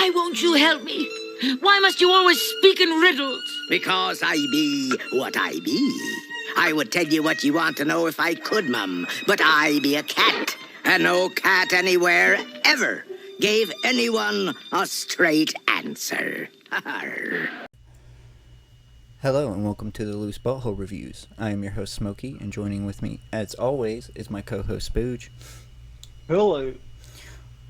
Why won't you help me? Why must you always speak in riddles? Because I be what I be. I would tell you what you want to know if I could, Mum, but I be a cat, and no cat anywhere ever gave anyone a straight answer. Hello and welcome to the Loose Butthole Reviews. I am your host Smokey, and joining with me, as always, is my co-host Spooge. Hello.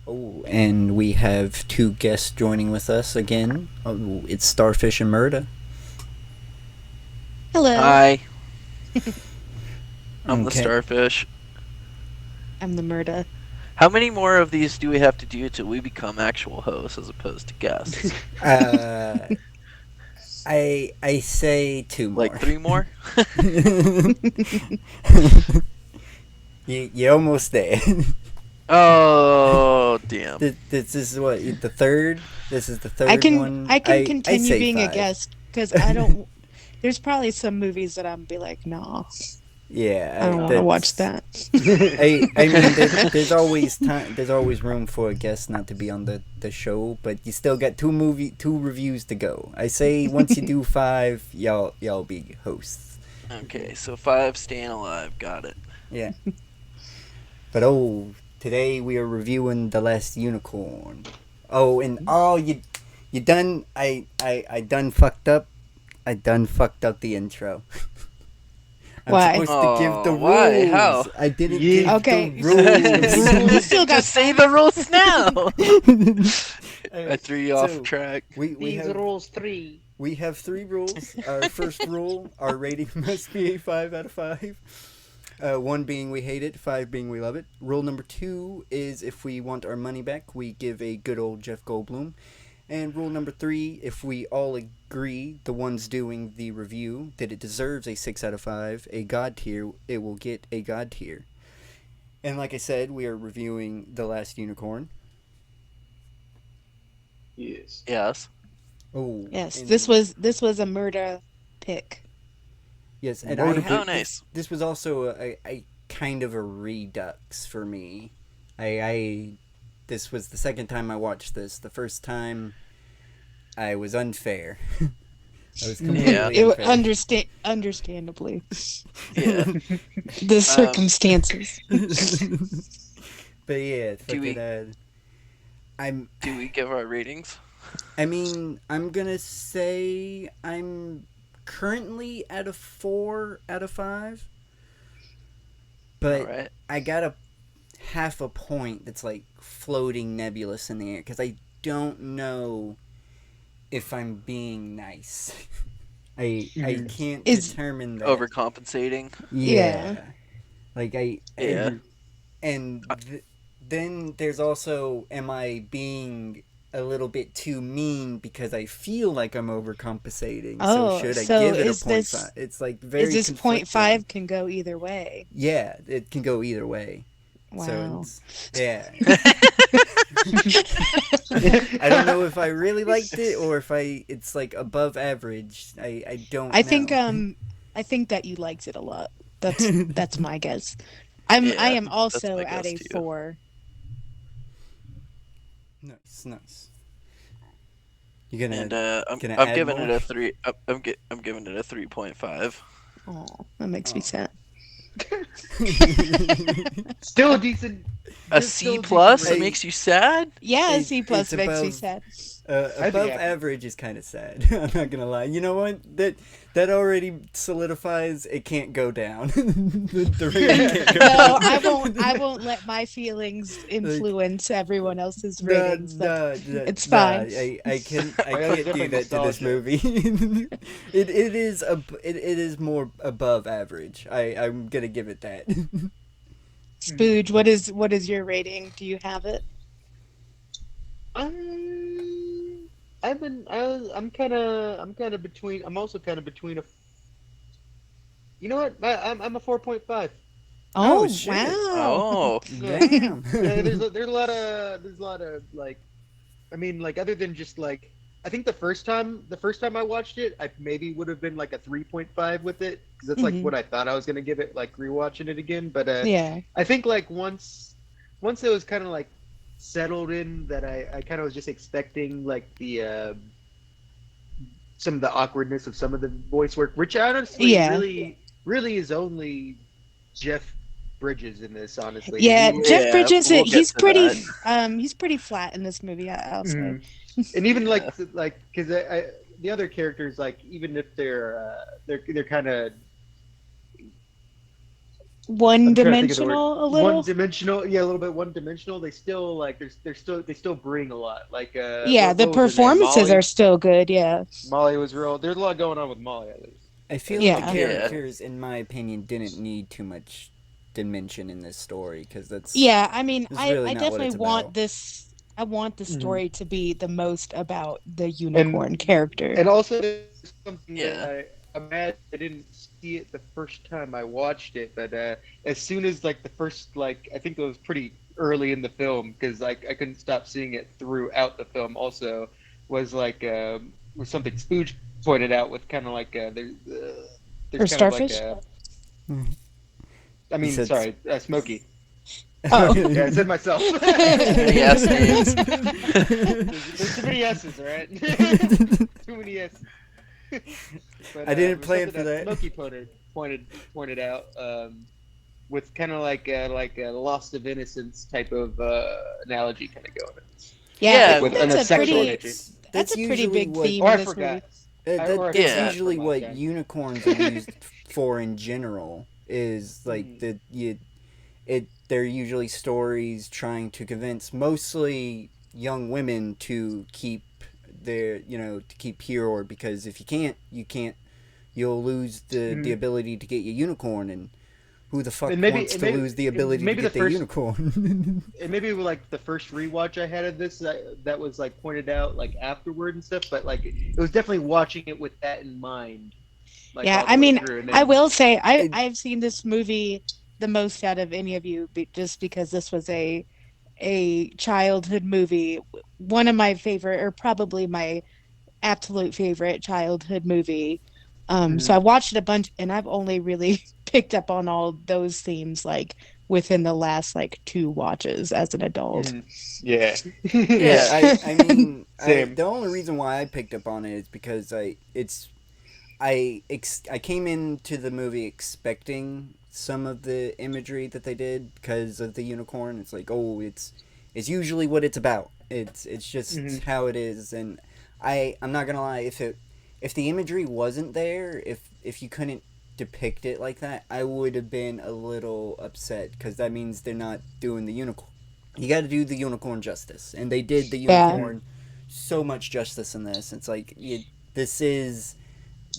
Oh, and we have two guests joining with us again. Oh, it's Starfish and Murda. Hello. Hi. I'm the Okay. Starfish. I'm the Murda. How many more of these do we have to do till we become actual hosts as opposed to guests? I say two more. Like 3 more? You're almost there. Oh, damn. This is what, the third? This is the third I can one? continue say being 5. a guest because I don't. There's probably some movies that I'm be like, nah, Yeah, I don't want to watch that. I mean, there's always time. There's always room for a guest not to be on the show, but you still got two reviews to go. I say once you do 5, y'all be hosts. Okay, so 5 staying alive. Got it. Yeah. But today we are reviewing The Last Unicorn. Oh, and you done. I done fucked up. I done fucked up the intro. I'm Why? supposed to give the rules. Why? How? I didn't Yeah. give Okay. the rules. We still got Just say the rules now! I threw you off So, track. We have rules 3. We have 3 rules. Our first rule, our rating must be a 5 out of 5. 1 being we hate it, 5 being we love it. Rule number 2 is if we want our money back, we give a good old Jeff Goldblum. And rule number 3, if we all agree, the ones doing the review, that it deserves a 6 out of 5, a God tier, it will get a God tier. And like I said, we are reviewing The Last Unicorn. Yes. Yes. Oh, yes. and- This was a Murda pick. Yes, and Oh, nice. This was also a kind of a redux for me. This was the second time I watched this. The first time, I was unfair. I was completely unfair. Understandably, Yeah. the circumstances. But yeah, Do we- do we give our ratings? I mean, I'm gonna say I'm currently at a 4 out of 5. But Alright. I got a half a point that's like floating nebulous in the air because I don't know if I'm being nice. I can't determine that. Overcompensating? Yeah. Like Yeah. Then there's also, am I being a little bit too mean because I feel like I'm overcompensating? Oh, so should I so give it a is 0.5? It's like very Is this conflicting. 0.5 can go either way? Yeah, it can go either way. Wow. So yeah. I don't know if I really liked it or if it's like above average. I don't know. I think that you liked it a lot. That's my guess. I am also my at guess a too. 4. Nice. You gonna? And gonna I'm add giving more? it a 3. I'm giving it a 3.5. Oh, that makes me sad. Still decent. A C plus Hey. makes you sad? Yeah, It- C plus it's makes me above- sad. Above happy. average is kind of sad. I'm not gonna lie. You know what? That already solidifies it can't go down. the rating can't go No, down. I won't let my feelings influence everyone else's No, ratings. It's fine. I can't do definitely that to this nostalgia. movie. it is more above average. I'm gonna give it that. Spooge, what is your rating? Do you have it? I'm kind of between. I'm also kind of between a. You know what? I'm a 4.5. Oh, shit. wow. Oh. Damn. Yeah, there's a lot of like, I mean, like other than just like, I think the first time I watched it, I maybe would have been like a 3.5 with it because that's like Mhm. what I thought I was gonna give it, like rewatching it again. But Yeah. I think like once it was kind of like settled in that I kind of was just expecting like the some of the awkwardness of some of the voice work, which honestly Yeah. really is only Jeff Bridges in this. Honestly, Yeah, Jeff Yeah, Bridges, we'll get to he's pretty flat in this movie, I'll say. Mhm. And even Yeah. like because the other characters, like even if they're kind of I'm trying to think of the word. One-dimensional a little. One-dimensional, yeah, a little bit one-dimensional. They still like they still bring a lot. Like Yeah, the what was her name? performances Molly. are still good, yeah. Molly was real. There's a lot going on with Molly at least. I feel Yeah. like the Yeah. characters, in my opinion, didn't need too much dimension in this story because that's Yeah, I mean, It's really I not what definitely it's want about. this. I want the Mhm. story to be the most about the unicorn character. And also, there's something Yeah. that I'm mad I didn't see it the first time I watched it, but as soon as like the first like I think it was pretty early in the film because like I couldn't stop seeing it throughout the film. Also, was like was something Spooge pointed out with kind of like there's Or kind Starfish? of like I mean, said- sorry, Smokey. Oh. Yeah, I said myself. Yes, names. There's too many S's, all right? Too many S's. But, I didn't was plan something for that. Smokey pointed out with kind of like a lost of innocence type of analogy kind of going. Yeah, Yeah, with that's a a sexual pretty. nature. That's a pretty usually big what- theme Oh, I in this forgot. movie. That's Yeah. usually for a what long time. unicorns are used for in general. Is like they're usually stories trying to convince mostly young women to keep to keep pure, because if you can't, you'll lose the ability to get your unicorn, and who the fuck And maybe- wants and to maybe- lose the and ability to maybe get the their first- unicorn? And maybe like the first rewatch I had of this that was like pointed out like afterward and stuff, but like it was definitely watching it with that in mind. Like, Yeah, all the I way mean, through, and I then- will say It- I've seen this movie the most out of any of you, just because this was a childhood movie. One of my favorite, or probably my absolute favorite childhood movie. So I watched it a bunch, and I've only really picked up on all those themes like within the last like 2 watches as an adult. Mhm. Yeah. Yeah. I mean, Same. the only reason why I picked up on it is because I came into the movie expecting some of the imagery that they did because of the unicorn. It's like, oh, it's usually what it's about. It's just how it is, and I'm not gonna lie, if the imagery wasn't there, if you couldn't depict it like that, I would have been a little upset, because that means they're not doing the unicorn. You got to do the unicorn justice, and they did the Yeah. unicorn so much justice in this. It's like this is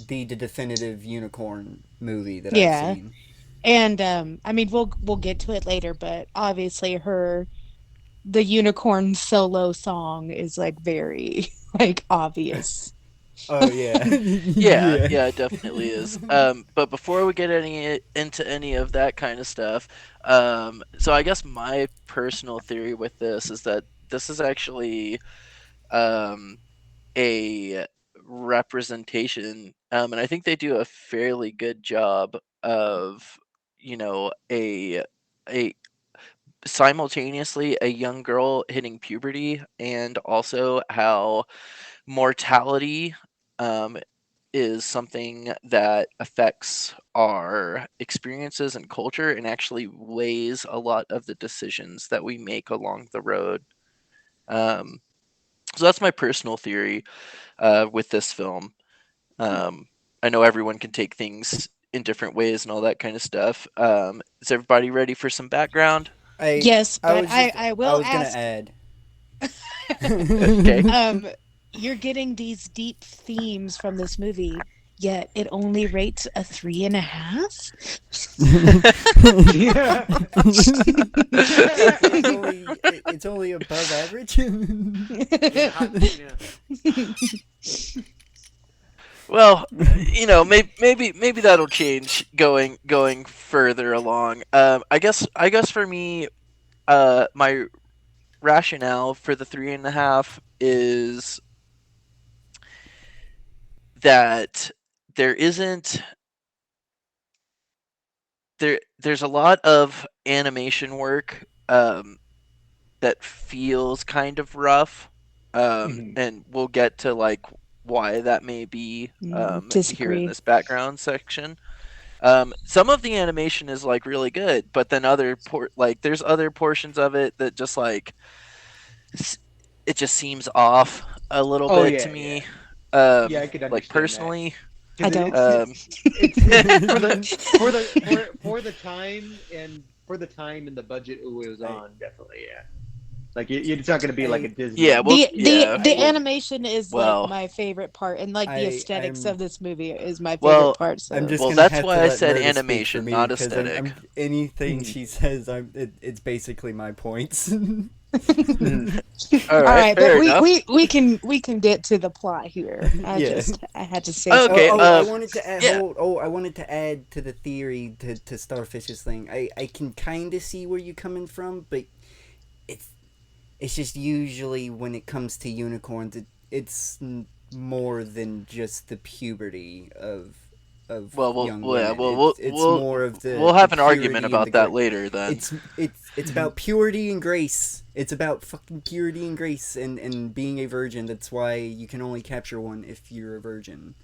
the definitive unicorn movie that Yeah. I've seen. And I mean, we'll get to it later, but obviously the unicorn solo song is like very like obvious. Oh yeah, Yeah, it definitely is. But before we get into any of that kind of stuff, so I guess my personal theory with this is that this is actually a representation, and I think they do a fairly good job of, a simultaneously a young girl hitting puberty, and also how mortality is something that affects our experiences and culture, and actually weighs a lot of the decisions that we make along the road. So that's my personal theory with this film. I know everyone can take things in different ways and all that kind of stuff. Is everybody ready for some background? Yes, but I I will was gonna ask. add. Okay. You're getting these deep themes from this movie, yet it only rates a 3.5. Yeah. It's only above average. Well, maybe that'll change going further along. I guess for me, my rationale for the 3.5 is that there's a lot of animation work that feels kind of rough, Mhm. and we'll get to like why that may be here in Disagree. this background section. Some of the animation is like really good, but then like there's other portions of it that just like it just seems off a little Oh bit to yeah, yeah, me. yeah. I could Like understand that personally, I because don't. it's for the time and the budget it was on. Definitely, yeah. Like it's not going to be like a Disney. yeah, well, yeah, The well, animation is like well, my favorite part, and like the aesthetics I'm of this movie is my well, favorite part. So I'm just well, gonna that's have why to I let said Murda speak for animation, me not because aesthetic. anything Mhm. she says, it's basically my points. Mhm. All all right, right, fair but enough. we can get to the plot here. Yeah. I had to say Okay, I wanted to add. yeah. I wanted to add to the theory to Starfish's thing. I can kind of see where you're coming from, but it's it's just usually when it comes to unicorns, it's more than just the puberty of Well, young yeah, women. well, It's more of we'll the have an argument purity and the about that later then. it's about purity and grace. It's about fucking purity and grace and being a virgin. That's why you can only capture one if you're a virgin.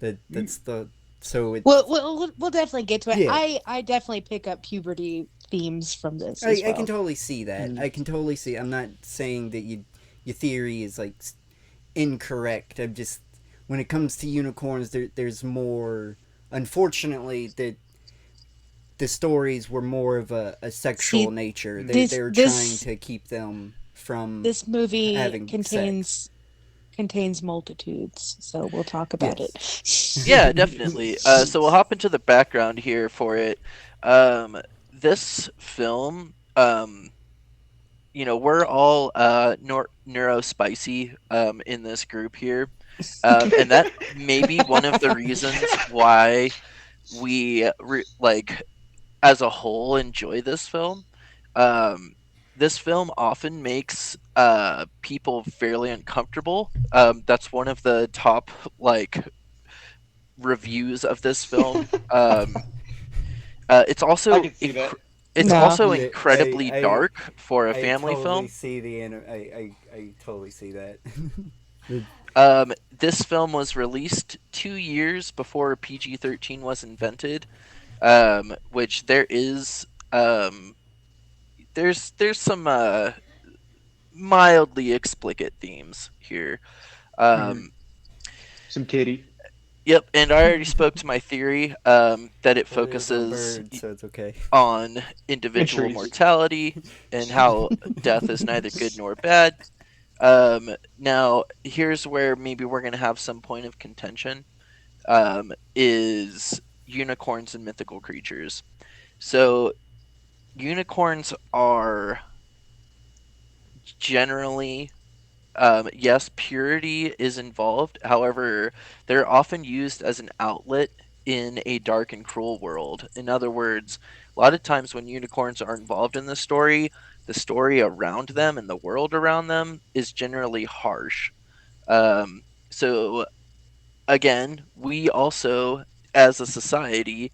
That's the so it. we'll definitely get to it. Yeah. I definitely pick up puberty themes from this as I can well. totally see that. Mhm. I can totally see. I'm not saying that your theory is like incorrect. I'm just when it comes to unicorns, there's more. Unfortunately, the stories were more of a sexual See, nature. this- They were this- trying to keep them from This movie having contains multitudes, so we'll talk about it. Yeah, definitely. So we'll hop into the background here for it. This film, we're all neurospicy in this group here, and that may be one of the reasons why we like as a whole enjoy this film. This film often makes people fairly uncomfortable. That's one of the top like reviews of this film. It's also I can see that. it's No. also Yeah, incredibly dark for a I family totally film. see I totally see that. This film was released 2 years before PG-13 was invented, which there's some mildly explicit themes here. Some titty. Yep, and I already spoke to my theory that it Well, it was on focuses birds, so it's okay. on individual trees. mortality and how death is neither good nor bad. Now, here's where maybe we're going to have some point of contention, is unicorns and mythical creatures. So, unicorns are generally, yes, purity is involved. However, they're often used as an outlet in a dark and cruel world. In other words, a lot of times when unicorns are involved in the story around them and the world around them is generally harsh. So, again, we also, as a society,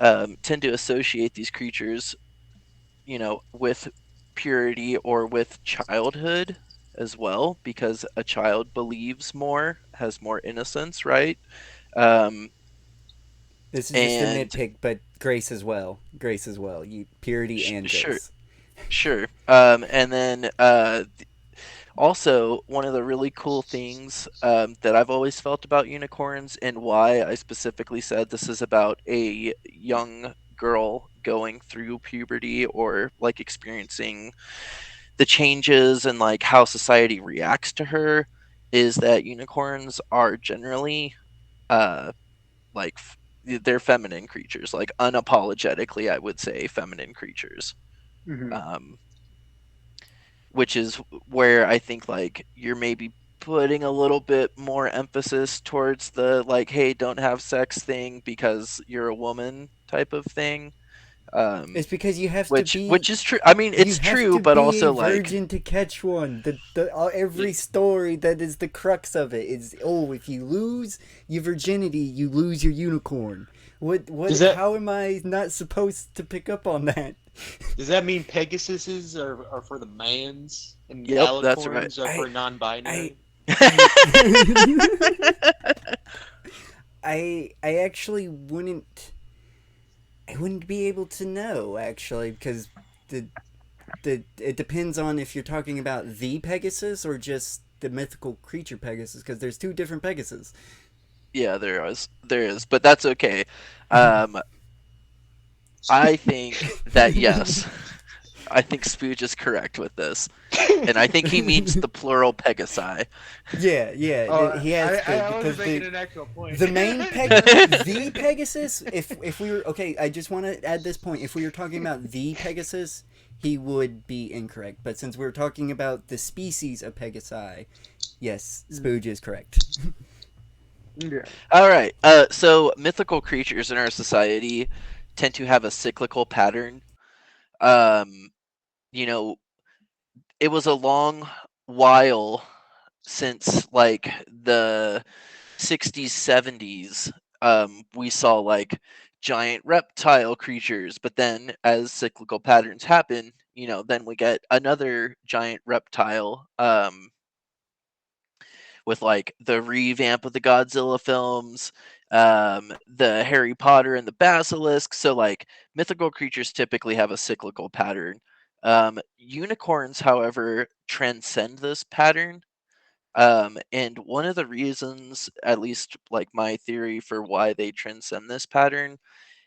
tend to associate these creatures, with purity or with childhood as well, because a child believes more, has more innocence, right? Um, This is just a and nitpick, but grace as well. Grace as well. Purity and sure, grace. sure. And then also, one of the really cool things that I've always felt about unicorns, and why I specifically said this is about a young girl going through puberty or like experiencing the changes and like how society reacts to her, is that unicorns are generally uh like they're feminine creatures, like unapologetically I would say feminine creatures. Mhm. Which is where I think like you're maybe putting a little bit more emphasis towards the like, hey, don't have sex thing because you're a woman type of thing. It's because you have Which to be. which is true. I mean, You it's have true, to but be also a like virgin to catch one. Every story that is the crux of it is if you lose your virginity, you lose your unicorn. What Does that- how am I not supposed to pick up on that? Does that mean Pegasuses are for the mans and Yep, that's right. alicorns are for non-binary? I actually wouldn't be able to know actually because it depends on if you're talking about the Pegasus or just the mythical creature Pegasus because there's two different Pegasus. Yeah, there is, but that's okay. I think that yes, I think Spooge is correct with this, and I think he means the plural Pegasi. Yeah, Oh, he has to I because wasn't making an actual point. the main the Pegasus. If we were okay, I just want to add this point. If we were talking about the Pegasus, he would be incorrect. But since we're talking about the species of Pegasi, yes, Spooge is correct. Yeah. All right. So mythical creatures in our society tend to have a cyclical pattern. Um, you know, it was a long while since like the 60s, 70s. We saw like giant reptile creatures, but then as cyclical patterns happen, then we get another giant reptile. With like the revamp of the Godzilla films, the Harry Potter and the Basilisk. So like mythical creatures typically have a cyclical pattern. Unicorns, however, transcend this pattern. And one of the reasons, at least like my theory for why they transcend this pattern,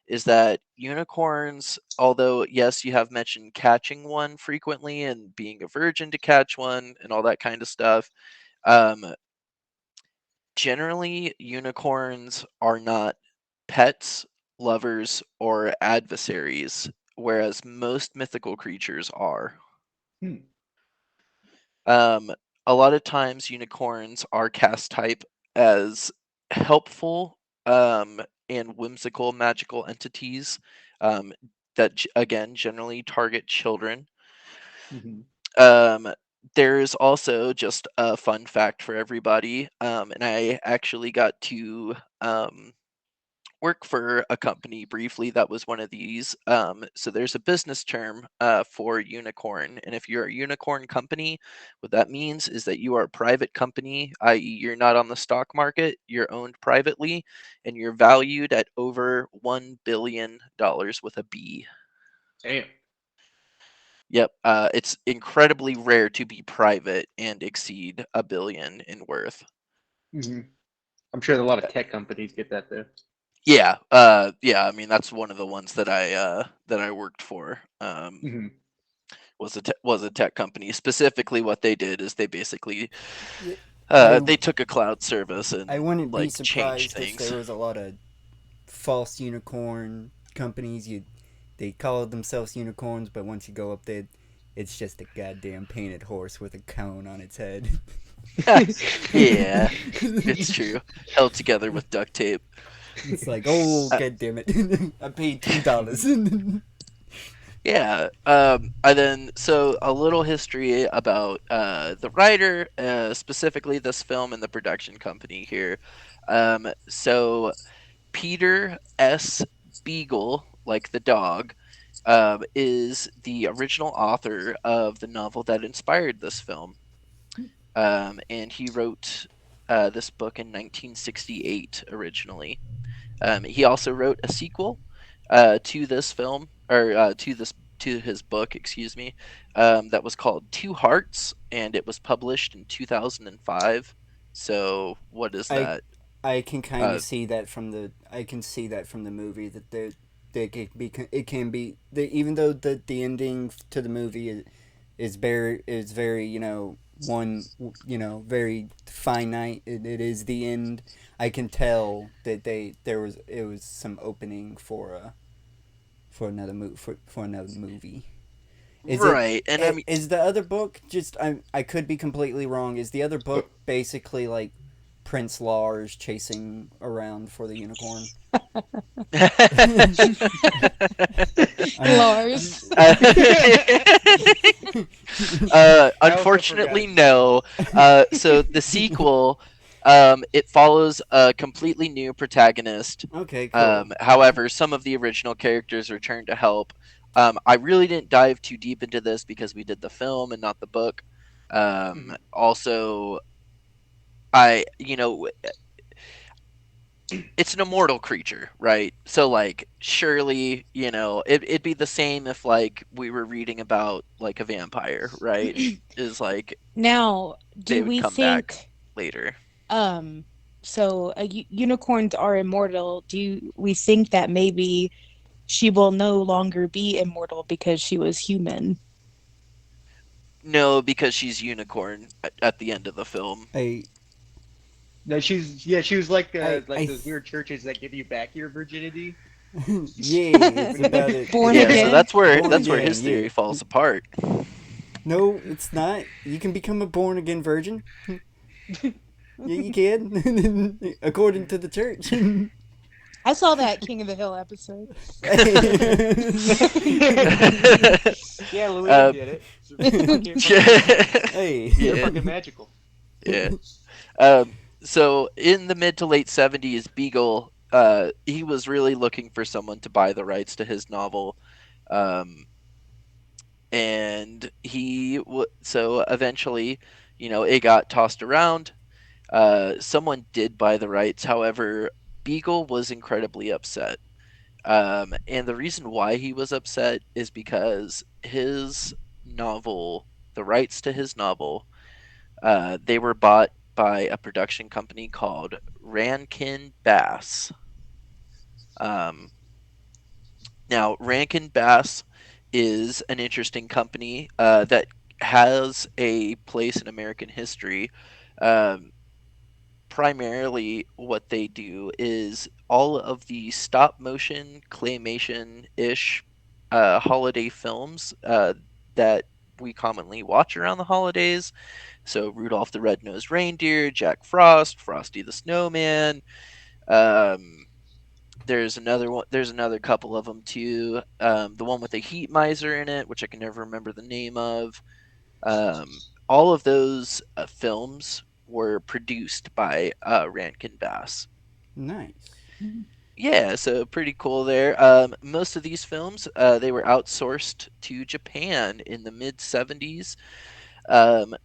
is that unicorns, although yes, you have mentioned catching one frequently and being a virgin to catch one and all that kind of stuff. Um, Generally, unicorns are not pets, lovers, or adversaries, whereas most mythical creatures are. Hmm. Um, a lot of times, unicorns are cast type as helpful and whimsical magical entities that, again, generally target children. Mhm. Um, there's also just a fun fact for everybody, and I actually got to work for a company briefly that was one of these. So there's a business term for unicorn, and if you're a unicorn company, what that means is that you are a private company, i.e., you're not on the stock market, you're owned privately, and you're valued at over $1 billion with a B. Damn. Yep, it's incredibly rare to be private and exceed a billion in worth. Hmm. I'm sure a lot of tech companies get that though. Yeah, yeah. I mean, that's one of the ones that I worked for. Hmm. Was a tech company. Specifically, what they did is they basically I they took a cloud service I and wouldn't be like changed surprised if things. there was a lot of false unicorn companies. They call themselves unicorns, but once you go up there, it's just a goddamn painted horse with a cone on its head. Yeah, it's true. Held together with duct tape. It's like, oh, Uh, god damn it! I paid $2. Yeah. And then so a little history about the writer, specifically this film and the production company here. So Peter S. Beagle, like the dog, is the original author of the novel that inspired this film. And he wrote this book in 1968 originally. He also wrote a sequel to this film, or to his book, excuse me, that was called Two Hearts, and it was published in 2005. So what is I that? I can kind Uh, of see that from the movie that they can be it can be even though the ending to the movie is very one very finite. It is the end. I can tell that it was some opening for another for another movie. right, and I mean, Is the other book just I could be completely wrong. Is the other book basically like Prince Lars chasing around for the unicorn? I'm, Lars. Unfortunately, no. So the sequel, it follows a completely new protagonist. okay, cool. However, some of the original characters return to help. I really didn't dive too deep into this because we did the film and not the book. Also, I you know it's an immortal creature, right? So like surely, it'd be the same if like we were reading about like a vampire, right? Is like Now, they do would we come back think later. um so unicorns are immortal? Do we think that maybe she will no longer be immortal because she was human? No, because she's unicorn at the end of the film. I No, she was like I those weird churches that give you back your virginity. yeah, it's about it. Born Yeah, so again? Born that's where again, his theory yeah. falls apart. No, it's not. You can become a born again virgin. Yeah, you can, according to the church. I saw that King of the Hill episode. Yeah, Louis Uh, did it. They're Yeah. fucking magical. Yeah. So in the mid to late 70s, Beagle, he was really looking for someone to buy the rights to his novel. Um, and so eventually, it got tossed around. Someone did buy the rights. However, Beagle was incredibly upset. And the reason why he was upset is because his novel, the rights to his novel, they were bought by a production company called Rankin Bass. Um, Now, Rankin Bass is an interesting company that has a place in American history. Um, Primarily, what they do is all of the stop motion, claymation ish holiday films that we commonly watch around the holidays. So, Rudolph the Red-Nosed Reindeer, Jack Frost, Frosty the Snowman. Um, there's another one. There's another couple of them too. The one with the heat miser in it, which I can never remember the name of. Um, all of those films were produced by Rankin Bass. Nice. Yeah, so pretty cool there. Most of these films, they were outsourced to Japan in the mid 70s.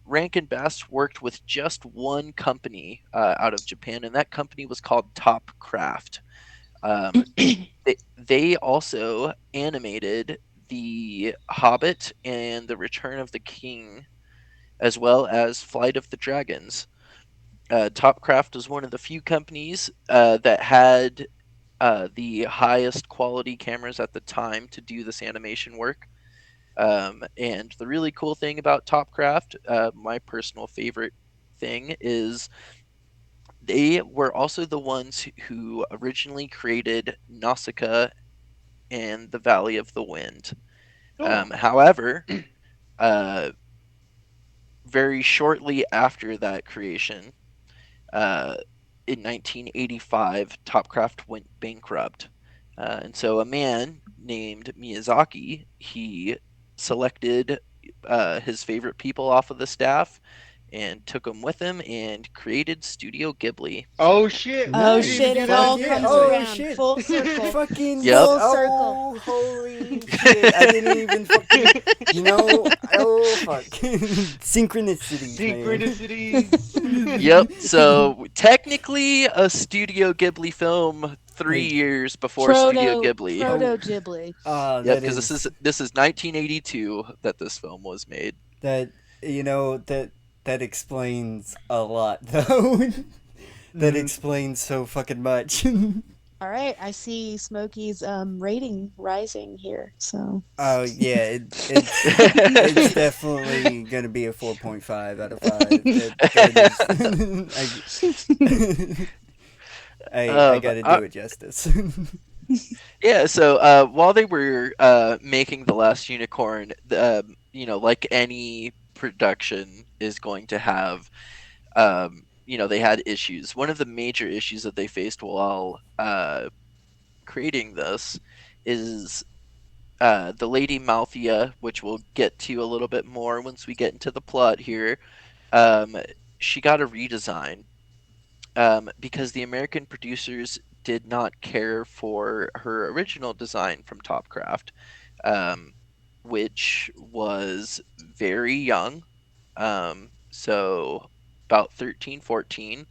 Rankin Bass worked with just one company out of Japan, and that company was called Top Craft. Um, they also animated The Hobbit and The Return of the King, as well as Flight of the Dragons. Topcraft was one of the few companies that had the highest quality cameras at the time to do this animation work. And the really cool thing about Topcraft, my personal favorite thing, is they were also the ones who originally created Nausicaa and the Valley of the Wind. However, uh, very shortly after that creation, uh, in 1985, Topcraft went bankrupt. And so a man named Miyazaki, he selected his favorite people off of the staff and took them with him and created Studio Ghibli. Oh shit! Oh Nice. shit, it Fuck all yeah. comes Oh, around. shit. Full circle. Fucking Yep. Full oh, circle. holy shit! I didn't even fucking, oh fuck, synchronicities, man. Synchronicities. Yep. So technically a Studio Ghibli film 3 years before Studio Ghibli. Proto Ghibli. Yep, That because is this is 1982 that this film was made. that that explains a lot though. That explains so fucking much. All right, I see Smokey's rating rising here. So Oh yeah, it's definitely gonna be a 4.5 out of 5. I gotta do it justice. Yeah, so while they were making The Last Unicorn, like any production is going to have, they had issues. One of the major issues that they faced while creating this is the Lady Malthea, which we'll get to a little bit more once we get into the plot here. She got a redesign because the American producers did not care for her original design from Topcraft. um, which was very young. So about 13, 14.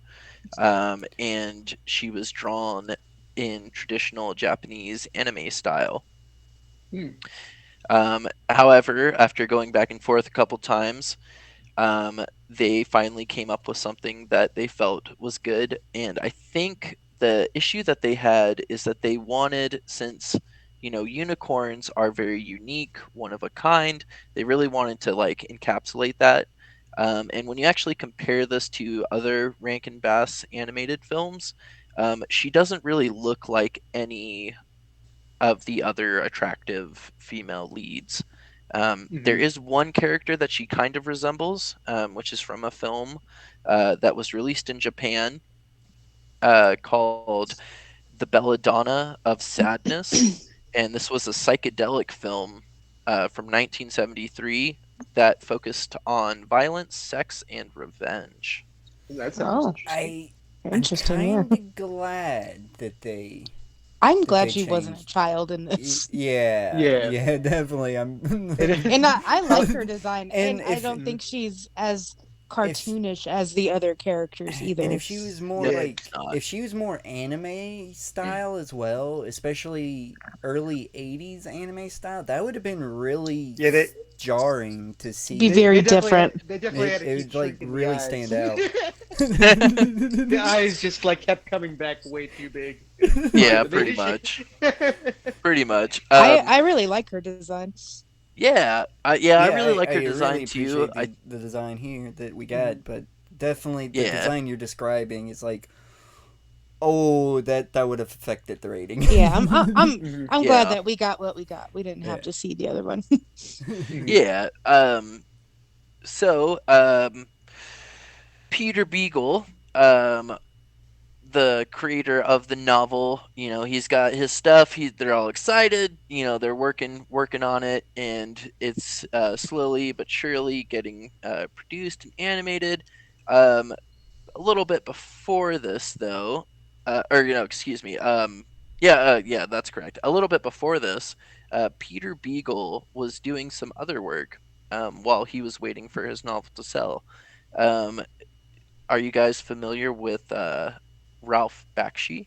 And she was drawn in traditional Japanese anime style. Hmm. However, after going back and forth a couple times, they finally came up with something that they felt was good. And I think the issue that they had is that they wanted, since unicorns are very unique, one of a kind, they really wanted to like encapsulate that. And when you actually compare this to other Rankin Bass animated films, she doesn't really look like any of the other attractive female leads. There Hmm. is one character that she kind of resembles, which is from a film that was released in Japan called The Belladonna of Sadness. And this was a psychedelic film from 1973 that focused on violence, sex, and revenge. That sounds Oh, interesting. I'm interesting. Yeah. kind of glad that I'm glad they she wasn't a changed. child in this. Yeah, Yeah. yeah, definitely. I'm. And I like her design, And and I if don't think she's as if cartoonish as the other characters and either. if she was more Yeah. like It's not. if she was more anime style as well, especially early 80s anime style, that would have been really Yeah, they jarring to see. Be very definitely different. They definitely had It to would keep like shrinking really the eyes. stand out. The eyes just like kept coming back way too big. Yeah, Like, pretty they- much. Pretty much. I really like her design. Yeah, I Yeah, really like her I design really too. appreciate the design here that we got, but definitely the Yeah. design you're describing is like, oh, that would have affected the rating. Yeah, Mhm. I'm Yeah. glad that we got what we got. We didn't have Yeah. to see the other one. Yeah. So, Peter Beagle, the creator of the novel, he's got his stuff. They're all excited. They're working on it, and it's slowly but surely getting produced and animated. Um, a little bit before this, though, or excuse me. Yeah, that's correct. A little bit before this, Peter Beagle was doing some other work while he was waiting for his novel to sell. Um, are you guys familiar with Ralph Bakshi?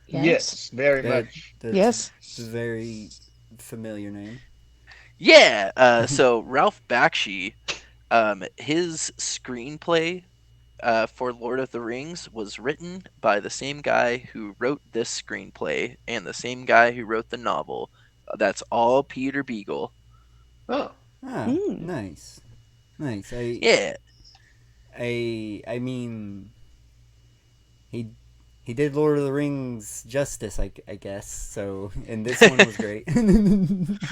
Yes, very That much. that's Yes. a very familiar name. Yeah. So Ralph Bakshi, his screenplay for Lord of the Rings was written by the same guy who wrote this screenplay and the same guy who wrote the novel. That's all Peter Beagle. Oh, Ah, Mm. nice, nice. Yeah. I mean, he he did Lord of the Rings justice, I guess. So, and this one was great.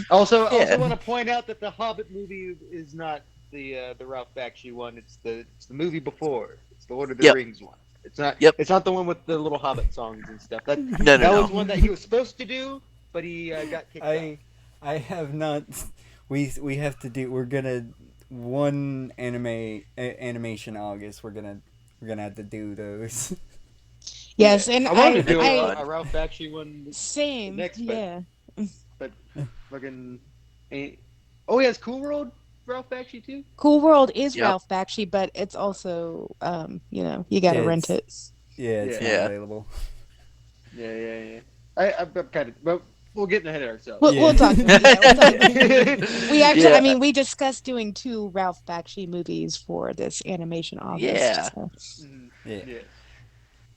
also Yeah. want to point out that the Hobbit movie is not the Ralph Bakshi one. It's the movie before. It's the Lord of the Yep. Rings one. It's not. Yep. It's not the one with the little Hobbit songs and stuff. That No, that no, was no. one that he was supposed to do, but he got kicked out. I have not. We have to do. We're gonna one animation August. We're gonna have to do those. Yes, and I wanted to do I- a Ralph Bakshi one. same. Next, but- Yeah. Fucking. Oh, he has Cool World Ralph Bakshi too. Cool World is Yep. Ralph Bakshi, but it's also you got to Yeah, rent it. Yeah, it's Yeah. not available. Yeah. I'm kind of, but we're getting ahead of ourselves. We'll talk. Yeah, we'll talk. We actually, Yeah. I mean, we discussed doing 2 Ralph Bakshi movies for this animation August. Yeah. So. Mhm. Yeah.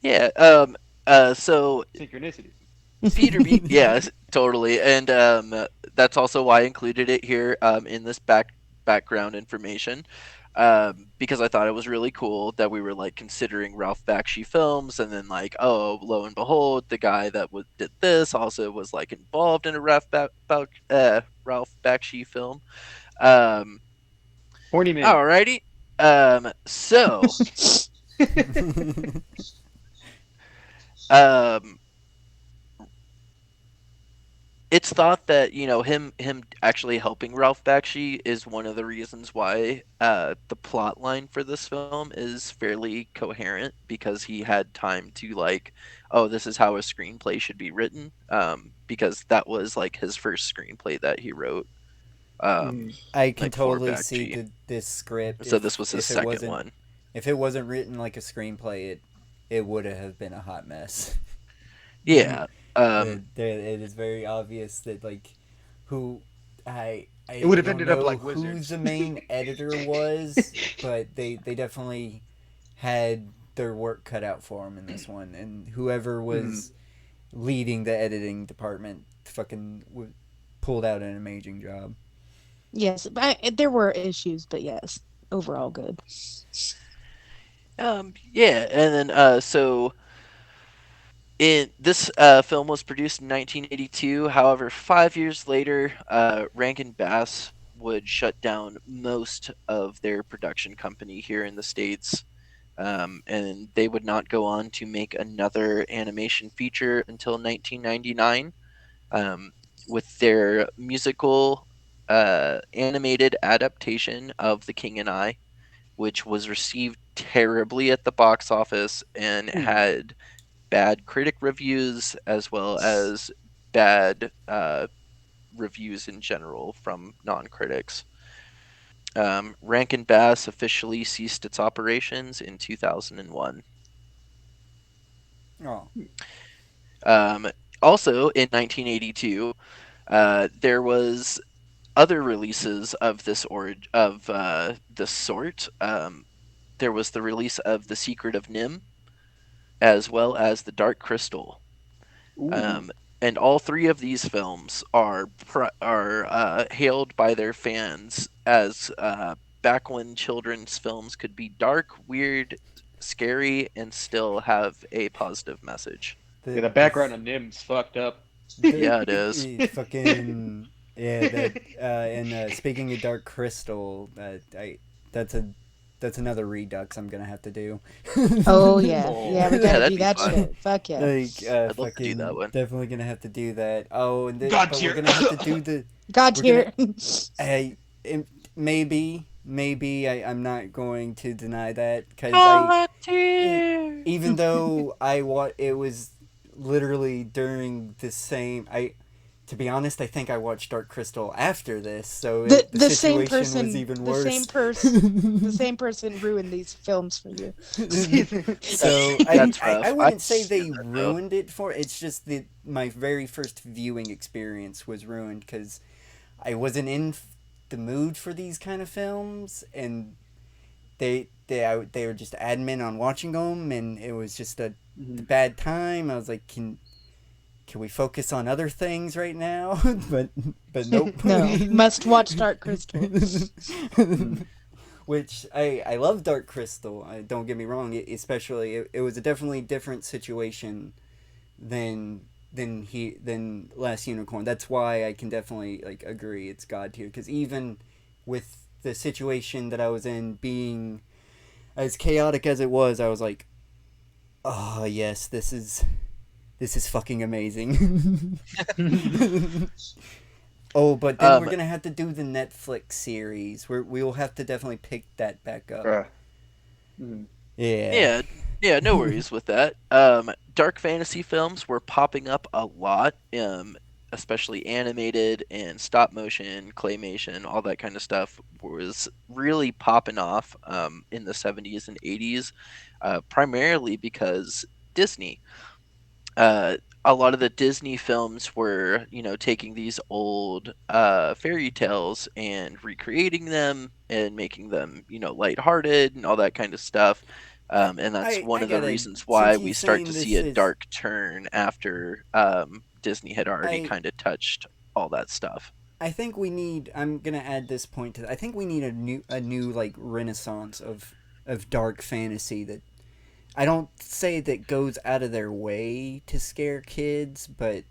Yeah. So Synchronicity. Peter Beagle, yes, totally, and that's also why I included it here in this background information, because I thought it was really cool that we were like considering Ralph Bakshi films, and then like, oh, lo and behold, the guy that did this also was like involved in a Ralph Bakshi film. Horny man. Alrighty, so um. It's thought that him actually helping Ralph Bakshi is one of the reasons why the plot line for this film is fairly coherent, because he had time to like, oh, this is how a screenplay should be written, because that was like his first screenplay that he wrote. I can Like for totally Back see G. this script. So this was his it second wasn't, one. If it wasn't written like a screenplay, it would have been a hot mess. Yeah. It is very obvious that like who It would have don't ended up know like who Wizards. the main editor was, but they definitely had their work cut out for them in this one, and whoever was leading the editing department fucking pulled out an amazing job. Yes, but there were issues, but yes, overall good. Yeah, and then so this film was produced in 1982. However, 5 years later, Rankin Bass would shut down most of their production company here in the States. And they would not go on to make another animation feature until 1999, with their musical animated adaptation of The King and I, which was received terribly at the box office and had bad critic reviews as well as bad reviews in general from non-critics. Rankin Bass officially ceased its operations in 2001. Oh, Also, in 1982, there was other releases of this this sort. There was the release of The Secret of Nim, as well as The Dark Crystal. And all three of these films are hailed by their fans as back when children's films could be dark, weird, scary, and still have a positive message. The background of Nim's fucked up. Yeah, it is. Fucking yeah. And speaking of Dark Crystal, that's another redux I'm gonna have to do. Oh yeah, yeah, we Yeah, gotta that'd do be that fun. shit. Fuck yeah. Like, I'd love to do fucking that one. definitely gonna have to do that. Oh, and God but tier. we're gonna have to do the. God we're tier. Maybe I'm not going to deny that because Tier! even though it was literally during the same to be honest, I think I watched Dark Crystal after this, so the the same situation person was even the worse. the same person ruined these films for you. So That's I rough. wouldn't I say they that, though. ruined it for. It's just that my very first viewing experience was ruined because I wasn't in the mood for these kind of films, and they were just adamant on watching them, and it was just a bad time. I was like, can we focus on other things right now? but nope. No, must watch Dark Crystal. Which I love Dark Crystal. Don't get me wrong. Especially it was a definitely different situation than Last Unicorn. That's why I can definitely like agree it's God tier, because even with the situation that I was in being as chaotic as it was, I was like, oh yes, this is fucking amazing. Oh, but then we're gonna have to do the Netflix series. We'll have to definitely pick that back up. Yeah. Yeah, no worries with that. Dark fantasy films were popping up a lot, especially animated and stop motion, claymation, all that kind of stuff was really popping off in the 70s and 80s, primarily because Disney. A lot of the Disney films were, taking these old fairy tales and recreating them and making them, lighthearted and all that kind of stuff. And that's one of the reasons why we start to see a dark turn after Disney had already kind of touched all that stuff. I think we need. I'm gonna add this point to. I think we need a new like renaissance of dark fantasy that. I don't say that goes out of their way to scare kids, but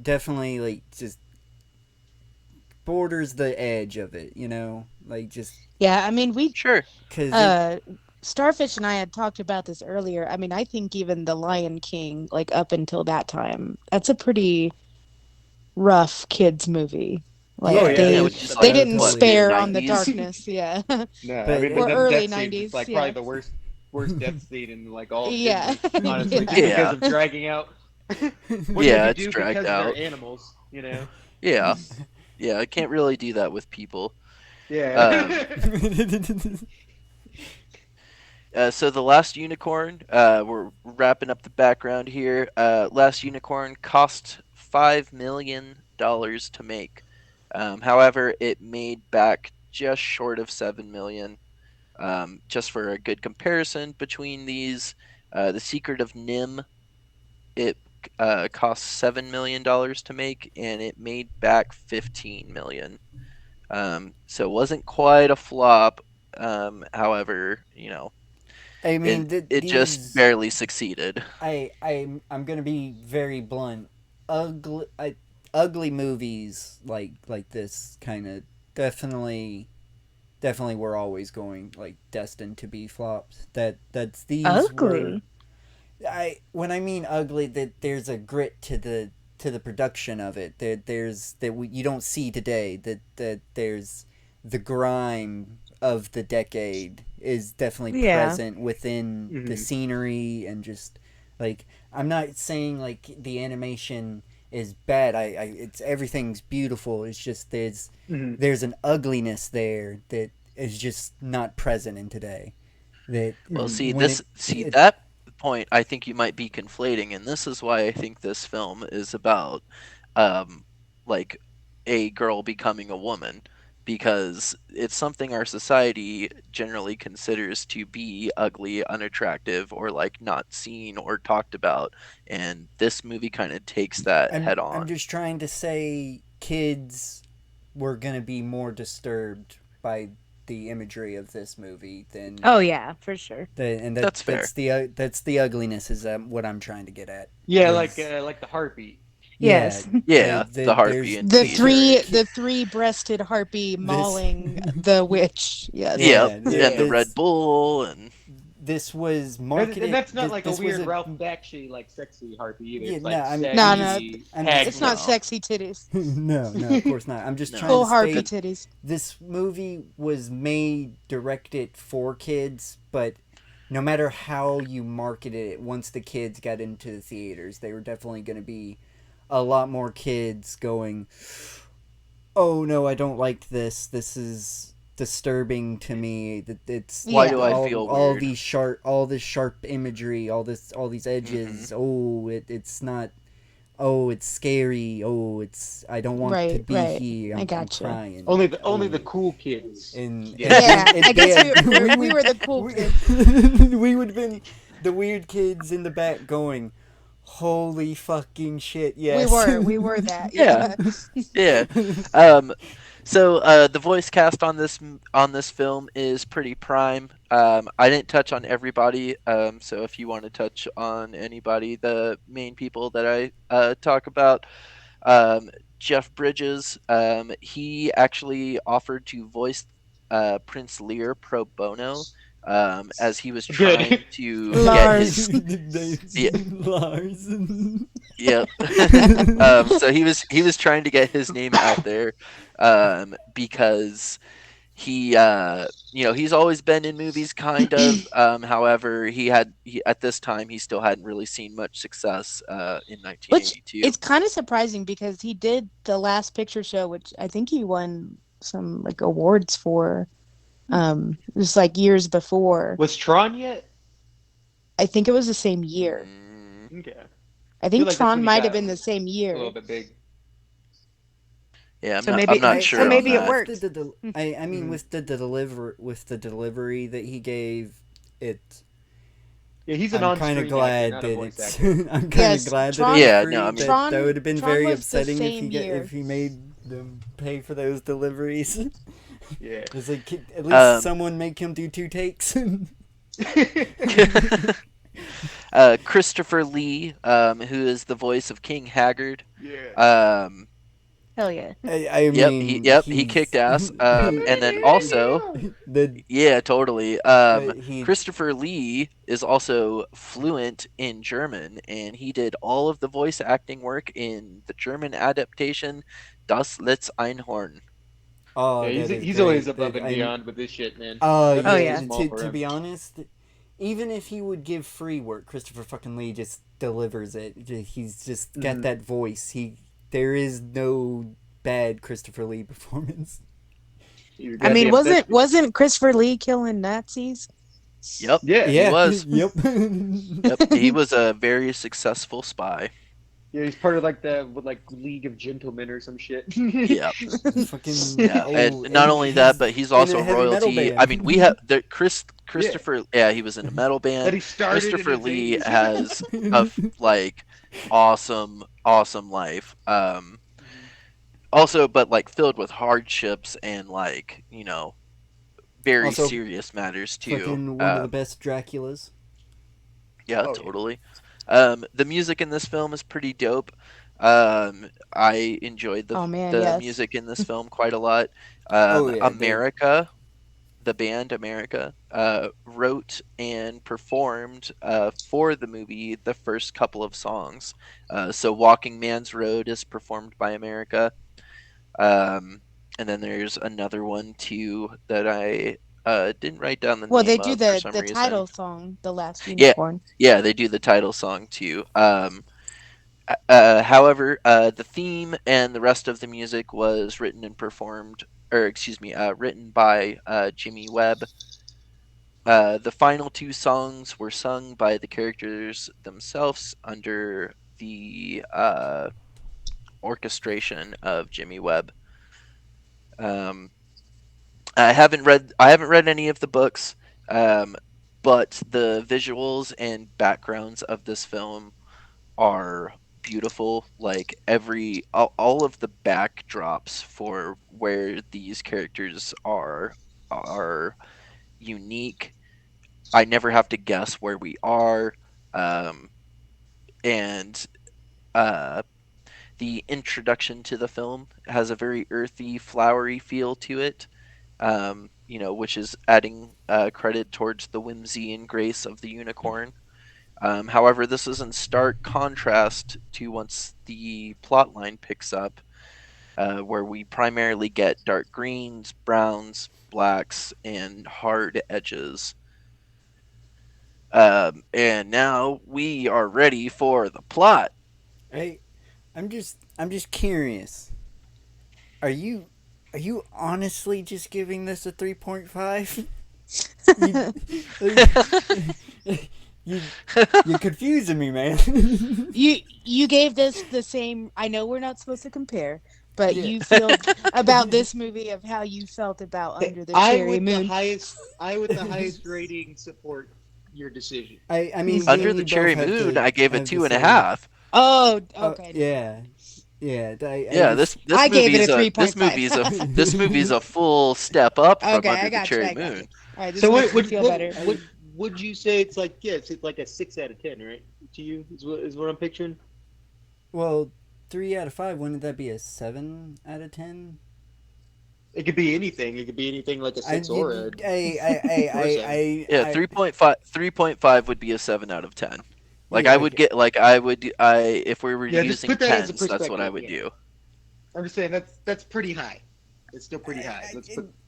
definitely like just borders the edge of it, like just. Yeah, I mean Sure. Starfish and I had talked about this earlier. I mean, I think even The Lion King, like up until that time, that's a pretty rough kids movie. Like they didn't spare on the darkness, yeah. No, I mean, or the early death scene 90s, is like yeah. probably the worst death scene in like all of Yeah. Disney, honestly, Yeah. because of dragging out What Yeah, they it's can do dragged because out. they're animals, you know. Yeah, yeah, I can't really do that with people. Yeah. So the Last Unicorn, we're wrapping up the background here. Last Unicorn cost $5 million to make. However, it made back just short of 7 million. Just for a good comparison between these, The Secret of Nim, it cost $7 million to make, and it made back 15 million. So it wasn't quite a flop. However, I mean, it just these. barely succeeded. I'm gonna be very blunt. Ugly movies like this kind of definitely were always going like destined to be flops. That's these were. Ugly. When I mean ugly, that there's a grit to the production of it. There's you don't see today. That there's the grime of the decade is definitely Yeah. present within the scenery and just like I'm not saying like the animation is bad. It's everything's beautiful. It's just there's an ugliness there that is just not present in today. That Well, see when this, see that point. I think you might be conflating, and this is why I think this film is about, like, a girl becoming a woman, because it's something our society generally considers to be ugly, unattractive, or like not seen or talked about, and this movie kind of takes that head I'm on. just trying to say kids were gonna be more disturbed by the imagery of this movie than Oh yeah, for sure. That's fair. that's the ugliness is what I'm trying to get at. Yeah, Is- like the heartbeat. Yes. Yeah, the harpy there's- The indeed. three-breasted harpy mauling the witch. Yes. Yeah. Yep, and the Red Bull, and This was marketed, And that's not like a this was weird Ralph Bakshi like sexy harpy either. Yeah, It's no, like I'm- sexy, No, I'm hag It's not No. sexy titties. no, of course not. I'm just No. trying Full to harpy state titties. this movie was made directed for kids, but no matter how you marketed it, once the kids got into the theaters, they were definitely going to be a lot more kids going, "Oh no, I don't like this. This is disturbing to me. That it's Why do I feel all weird?" these all this sharp imagery, all these edges. Oh, it's not. Oh, it's scary. Oh, it's I don't want to Right, be right. here. I I'm gotcha. crying. only the cool kids. And Yeah, I guess yeah, we were the cool kids. we would have been the weird kids in the back going, "Holy fucking shit!" Yes, We were that. Yeah. Yeah. So the voice cast on this film is pretty prime. I didn't touch on everybody. So if you want to touch on anybody, the main people that I talk about, Jeff Bridges, he actually offered to voice Prince Lear pro bono, as he was Good. trying to get Lars. his Yeah. Lars. Yep. So he was trying to get his name out there, because he he's always been in movies kind of. However, he at this time he still hadn't really seen much success in Which 1982. it's kind of surprising because he did the Last Picture Show, which I think he won some like awards for. Just like years before. Was Tron yet? I think it was the same year. Okay. I think like that's Tron when he might got have been the same A year. little bit big. Yeah, So maybe- I'm not so sure. maybe on it that. worked. I mean, with the delivery that he gave, it. Yeah, he's an I'm on-screen kind of actor, glad not a that voice it's. actor. I'm kind Yes, of glad Tron- that it's Yeah, free. no, I mean- that would have been Tron very was the upsetting same year. if he made them pay for those deliveries. Yeah. It's like at least someone make him do 2 takes. Christopher Lee, who is the voice of King Haggard. Yeah. Hell yeah. I Yep, mean, he he's- kicked ass. And then also, the yeah, totally. he Christopher Lee is also fluent in German, and he did all of the voice acting work in the German adaptation Das letzte Einhorn. oh Yeah, that is he's great. always above and I- beyond with this shit, man. Oh That's yeah. a yeah. small for To him. be honest, even if he would give free work, Christopher fucking Lee just delivers it. He's just got that voice. There is no bad Christopher Lee performance. You're I mean, goddamn wasn't Christopher Lee killing Nazis? Yep. Yeah. He was. Yep. Yep. He was a very successful spy. Yeah, he's part of like the League of Gentlemen or some shit. Yeah. Fucking. Yeah. Oh, And not only that, but he's in a also heavy metal royalty. band. I mean, we have the Christopher. Yeah, he was in a metal That he band. started in Christopher his Lee 80s. has like awesome life. Also, but like filled with hardships and like very Also, serious matters too. Fucking one of the best Draculas. Yeah, Oh, yeah. totally. The music in this film is pretty dope. I enjoyed the Oh, man, the yes. music in this film quite a lot. Oh, yeah, America, the band America, wrote and performed for the movie the first couple of songs. So "Walking Man's Road" is performed by America, and then there's another one too that I didn't write down the Well, name they do of for some the reason. title song, "The Last Unicorn." Yeah, they do the title song too. However, the theme and the rest of the music was written and performed, or excuse me, written by Jimmy Webb. The final two songs were sung by the characters themselves under the orchestration of Jimmy Webb. I haven't read any of the books, but the visuals and backgrounds of this film are beautiful. Like all of the backdrops for where these characters are unique. I never have to guess where we are, and the introduction to the film has a very earthy, flowery feel to it. Which is adding credit towards the whimsy and grace of the unicorn. However, this is in stark contrast to once the plot line picks up, where we primarily get dark greens, browns, blacks, and hard edges. And now we are ready for the plot. Hey, I'm just curious. Are you honestly just giving this a 3.5? You're confusing me, man. You gave this the same. I know we're not supposed to compare, but Yeah. you feel about this movie of how you felt about Under the I Cherry with Moon. the highest rating support your decision. I mean, Under we the both Cherry have Moon, to I gave have it the 2.5. Oh, same- okay. yeah. Yeah, this I gave it a this 3.5. movie's a full step up from Okay, I Under the got you. Cherry I got Moon. you. All right, this So makes what me feel better. would you say it's like? Yeah, it's like a 6 out of 10, right? To you is what I'm picturing. Well, 3 out of 5. Wouldn't that be a 7 out of 10? It could be anything. It could be anything like a 6 or a. Yeah, 3.5 would be a 7 out of 10. Like Yeah, I would okay. get if we were Yeah, just using put that as a tens, that's what I perspective, would yeah. do. I'm just saying that's pretty high. It's still pretty high.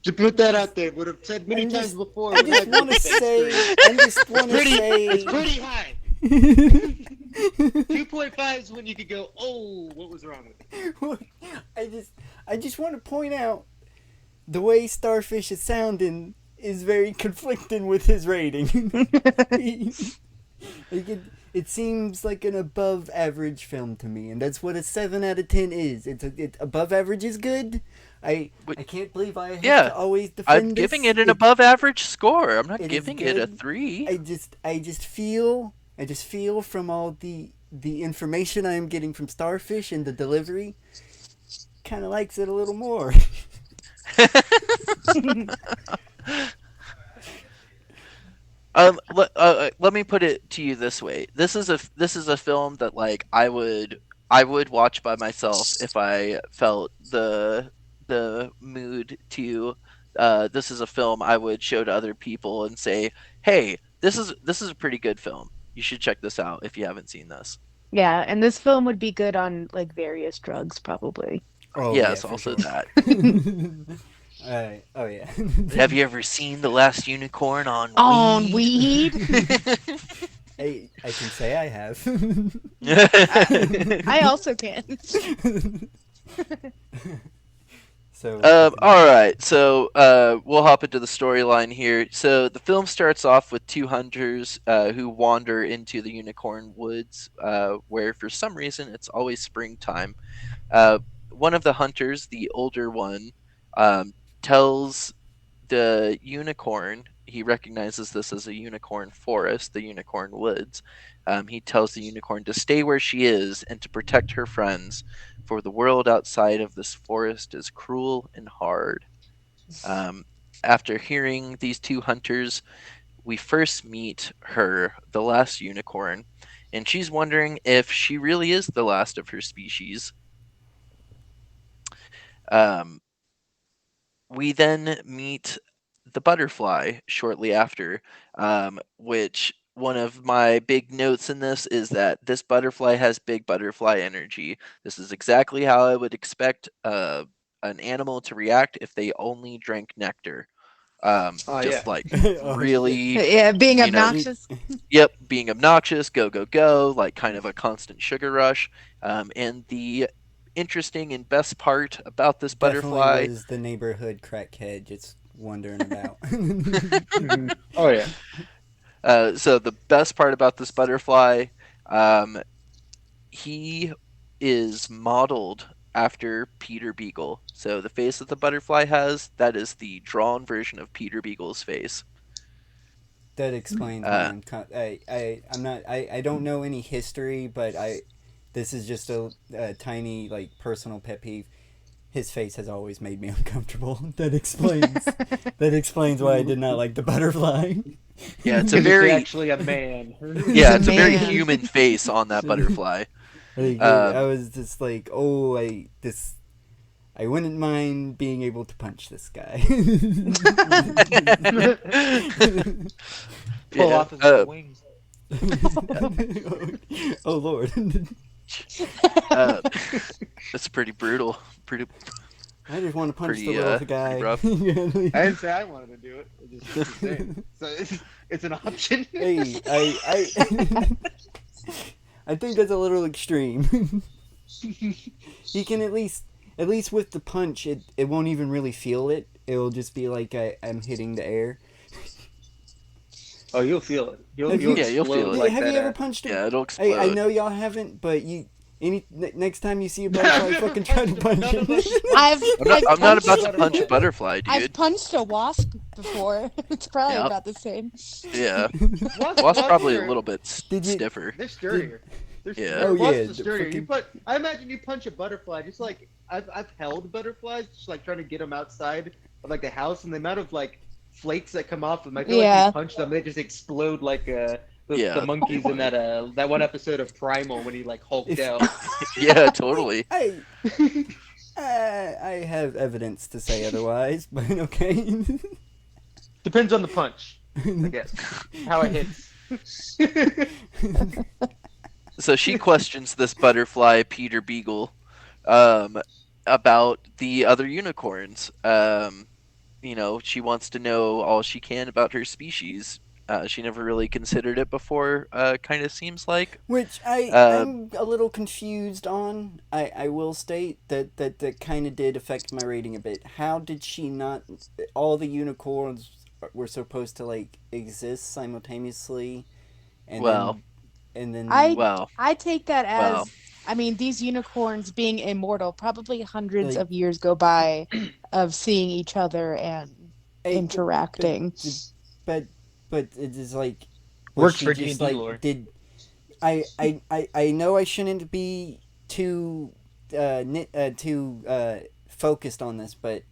To put that out there. Would have said many I'm times just- before. I but just not want to good say. thanks, I just want to it's say. pretty high. 2.5 is when you could go, oh, what was wrong with it? I just want to point out the way Starfish is sounding is very conflicting with his rating. It seems like an above average film to me, and that's what a 7 out of 10 is. It's above average is good. I can't believe I have to always defend I'm giving it an above average score. I'm not it is giving it a good. 3. I just feel from all the information I am getting from Starfish and the delivery, kind of likes it a little more. Let me put it to you this way. This is a film that like I would watch by myself if I felt the mood to. This is a film I would show to other people and say, "Hey, this is a pretty good film. You should check this out if you haven't seen this." Yeah, and this film would be good on like various drugs, probably. Oh, Yes, yeah, for also sure. that. Oh yeah. Have you ever seen The Last Unicorn on On weed? weed. I can say I have. I also can. So. All right, so we'll hop into the storyline here. So the film starts off with two hunters who wander into the Unicorn Woods, where for some reason it's always springtime. One of the hunters, the older one, tells the unicorn, he recognizes this as a unicorn forest, the Unicorn Woods. He tells the unicorn to stay where she is and to protect her friends, for the world outside of this forest is cruel and hard. After hearing these two hunters, we first meet her, the last unicorn, and she's wondering if she really is the last of her species. Um, we then meet the butterfly shortly after, which one of my big notes in this is that this butterfly has big butterfly energy. This is exactly how I would expect an animal to react if they only drank nectar. Oh, Just yeah. like Oh, really, Yeah, being you know, obnoxious. yep, being obnoxious, go, go, go, like kind of a constant sugar rush. And the interesting and best part about this Definitely butterfly. was the neighborhood crackhead just wandering about. Oh yeah. So the best part about this butterfly, he is modeled after Peter Beagle. So the face that the butterfly has, that is the drawn version of Peter Beagle's face. That explains my I'm not I don't know any history, but this is just a tiny like personal pet peeve. His face has always made me uncomfortable. That explains why I did not like the butterfly. Yeah, it's a Because very actually a man. yeah, It's it's a a very man. human face on that butterfly. Like, I was just like, oh, I wouldn't mind being able to punch this guy. Pull Yeah, off his wings. Oh Lord. That's pretty brutal. Pretty. I just want to punch Pretty, the little pretty guy. rough. I didn't say I wanted to do it. It's just saying. So it's an option. Hey, I think that's a little extreme. He can at least with the punch, it won't even really feel it. It'll just be like I'm hitting the air. Oh, you'll feel it. You'll Yeah, you'll feel explode it. like Have that. you ever punched a Yeah, it'll explode. I know y'all haven't, but next time you see a butterfly, never fucking try to punched punch none of us. it. I'm not about punched- to punch a butterfly, I've dude. punched a wasp before. It's probably Yep. about the same. Yeah, Wasps wasp probably a are- little bit Did you- stiffer. They're sturdier. Yeah. Oh, Wasps yeah, are the sturdier. fucking- I imagine you punch a butterfly, just like I've held butterflies, just like trying to get them outside of like the house, and the amount of like flakes that come off them. I feel like Yeah. you punch them, they just explode like Yeah. the monkeys in that one episode of Primal when he like hulked out. Yeah, totally. I have evidence to say otherwise, but okay. Depends on the punch, I guess. How it hits. So she questions this butterfly, Peter Beagle, about the other unicorns. She wants to know all she can about her species. She never really considered it before, kind of seems like. Which I'm a little confused on. I will state that kind of did affect my rating a bit. How did she not? All the unicorns were supposed to like exist simultaneously, and Well. then Well, I take that as, Well. I mean, these unicorns being immortal, probably hundreds Like- of years go by of seeing each other and Hey, interacting. but it is like Works she for just, D&D like, lore. Did I know I shouldn't be too focused on this, but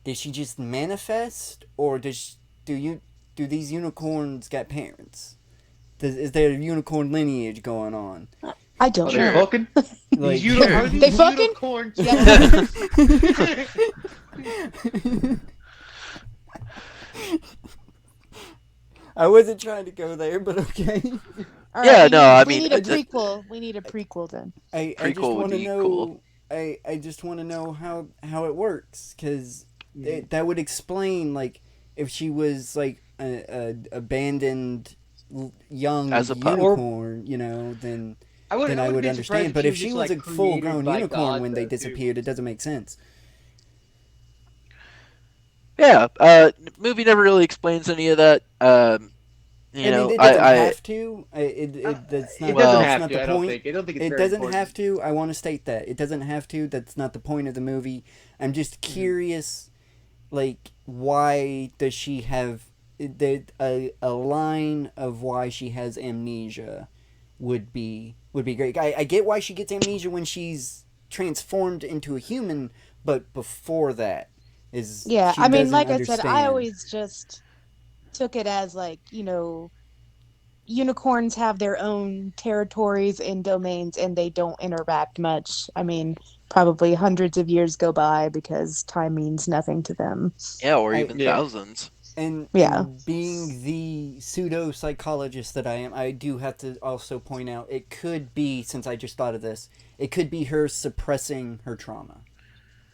did she just manifest, or do these unicorns got parents? Is there a unicorn lineage going on? I don't Are Sure. they know. fucking? Like, These are They these fucking? unicorns. I wasn't trying to go there, but okay. All Yeah, we no, need- I we mean, need a it- prequel. We need a prequel then. I just Prequel would want to be know. cool. I just want to know how it works, because that would explain like if she was like a abandoned young As a pup. unicorn, then I then I wouldn't would be understand. surprised But if was she just, was like, a full-grown created by unicorn God, when they though, too. disappeared, it doesn't make sense. Yeah, movie never really explains any of that. You I mean, know, it doesn't I have to. That's not. It doesn't Well- that's have not to. the I don't point. think. I don't think it's It very doesn't important. have to. I want to state that it doesn't have to. That's not the point of the movie. I'm just curious, like, why does she have a line of why she has amnesia would be great. I get why she gets amnesia when she's transformed into a human, but before that is Yeah, she I mean, doesn't like I said, I understand. always just took it as like, unicorns have their own territories and domains and they don't interact much. I mean, probably hundreds of years go by because time means nothing to them. yeah, or I- even Yeah. thousands. And, Yeah. and being the pseudo psychologist that I am, I do have to also point out it could be, since I just thought of this, it could be her suppressing her trauma,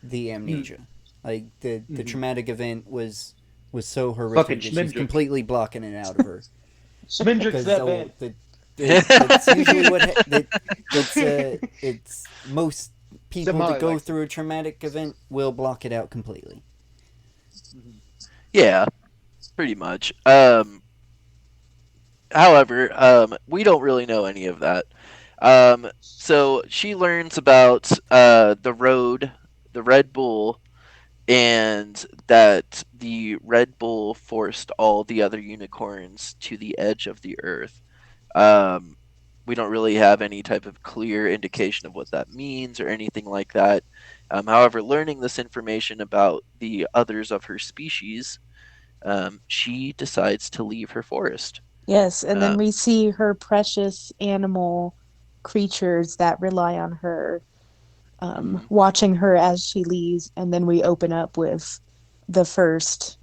the amnesia. Like the traumatic event was so horrific Fucking that she's Schmendrick. completely blocking it out of her. Schmendrick's that bad. That's usually what it's most people Somehow I that go like through a traumatic event will block it out completely. Yeah, pretty much. However, we don't really know any of that. So she learns about the road, the Red Bull, and that the Red Bull forced all the other unicorns to the edge of the earth. We don't really have any type of clear indication of what that means or anything like that. However, learning this information about the others of her species, she decides to leave her forest. Yes, and then Uh, we see her precious animal creatures that rely on her, watching her as she leaves, and then we open up with the first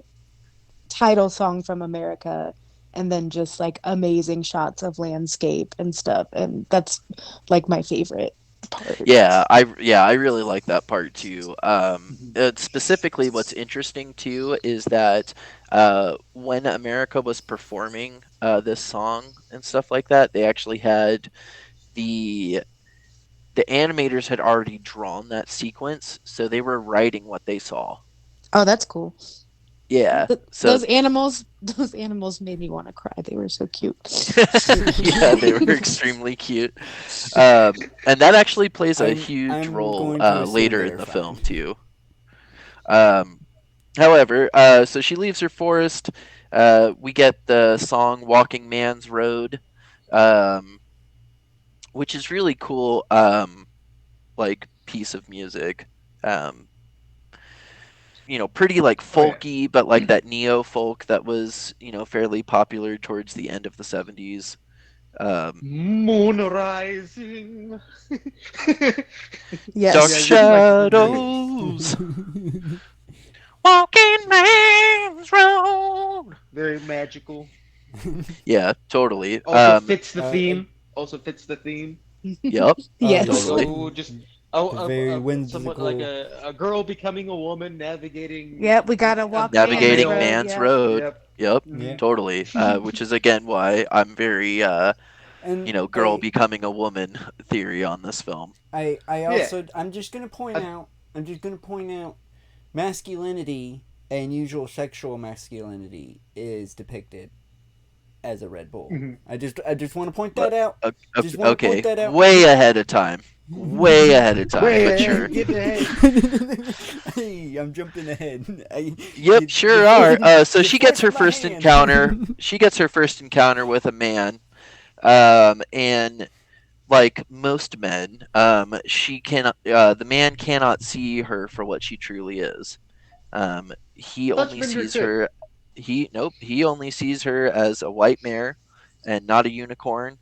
title song from America, and then just like amazing shots of landscape and stuff, and that's like my favorite part. Yeah, I really like that part too. Specifically, what's interesting too is that when America was performing this song and stuff like that, they actually had the animators had already drawn that sequence, so they were writing what they saw. Oh, that's cool. Yeah, so Those animals made me want to cry. They were so cute. yeah, they were extremely cute, and that actually plays a huge I'm role going to assume later they're in the fine. film too. However, so she leaves her forest. We get the song "Walking Man's Road," which is really cool. Like piece of music. Pretty like folky, but like that neo folk that was fairly popular towards the end of the 70s. Moon rising. Yes. Dark Yeah, shadows, walking man's road. Very magical. Yeah, totally. Also fits the uh, theme. Also fits the theme. Yep. Yes. Totally. So just Very somewhat whimsical. like a girl becoming a woman, navigating. Yep, we gotta walk Navigating Man's man's yeah. road. Yep. Yep. Yeah. Totally. Which is again why I'm very And girl becoming a woman theory on this film. I also I'm just gonna point out masculinity and usual sexual masculinity is depicted as a Red Bull. Mhm. I just want to point that out. Just wanna Okay, point that out. way ahead of time. Way ahead of time, Way but ahead, sure. get ahead. Hey, I'm jumping ahead. Yep, sure are. So she gets her pressed my first hand. encounter. She gets her first encounter with a man, and like most men, she cannot. The man cannot see her for what she truly is. He That's only been sees good. her. He only sees her as a white mare, and not a unicorn.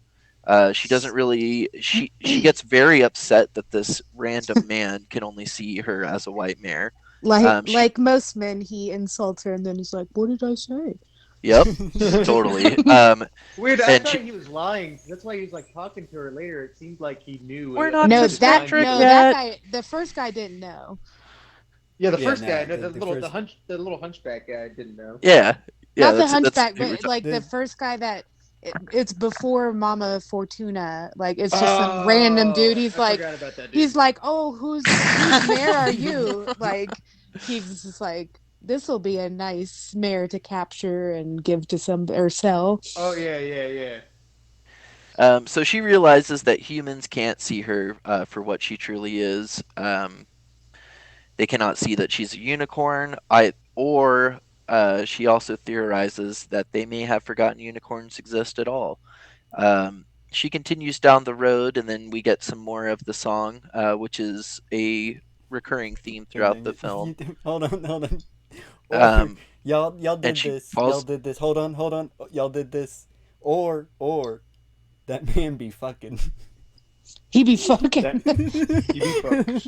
She doesn't really. She gets very upset that this random man can only see her as a white mare. Like She- like most men, he insults her and then he's like, "What did I say?" Yep, totally. Weird. I And thought she- he was lying. That's why he was like talking to her later. It seemed like he knew. We're it. not No, just that Patrick no, yet. that guy, the first guy didn't know. Yeah, the Yeah, first no, guy, the first- the little hunchback guy, I didn't know. Yeah, yeah. Not the that's hunchback, who we're but like the The- first guy that it's before Mama Fortuna. Like it's just some random dude. He's I like, forgot about that dude. he's like, oh, whose mare are you? Like he's just like, this will be a nice mare to capture and give to some or sell. Oh yeah, yeah, yeah. So she realizes that humans can't see her for what she truly is. They cannot see that she's a unicorn. She also theorizes that they may have forgotten unicorns exist at all. She continues down the road, and then we get some more of the song, which is a recurring theme throughout the film. Hold on. Or, Um, y'all did she this. falls- Y'all did this. Hold on. Y'all did this. Or that man be fucking. He be fucking. You be fucked.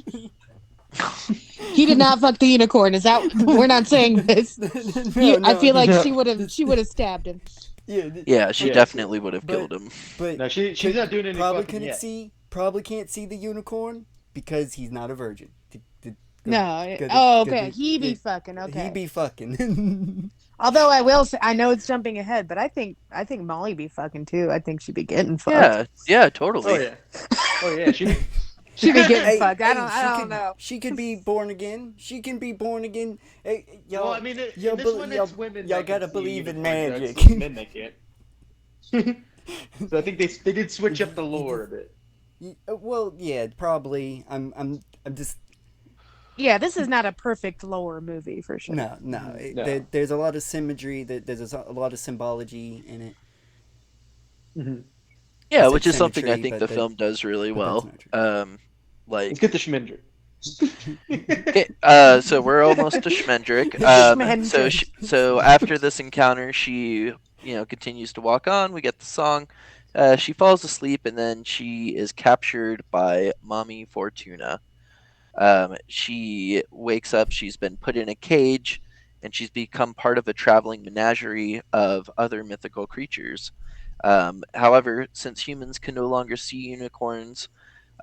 He did not fuck the unicorn. Is that we're not saying this? I feel like no. she would have stabbed him. Yeah, she Yeah. definitely would have But- killed him. But No, she's not doing any probably fucking couldn't yet. see. Probably can't see the unicorn because he's not a virgin. No. good- Oh, good- okay. He be yeah. fucking. Okay. He be fucking. Although I will say, I know it's jumping ahead, but I think Molly be fucking too. I think she'd be getting fucked. Yeah, totally. Oh yeah. Oh yeah. She She'd be getting Hey, fucked. I she don't could- know. She could be born again. She can be born again. Hey, y'all. Well, I mean, in y'all this bel- one, y'all- it's women. y'all that can gotta see believe in unicorns, magic. that's men that can't. So I think they did switch up the lore a bit. Well, yeah, probably. I'm just Yeah, this is not a perfect lore movie for sure. no. No. There's a lot of symmetry. There's a lot of symbology in it. Yeah, said which is something I symmetry, think but the that- film does really but that's well. not true. Like, Let's get the Schmendrick. okay, so we're almost to Schmendrick. So after this encounter, she continues to walk on. We get the song. She falls asleep, and then she is captured by Mommy Fortuna. She wakes up. She's been put in a cage, and she's become part of a traveling menagerie of other mythical creatures. However, since humans can no longer see unicorns,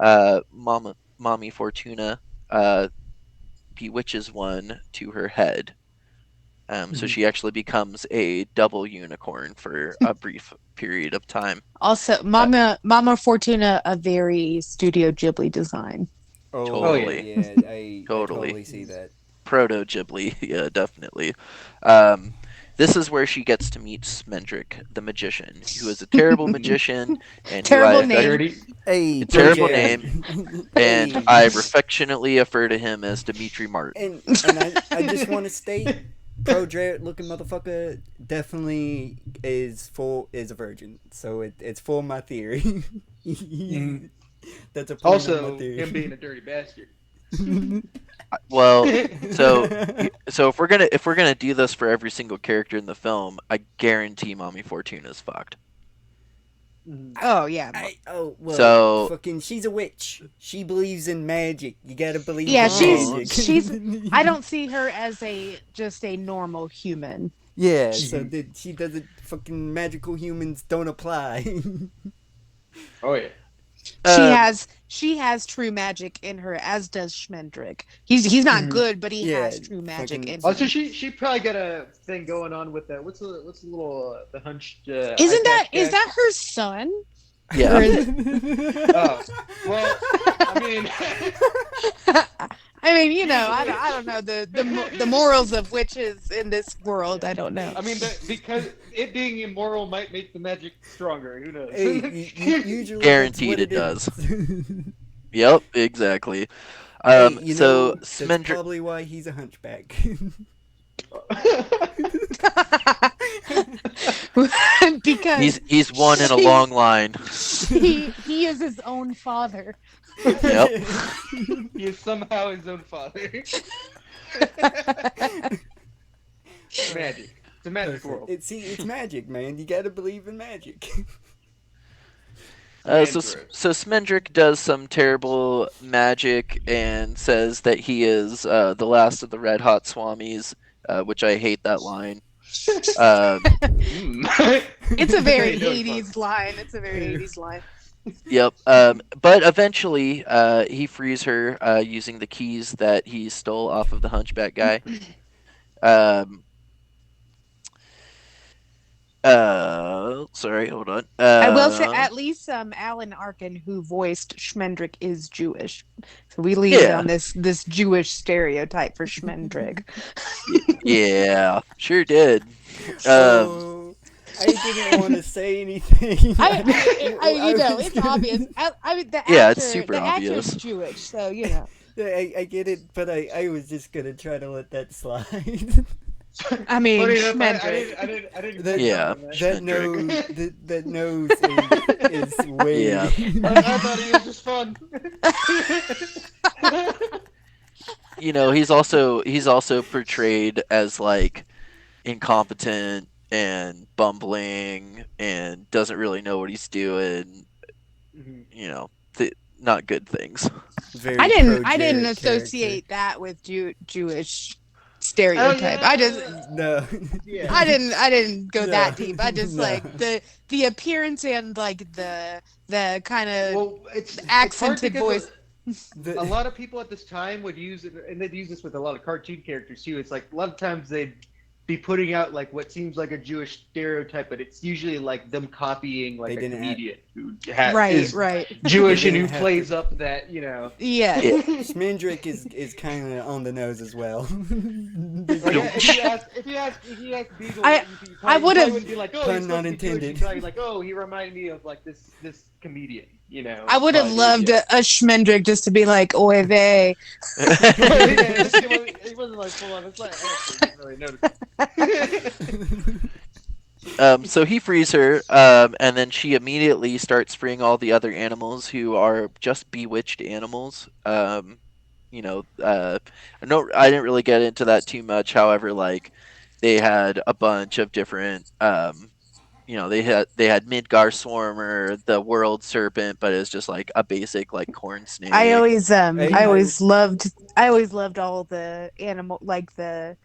Mommy Fortuna bewitches one to her head. So she actually becomes a double unicorn for a brief period of time. Also, Mama Fortuna, a very Studio Ghibli design. Totally. Yeah, I totally see that. Proto Ghibli, yeah, definitely. This is where she gets to meet Smendrick, the magician, who is a terrible magician and Terrible who I name. Dirty. Hey, A terrible Jack. name, and I affectionately refer to him as Dimitri Martin. And I just want to state, Pro Jared looking motherfucker definitely is a virgin. So it's for my theory. That's a point on Also, my theory. him being a dirty bastard. Well, so if we're gonna do this for every single character in the film, I guarantee Mommy Fortuna's fucked. Oh yeah. Well, So- fucking, she's a witch. She believes in magic. You gotta believe. Yeah, in magic. she's. I don't see her as just a normal human. Yeah, so she doesn't. Fucking magical humans don't apply. Oh yeah. She has true magic in her, as does Schmendrick. He's not good, but he Yeah, has true magic fucking- in him. Also, she probably got a thing going on with that. What's the little the hunched? Isn't eye is patch that her son? Or Yeah, is guy? Oh, well, I mean, I mean, I don't know the morals of witches in this world. I don't know. I mean, because it being immoral might make the magic stronger. Who knows? Hey, usually Guaranteed that's it what is. yep, exactly. Hey, you So know, that's Smendrick, probably why he's a hunchback. Because he's one in a long line. he is his own father. Yep. He is somehow his own father. Magic. It's a magic world. It's magic, man. You gotta believe in magic. So Andrew. Smendrick does some terrible magic and says that he is the last of the Red Hot Swamis, which I hate that line. It's a very You know it's 80s line. It's a very 80s line. Yep. But eventually, he frees her using the keys that he stole off of the Hunchback guy. Um. Sorry. Hold on. I will say, at least Alan Arkin, who voiced Schmendrick, is Jewish. So we leaned Yeah. on this Jewish stereotype for Schmendrick. Yeah. Sure did. Oh, I didn't want to say anything. You know, it's obvious. I mean, the actor, Yeah, it's super the actor's obvious. Jewish, so you know. I get it, but I was just gonna try to let that slide. I mean, Funny enough, Schmendrick. I didn't. That- Yeah. that nose, that nose is way. Yeah. I thought he was just fun. You know, he's also portrayed as like incompetent and bumbling and doesn't really know what he's doing. You know, not good things. Very I didn't pro-Jared associate that with Jewish stereotype. yeah. I just character. No. Yeah. I didn't go No. that deep. I just No. like the appearance and like the kind of Well, it's accented hard because voice. The- a lot of people at this time would use it, and they'd use this with a lot of cartoon characters too. It's like a lot of times they'd be putting out like what seems like a Jewish stereotype, but it's usually like them copying like They a didn't have- comedian who Right, is right. Jewish They and who didn't have plays to- up that, you know. Yeah. Yeah. Schmendrick is kind of on the nose as well. Like, if you ask Beagle, I you would've- probably wouldn't be like, oh, Pun he's not supposed to be Jewish. intended. You'd probably be like, oh, he reminded me of like this comedian, you know. I would have But, loved yeah. a Schmendrick just to be like, oy vey. He wasn't like full on. It's like I didn't really notice. So he frees her, and then she immediately starts freeing all the other animals who are just bewitched animals. You know, I didn't really get into that too much. However, like they had a bunch of different, you know, they had Midgar Swarmer, the World Serpent, but it's just like a basic like corn snake. I always loved all the animal, like the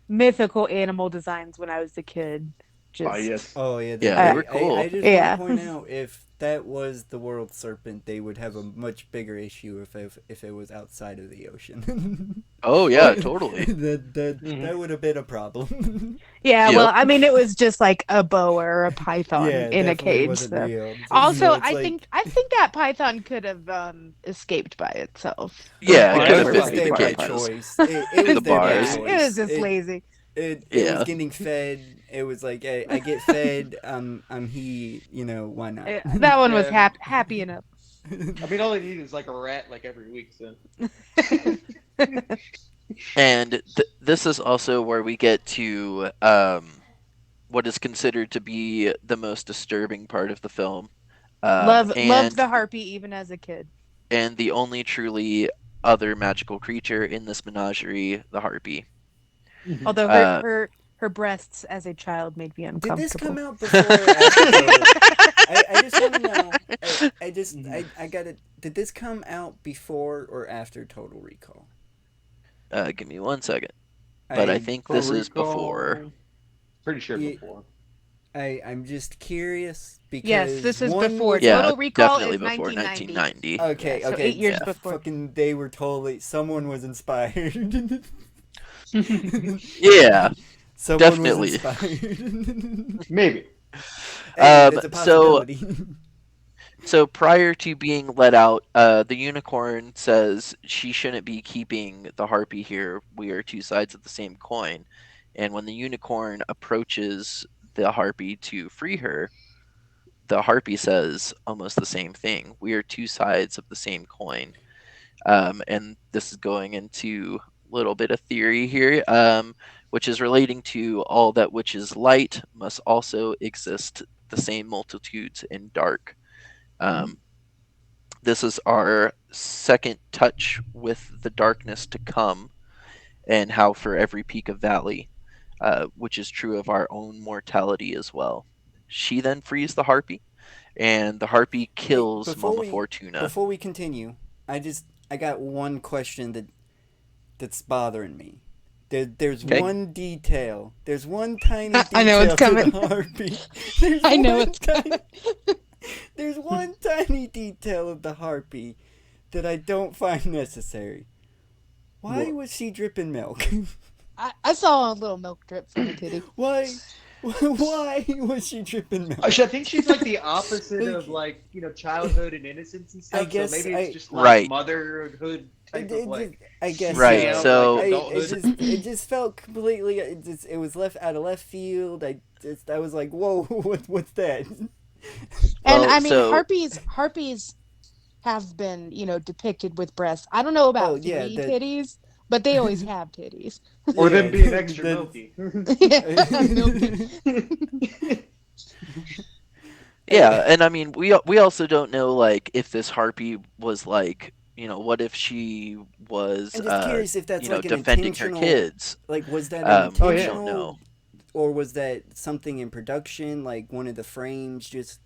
mythical animal designs when I was a kid. Just Oh yeah, Yeah, they were cool. I just Yeah. want to point out, if that was the World Serpent, they would have a much bigger issue if it was outside of the ocean. Oh yeah, totally. that would have been a problem. yeah. Yep. Well, I mean, it was just like a boa or a python Yeah, in a definitely cage. wasn't So. real. Also, it's I like- think that python could have escaped by itself. Yeah, it it could have was been just through there the by cages. choice. It was The there by bars. choice. It was just lazy. It Yeah. was getting fed. It was like I get fed. I'm he. You know why not? That one was Yeah. happy enough. I mean, all they need is like a rat like every week. So And this is also where we get to what is considered to be the most disturbing part of the film. Loved and the harpy even as a kid. and the only truly other magical creature in this menagerie, the harpy. Although her breasts as a child made me Did uncomfortable. this come out before? Or after? I just want to know. I got it. Did this come out before or after Total Recall? Give me 1 second. But I think this is before. Pretty sure Yeah. before. I'm just curious because Yes, this is one before. was- Yeah, Total Recall definitely is before 1990. 1990. Okay, Yeah, so okay. 8 years yeah. before. Fucking, they were totally. Someone was inspired. Yeah. Someone Definitely. was inspired. Maybe. Hey, that's a so- possibility. So prior to being let out, the unicorn says she shouldn't be keeping the harpy here. We are two sides of the same coin. And when the unicorn approaches the harpy to free her, the harpy says almost the same thing. We are two sides of the same coin. And this is going into a little bit of theory here, which is relating to all that which is light must also exist the same multitudes in dark. This is our second touch with the darkness to come, and how for every peak of valley, which is true of our own mortality as well. She then frees the harpy, and the harpy kills before Mama we- Fortuna. Before we continue, I got one question that's bothering me. There's Okay. one detail. There's one tiny detail I know it's to coming. the harpy. There's I know one it's coming. There's one tiny detail of the harpy that I don't find necessary. Why What? was she dripping milk? I saw a little milk drip from a titty. Why? Why was she dripping milk? I think she's like the opposite of like childhood and innocence and stuff. I guess so maybe it's just like Right. motherhood type of like. I guess Right, yeah. so- it just felt completely. It was left out of left field. I was like, whoa, what's that? And Well, I mean, so- harpies have been, depicted with breasts. I don't know about Oh, yeah, three that- titties, but they always have titties. Or Yeah, them being extra that- milky. Yeah, and I mean, we also don't know like if this harpy was like, what if she was, I'm just curious if that's like an defending her intentional. kids. Like, was that Oh, intentional? we don't know. Or was that something in production? Like one of the frames just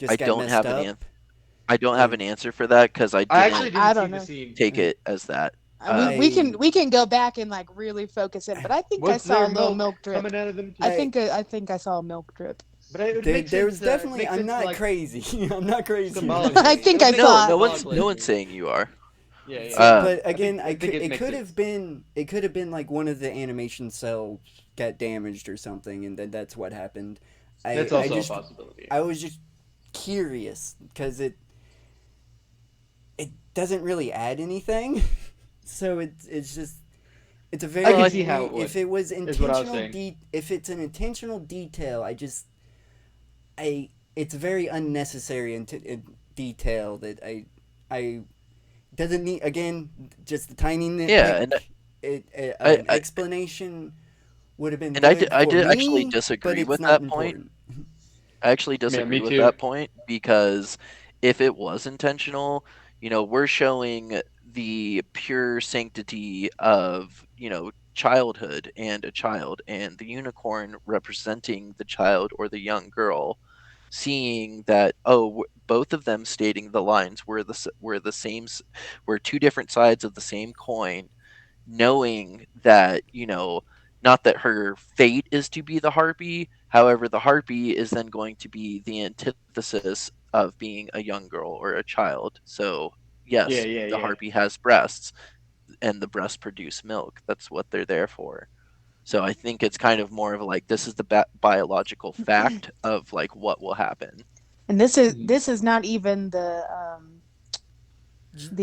I got don't messed have up? an answer. I don't have an answer for that because I I didn't actually I didn't don't see the know. scene. take it as that. We can go back and like really focus in, but I think I Was saw a there little milk drip. coming out of them? I think I saw a milk drip. But it would There, make there's sense, definitely. makes I'm sense, not like, crazy. I'm not crazy. symbolically. I think It I would saw make it. sense No one's symbolically. saying you are. Yeah, yeah. But again, I think it it makes could sense. have been. It could have been like one of the animation cells got damaged or something, and then that's what happened. That's I also just, a possibility. I was just curious because it doesn't really add anything, so it's just it's a very. I can see how it would, if it was is what I was intentional, saying. if it's an intentional detail, it's very unnecessary detail that I doesn't need again just the tiny nitpick. Yeah, and an explanation would have been. And I good did- I for did me, actually but disagree it's with not that point. important. I actually disagree me with too. that point because if it was intentional, we're showing the pure sanctity of, childhood and a child, and the unicorn representing the child or the young girl, seeing that both of them stating the lines were the same, were two different sides of the same coin, knowing that not that her fate is to be the harpy. However, the harpy is then going to be the antithesis of being a young girl or a child. So, yes, Yeah, the harpy has breasts, and the breasts produce milk. That's what they're there for. So, I think it's kind of more of like this is the biological fact of like what will happen. And this is not even the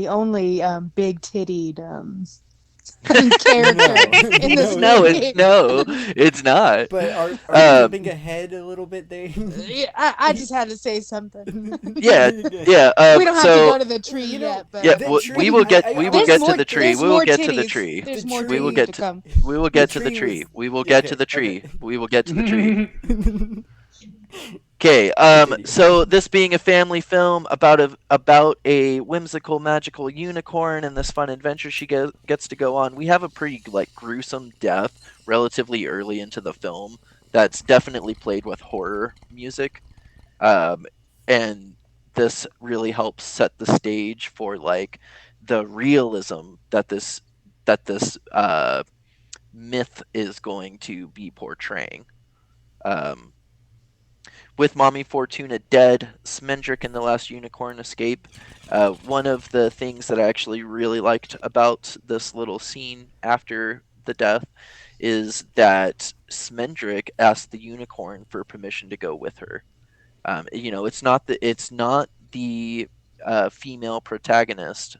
only big tittied character in this No, movie. it's not. But are we jumping ahead a little bit there? Yeah, I just had to say something. Yeah, yeah. We don't have so, to go to the tree yet, but Yeah, The we tree, will get I- we I- will There's get more- to the tree. there's We will more get to the titties. tree. There's The more tree- We will titties get to to come. we will get to the tree tree. was- We will get to okay, the tree. okay. We will get to the tree. Okay, Continue. so this being a family film about a whimsical magical unicorn and this fun adventure she gets to go on, we have a pretty like gruesome death relatively early into the film that's definitely played with horror music, and this really helps set the stage for like the realism that this myth is going to be portraying. With Mommy Fortuna dead, Smendrick and the Last Unicorn escape. One of the things that I actually really liked about this little scene after the death is that Smendrick asked the unicorn for permission to go with her. It's not the female protagonist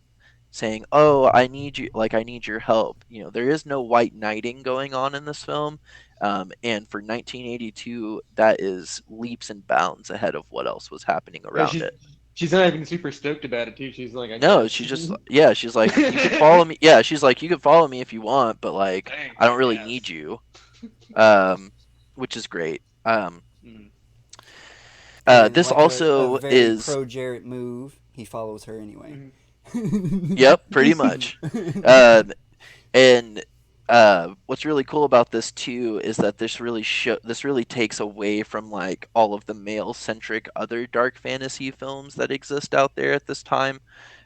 saying, "Oh, I need you, like I need your help." There is no white knighting going on in this film. And for 1982, that is leaps and bounds ahead of what else was happening around it. She's not even super stoked about it too. She's like, No, she's just she's like, you can follow me. Yeah, she's like, you can follow me if you want, but like, Dang, I don't really yes. need you. Which is great. And This like also a very is pro Jarrett move. He follows her anyway. Yep, pretty much. And what's really cool about this too is that this really takes away from like all of the male centric other dark fantasy films that exist out there at this time.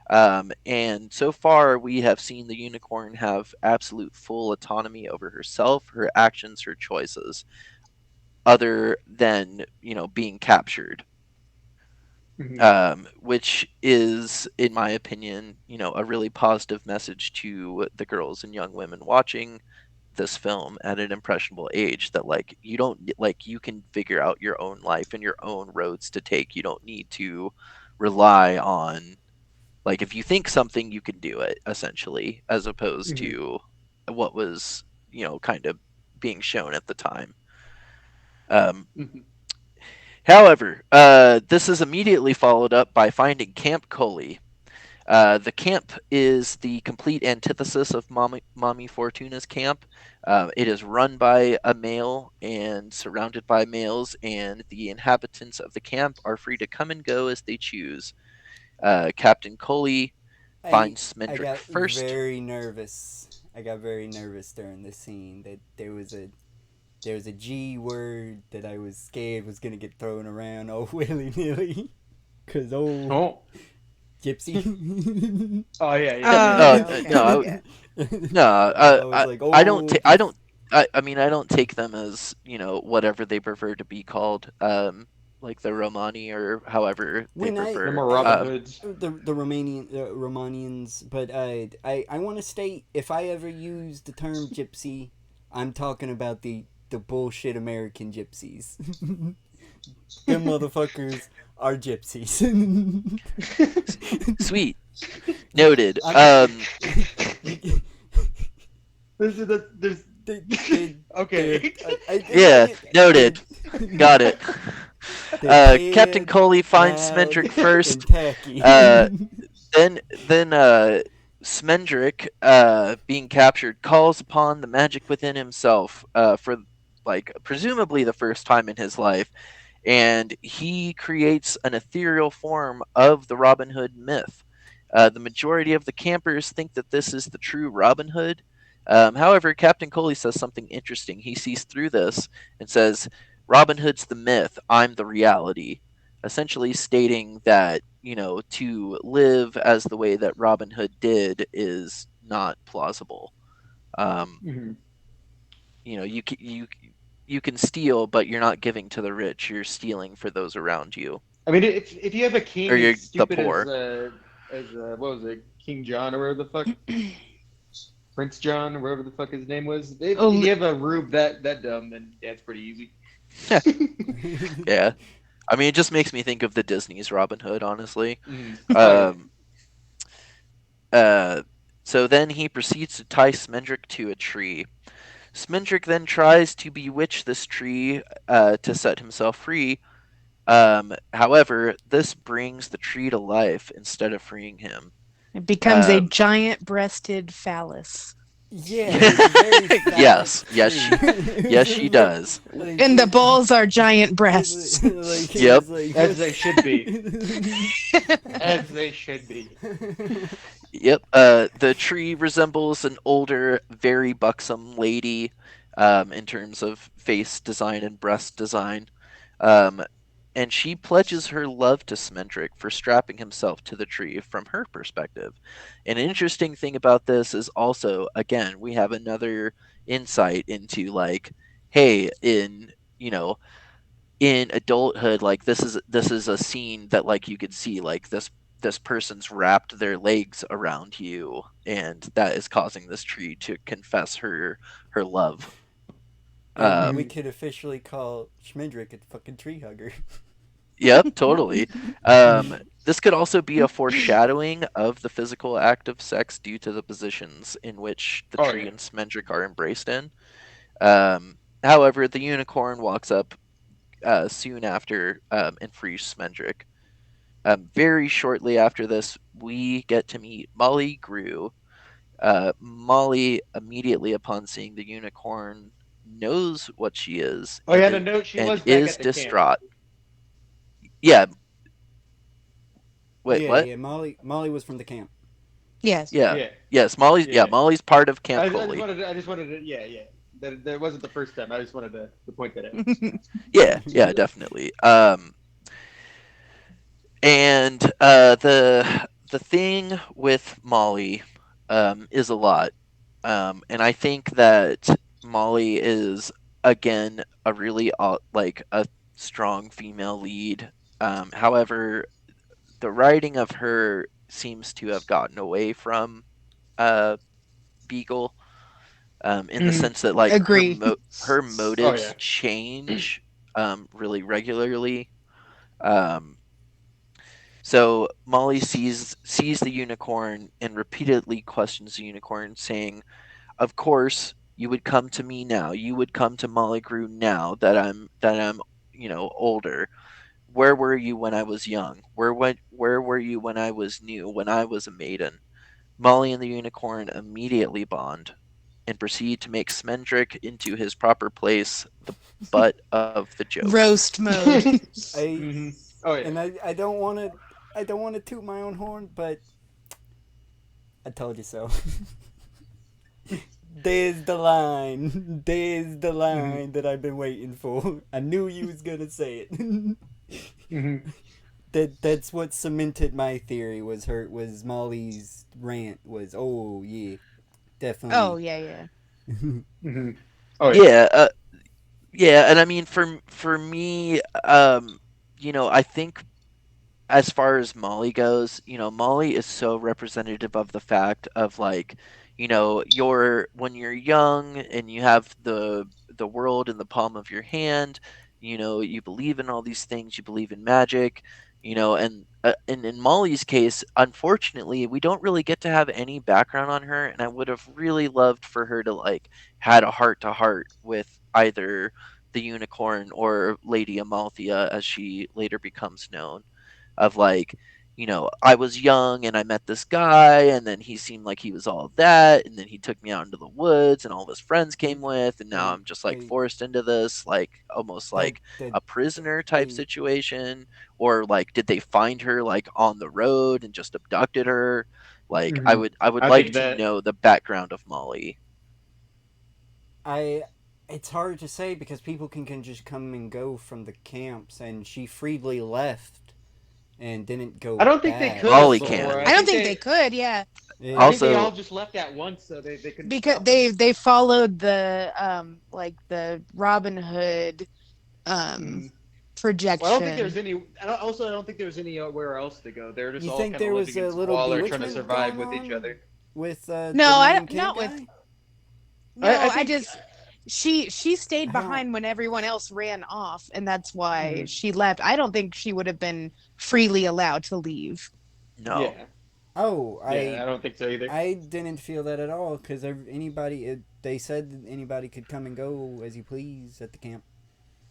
And so far, we have seen the unicorn have absolute full autonomy over herself, her actions, her choices, other than being captured. Which is, in my opinion, a really positive message to the girls and young women watching this film at an impressionable age, that like you don't like you can figure out your own life and your own roads to take. You don't need to rely on, like, if you think something, you can do it, essentially, as opposed to what was kind of being shown at the time. However, this is immediately followed up by finding Camp Coley. The camp is the complete antithesis of Mommy Fortuna's camp. It is run by a male and surrounded by males, and the inhabitants of the camp are free to come and go as they choose. Captain Coley finds I Smendrick got first. very nervous. I got very nervous during the scene that there was a G word that I was scared was gonna get thrown around all willy nilly. Cause Gypsy. Oh yeah. Okay. I don't. I mean, I don't take them as whatever they prefer to be called. Like the Romani or however they prefer. Them are Robin Hoods. the Romanians, but I want to state, if I ever use the term gypsy, I'm talking about the bullshit American gypsies. Them motherfuckers are gypsies. Sweet. Noted. There's okay. Yeah, noted. Got it. Captain Coley finds Smendrick first. Then Smendrick, being captured, calls upon the magic within himself for, like, presumably the first time in his life, and he creates an ethereal form of the Robin Hood myth. The majority of the campers think that this is the true Robin Hood. However, Captain Coley says something interesting. He sees through this and says, Robin Hood's the myth, I'm the reality. Essentially stating that, to live as the way that Robin Hood did is not plausible. You can steal, but you're not giving to the rich. You're stealing for those around you. I mean, if you have a king Or you're as stupid the poor. as what was it, King John or whatever the fuck, Prince John or whatever the fuck his name was. If you have a rube that dumb, then yeah, it's pretty easy. Yeah. I mean, it just makes me think of the Disney's Robin Hood, honestly. So then he proceeds to tie Smendrick to a tree. Smendrick then tries to bewitch this tree to set himself free. However, this brings the tree to life instead of freeing him. It becomes a giant-breasted phallus. Yeah. Yes, she does. And the balls are giant breasts. Yep. As they should be. As they should be. Yep. The tree resembles an older, very buxom lady, in terms of face design and breast design. And she pledges her love to Smendrick for strapping himself to the tree from her perspective. An interesting thing about this is also, again, we have another insight into, like, hey, in adulthood, like, this is a scene that, like, you could see, like, this person's wrapped their legs around you, and that is causing this tree to confess her love. We could officially call Schmendrick a fucking tree hugger. Yep, totally. This could also be a foreshadowing of the physical act of sex due to the positions in which the tree and Smendrick are embraced in. However, the unicorn walks up soon after and frees Smendrick. Very shortly after this, we get to meet Molly Grew. Molly, immediately upon seeing the unicorn, knows what she is. Oh, yeah, the note she was back is at the distraught. camp. Yeah. Wait, what? Yeah, Molly was from the camp. Yes. Yeah. Yes, Molly's. Yeah, Molly's part of Camp Coley. I just wanted to. Yeah. That wasn't the first time. I just wanted to point that out. Yeah, definitely. And the the thing with Molly is a lot. And I think that Molly is again a really like a strong female lead. However, the writing of her seems to have gotten away from uh, Beagle, in the Mhm. sense that like Agree. her Oh motives yeah. change really regularly. Um, so Molly sees the unicorn and repeatedly questions the unicorn, saying, "Of course, you would come to me now. You would come to Molly Grew now that I'm older. Where were you when I was young? Where were you when I was new? When I was a maiden?" Molly and the unicorn immediately bond and proceed to make Smendrick into his proper place, the butt of the joke. Roast mode. I Hmm. Oh yeah. and I don't want to toot my own horn, but I told you so. There's the line. There's the line that I've been waiting for. I knew you was gonna say it. Hmm. That's what cemented my theory was Molly's rant was, oh yeah, Oh definitely. yeah, yeah. Hmm. Oh yeah. Yeah, yeah, and I mean for me, I think as far as Molly goes, Molly is so representative of the fact of like, you're when you're young and you have the world in the palm of your hand, you believe in all these things, you believe in magic, and in Molly's case, unfortunately, we don't really get to have any background on her, and I would have really loved for her to like had a heart to heart with either the unicorn or Lady Amalthea as she later becomes known, of like, I was young and I met this guy and then he seemed like he was all of that and then he took me out into the woods and all of his friends came with and now Hey, I'm just like hey, forced into this like almost that like that a prisoner type hey, situation, or like did they find her like on the road and just abducted her? Like I Hmm. would I would I like think to that. know the background of Molly. I it's hard to say because people can just come and go from the camps, and she freely left and didn't I go don't think they back. could have Molly before. can. I don't think they could. Yeah, I Yeah. think they all Also, just left at once, so they couldn't because stop them. they followed the like the Robin Hood um Hmm. Well, I don't think there's projection. any. I don't think there's anywhere else to go. They're just You all think kind of there was living in a little squalor, trying to bewitchment survive going with each on other. with No, the I main camp not with guy? no. I I think. just she stayed I don't. behind when everyone else ran off, and that's why Mhm. she left. I don't think she would have been freely allowed to leave. no. Yeah, Oh, yeah. I don't think so either. I didn't feel that at all because anybody they said that anybody could come and go as you please at the camp.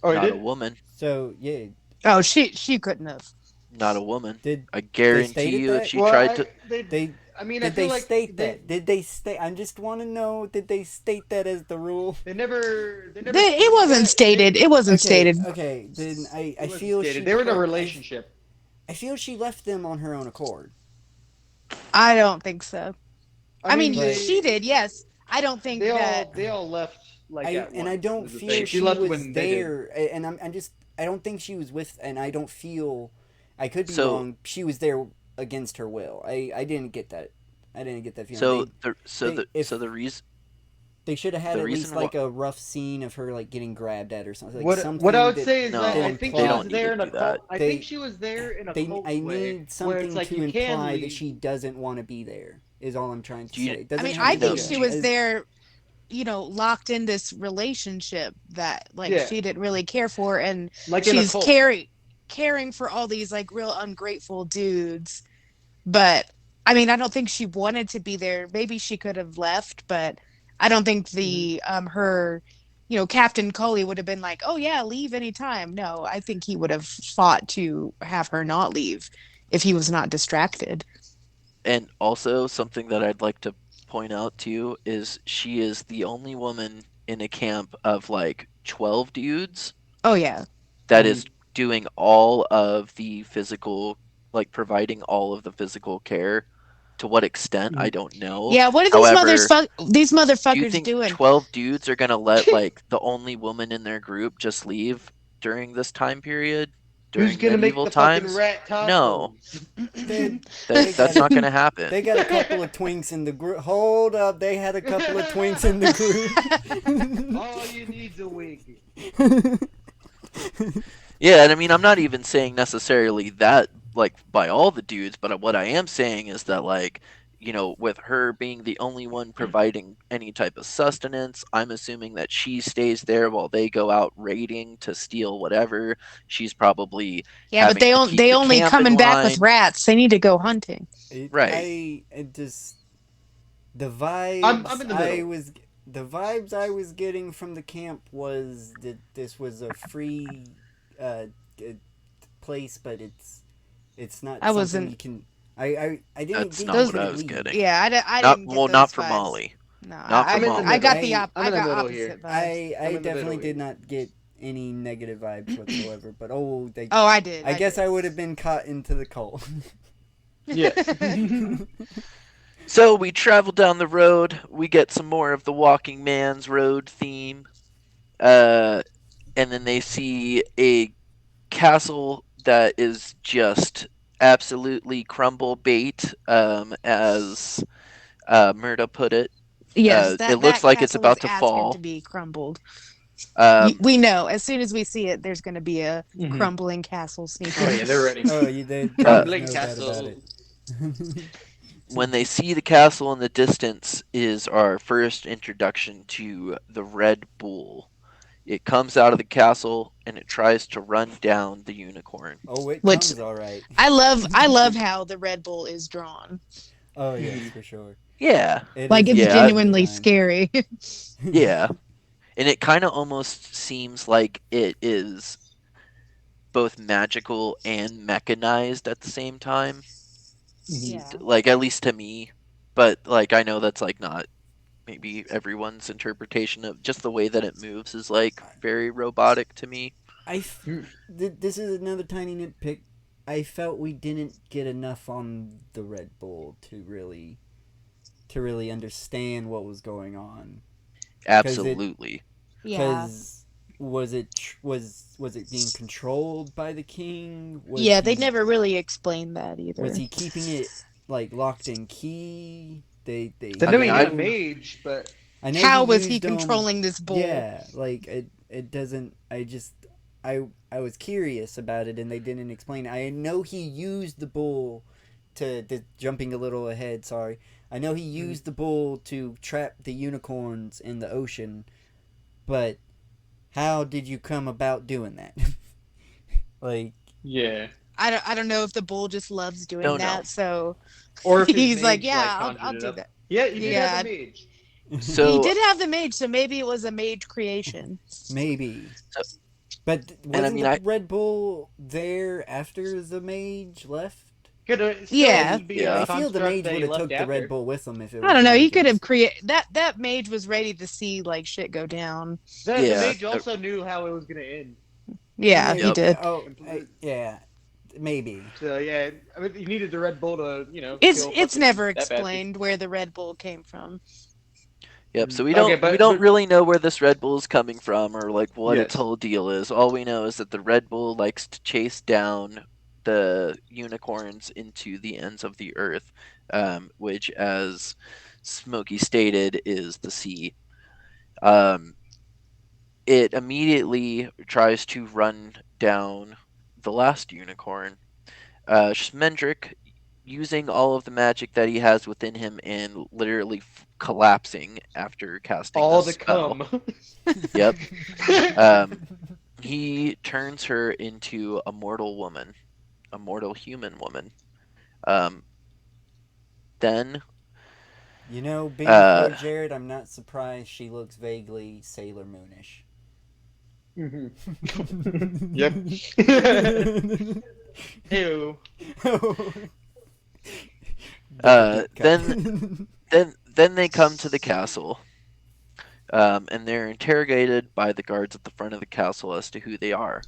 Oh, he Not a did. woman. So yeah, Oh, she couldn't have. Not a woman. did I they guarantee stated you if that? she Well, tried to. They I mean, I did feel they like state that? Did they state? I just want to know. Did they state that as the rule? they never It stated wasn't that. stated. It wasn't Okay, stated. okay. Then It wasn't stated. They were in a relationship. I feel she left them on her own accord. I don't think so. I I mean, mean, But she did. Yes. I don't think that. they all left like at I once. don't Is the feel thing. She she left was when they did. there, and I'm just I don't think she was with, and I don't feel I could be So wrong. She was there against her will. I didn't get that. I didn't get that feeling. so the so They the if so the reason they should have had the at least reason why like a rough scene of her like getting grabbed at or something, like What I something would that say is that no, I think she they was don't implied. need to there in a do that. cult. I They think she was there in a they cult I way, need where it's something like to you can imply that leave. she doesn't want to be there. Is all I'm trying to Do you say. It I doesn't mean, have I to be no? think there. she Do you, was there, locked in this relationship that like Yeah, she didn't really care for, and like in a she's cult. caring for all these like real ungrateful dudes. But I mean, I don't think she wanted to be there. Maybe she could have left, but I don't think Hmm. the her Captain Coley would have been like, "Oh yeah, leave anytime." No, I think he would have fought to have her not leave if he was not distracted. and also something that I'd like to point out too is she is the only woman in a camp of like 12 dudes Oh yeah. that Hmm. is doing all of the physical, like providing all of the physical care. To what extent, I Hmm. don't know. Yeah, what are However, these do you motherfuckers think doing? 12 dudes are gonna let like the only woman in their group just leave during this time period? during Who's gonna make medieval the times. fucking rat tacos? No, They that's not going to happen. They got a couple of twinks in the group. Hold up, they had a couple of twinks in the group. All you need's a wig. Yeah, and I mean, I'm not even saying necessarily that, like, by all the dudes, but what I am saying is that, like, you know, with her being the only one providing any type of sustenance, I'm assuming that she stays there while they go out raiding to steal whatever. She's probably Yeah, but having to keep the only camp in coming back with line. rats. They need to go hunting. Right. It just the vibes I'm in the middle. the vibes I was getting from the camp was that this was a free uh, place, but it's not. I something wasn't- You can. I didn't. That's get not you what to I was leave. getting. Yeah, I Not, didn't get well, those not for vibes. Molly. No, Not I, for I, Molly. I got the I'm I in the got middle opposite here. vibes. I I'm in the definitely middle did not get any negative vibes whatsoever. But they. Oh, I did. I guess did. I would have been caught into the cult. Yes. So we travel down the road. We get some more of the Walking Man's Road theme. And then they see a castle that is just absolutely crumble bait, as Murda put it. Yes, it looks like it's castle about is to asking fall. to be crumbled. Um, We know as soon as we see it, there's going to be a Mhm. crumbling castle sneaking. Oh yeah, they're ready. Oh, there's Crumbling no doubt castle. about it. when they see the castle in the distance is our first introduction to the Red Bull. It comes out of the castle and it tries to run down the unicorn. Oh, it Which- comes all right. I love how the Red Bull is drawn. Oh yes, for sure. Yeah, It Like is it's a Yeah, genuinely design. scary. yeah. And it kind of almost seems like it is both magical and mechanized at the same time. Yeah. Like, at least to me. But, like, I know that's, like, not maybe everyone's interpretation of just the way that it moves is, like, very robotic to me. This is another tiny nitpick. I felt we didn't get enough on the Red Bull to really understand what was going on. Absolutely. Yeah. Because was it being controlled by the king? Yeah, they never really explained that either. Was he keeping it like locked in key? They I I know mean, he I- had a mage, but I know How was he used 'em- controlling this bull? Yeah, like it doesn't. I was curious about it, and they didn't explain. I know he used the bull to jumping a little ahead. Sorry, I know he used the bull to trap the unicorns in the ocean, but how did you come about doing that? Like, yeah. I don't know if the bull just loves doing Don't that, know. so Or if his he's like, mage, yeah, conjured I'll it do up. that. Yeah, he did Yeah. have a mage. So, He did have the mage, so maybe it was a mage creation. maybe. So- But I wasn't mean, the I- Red Bull there after the mage left? Yeah. Yeah. I feel the mage would have took the Red Bull with him if it was I don't know. the He could mage's. have created that mage was ready to see like shit go down. The Yeah. mage also knew how it was gonna end. Yeah, he Yep. did. Oh, yeah, maybe. So yeah, I mean, he needed the Red Bull to, kill It's fucking never that bastard. explained where the Red Bull came from. yep. So we Okay, don't but- we don't but- really know where this Red Bull is coming from or like what its Yes. whole deal is. All we know is that the Red Bull likes to chase down the unicorns into the ends of the earth, which, as Smokey stated, is the sea. It immediately tries to run down the last unicorn. Schmendrick, using all of the magic that he has within him and literally collapsing after casting All the the spell. cum. Yep. He turns her into a mortal woman, a mortal human woman. Then Being Uh, pro Jared, I'm not surprised she looks vaguely Sailor Moonish. Yep. Ew. then they come to the castle, and they're interrogated by the guards at the front of the castle as to who they are.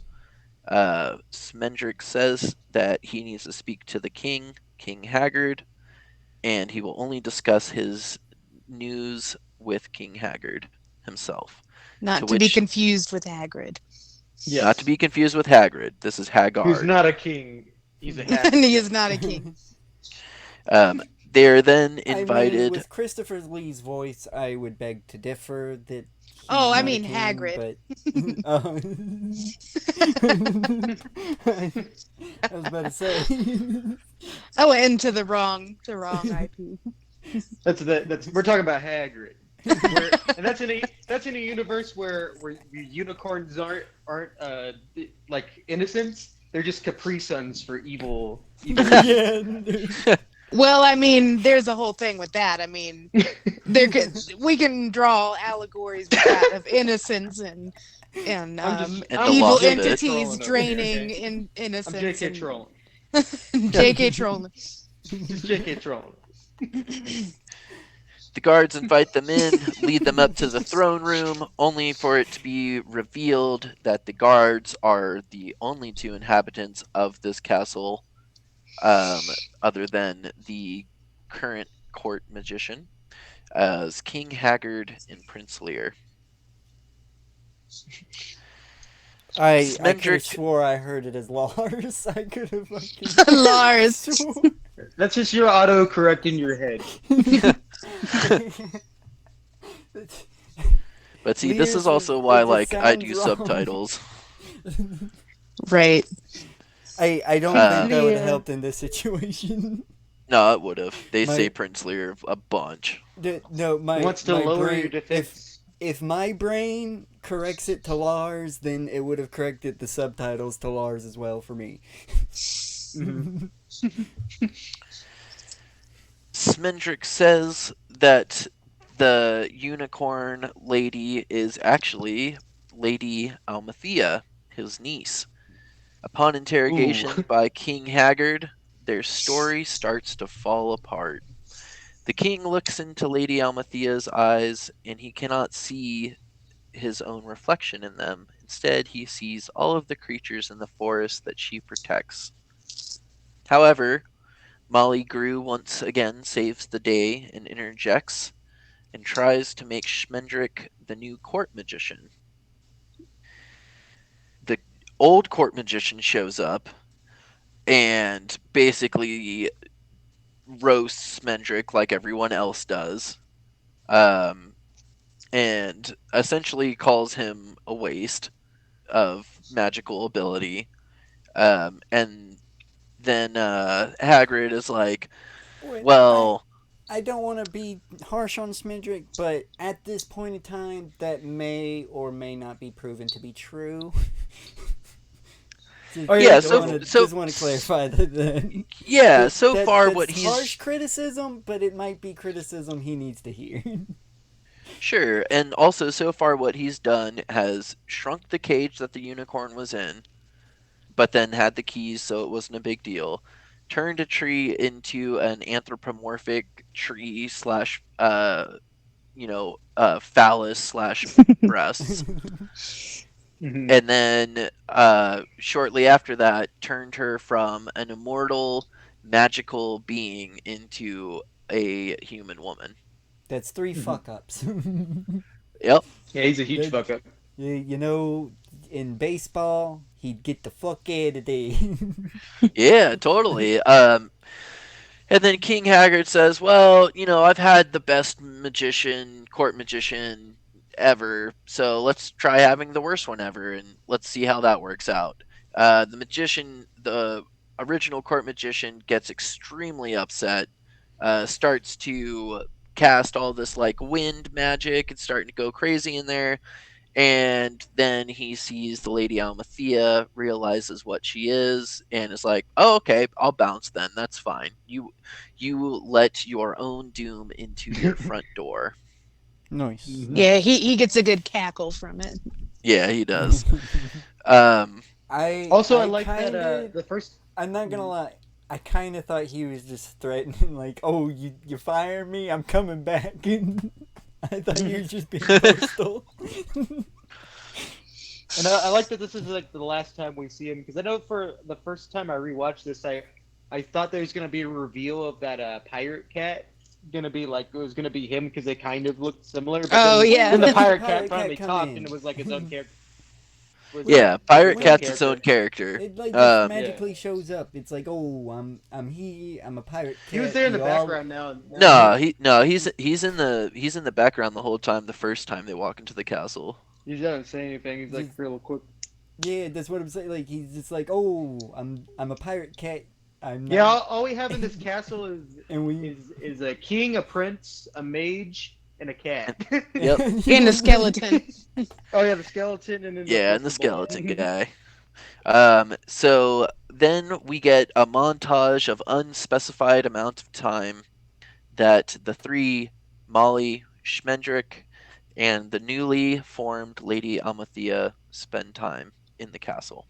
Smendrick says that he needs to speak to the king, King Haggard, and he will only discuss his news with King Haggard himself. Not To to be which- confused with Hagrid. Yes. Not to be confused with Hagrid. This is Haggard. Who's not a king. He's a half. And he is not a king. They're then I mean, invited. with Christopher Lee's voice, I would beg to differ that. He's Oh, I not a mean king, Hagrid. But I was about to say. I went into the wrong IP. That's we're talking about Hagrid. And that's in a universe where unicorns aren't like innocents. They're just Capri Suns for evil. Yeah. Well, I mean, there's a whole thing with that. I mean, we can draw allegories with that of innocence and And the evil loss of it. entities Trolling over draining here, in innocence. I'm JK and- trolling. JK trolling. Just JK trolling. The guards invite them in, lead them up to the throne room, only for it to be revealed that the guards are the only two inhabitants of this castle, other than the current court magician, as King Haggard and Prince Lear. I could have Smendrick- swore I heard it as Lars. I could have fucking Lars. swore. That's just your auto correct in your head. But see, this Lear's is also why, it like, I sounds do wrong. subtitles. Right. I don't think that would have Yeah. helped in this situation. No, it would have. They My- say Prince Lear a bunch. No, my Wants to my lower brain, your defense. If my brain corrects it to Lars, then it would have corrected the subtitles to Lars as well for me. Smendrick says that the unicorn lady is actually Lady Almathea, his niece. Upon interrogation Ooh. by King Haggard, their story starts to fall apart. The king looks into Lady Almathea's eyes, and he cannot see his own reflection in them. Instead, he sees all of the creatures in the forest that she protects. However, Molly Grew once again saves the day and interjects and tries to make Schmendrick the new court magician. The old court magician shows up and basically roasts Schmendrick like everyone else does, and essentially calls him a waste of magical ability. And then Hagrid is like, well, I don't want to be harsh on Smidrick, but at this point in time, that may or may not be proven to be true. Oh, yeah, just so- want to clarify that. yeah, so that- far that's what he's harsh criticism, but it might be criticism he needs to hear. Sure, and also so far what he's done has shrunk the cage that the unicorn was in, but then had the keys so it wasn't a big deal. Turned a tree into an anthropomorphic tree slash phallus slash breasts. Mhm. And then shortly after that turned her from an immortal magical being into a human woman. That's 3 fuck ups. Yep. Yeah, he's a huge fuck up. You know, in baseball, he'd get the fuck out of there. Yeah, totally. And then King Haggard says, well, I've had the best court magician ever, so let's try having the worst one ever, and let's see how that works out. The original court magician gets extremely upset, starts to cast all this like wind magic and starting to go crazy in there. And then he sees the Lady Almathea, realizes what she is, and is like, "Oh, okay, I'll bounce then. That's fine. You let your own doom into your front door." Nice. Yeah, he gets a good cackle from it. Yeah, he does. I I like kinda, that the first. I'm not gonna lie. I kind of thought he was just threatening, like, "Oh, you fire me, I'm coming back." I thought he was just being postal. And I like that this is like the last time we see him, because I know for the first time I rewatched this, I thought there was gonna be a reveal of that pirate cat. Gonna be like it was gonna be him because they kind of looked similar. But Oh, then, yeah. Then the When did pirate the cat pirate finally cat come talked in? and it was like his own character. Was Yeah, that- Pirate was that Cat's its character. own character. It like just Um, magically shows up. It's like, oh, I'm I'm a pirate cat. He was there in the you all- background now. he's in the background the whole time. The first time they walk into the castle. He doesn't say anything. He's like real quick. Yeah, that's what I'm saying. Like he's just like, oh, I'm a pirate cat. I'm not. Yeah, all we have in this castle And we is a king, a prince, a mage, and a cat. Yep. And a skeleton. Oh yeah, the skeleton and then Yeah, and the crystal ball. skeleton guy. So then we get a montage of unspecified amount of time that the three, Molly, Schmendrick, and the newly formed Lady Almathea spend time in the castle.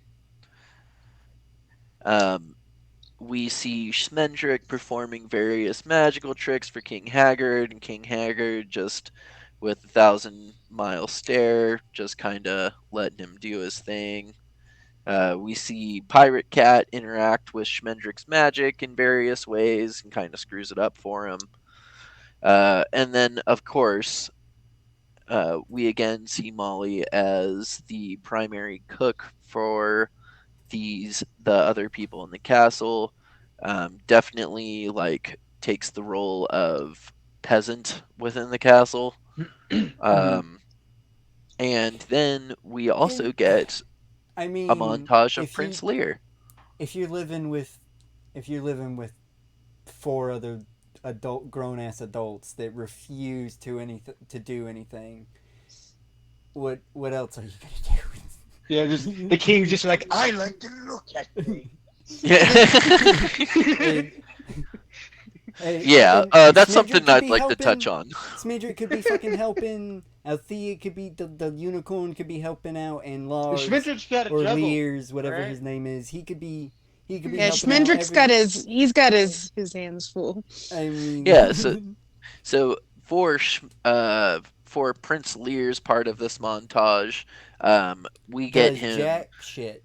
We see Schmendrick performing various magical tricks for King Haggard, and King Haggard just with 1,000-mile stare, just kind of letting him do his thing. We see Pirate Cat interact with Schmendrick's magic in various ways and kind of screws it up for him. And then, of course, we again see Molly as the primary cook for the other people in the castle. Definitely like takes the role of peasant within the castle. And then we also get I mean, a montage of if Prince you- Lear. if you're living with 4 other grown ass adults that refuse to do anything, what else are you gonna do? Yeah, just the king's just like, I like to look at me. Yeah, And that's Smidget something could I'd be like to touch helping- on. Smidget could be fucking helping. Althea could be the unicorn could be helping out, and Lars Schmidt's got a or juggle. Lears, whatever right? his name is, he could be. Yeah, helping out Schmendrick's every- got his hands full. I mean, Yeah, So for Prince Lear's part of this montage, we get does him. jack shit.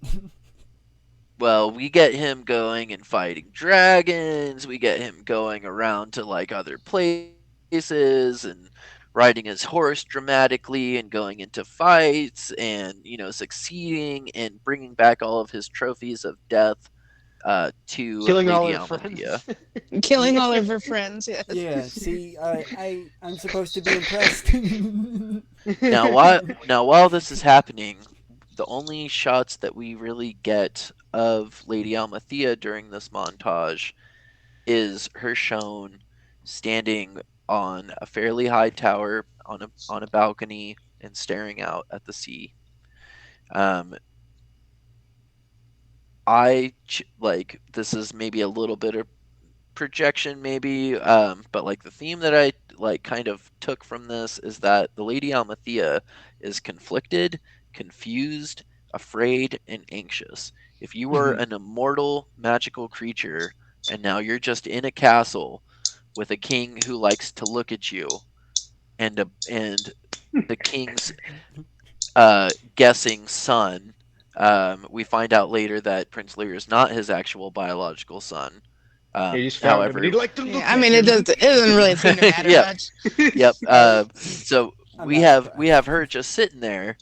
Well, we get him going and fighting dragons. We get him going around to like other places and riding his horse dramatically and going into fights and succeeding and bringing back all of his trophies of death to Killing all Lady her friends. Almathea. Killing all of her friends, yes. Yeah, see, I'm supposed to be impressed. Now, while this is happening, the only shots that we really get of Lady Almathea during this montage is her shown standing on a fairly high tower on a balcony and staring out at the sea. This is maybe a little bit of projection maybe, but like the theme that I like kind of took from this is that the Lady Almathea is conflicted, confused, afraid, and anxious. If you were an immortal magical creature and now you're just in a castle with a king who likes to look at you and the king's guessing son, we find out later that Prince Lear is not his actual biological son. He just found him However, and he'd like to look Yeah, I at mean, him. it doesn't really seem to matter Yeah. much. Yep. So I'm we not have surprised. her just sitting there,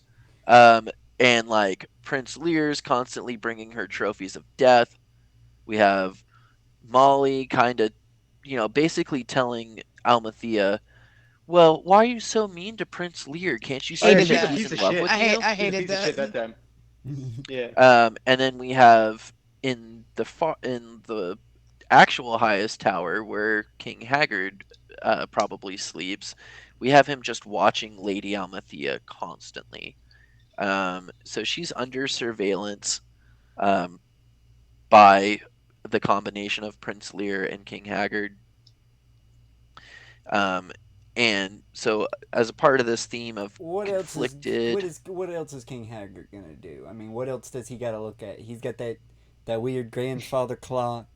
and like Prince Lear's constantly bringing her trophies of death. We have Molly kind of, basically telling Almathea, "Well, why are you so mean to Prince Lear? Can't you see Hated that that. he's Piece in of love shit. with I you?" hate- I He's a hated piece of shit that. that time. Yeah. And then we have in the actual highest tower where King Haggard probably sleeps, we have him just watching Lady Almathea constantly. So she's under surveillance by the combination of Prince Lear and King Haggard. And so as a part of this theme of What else conflicted, what else is King Haggard gonna do? I mean, what else does he gotta look at? He's got that weird grandfather clock.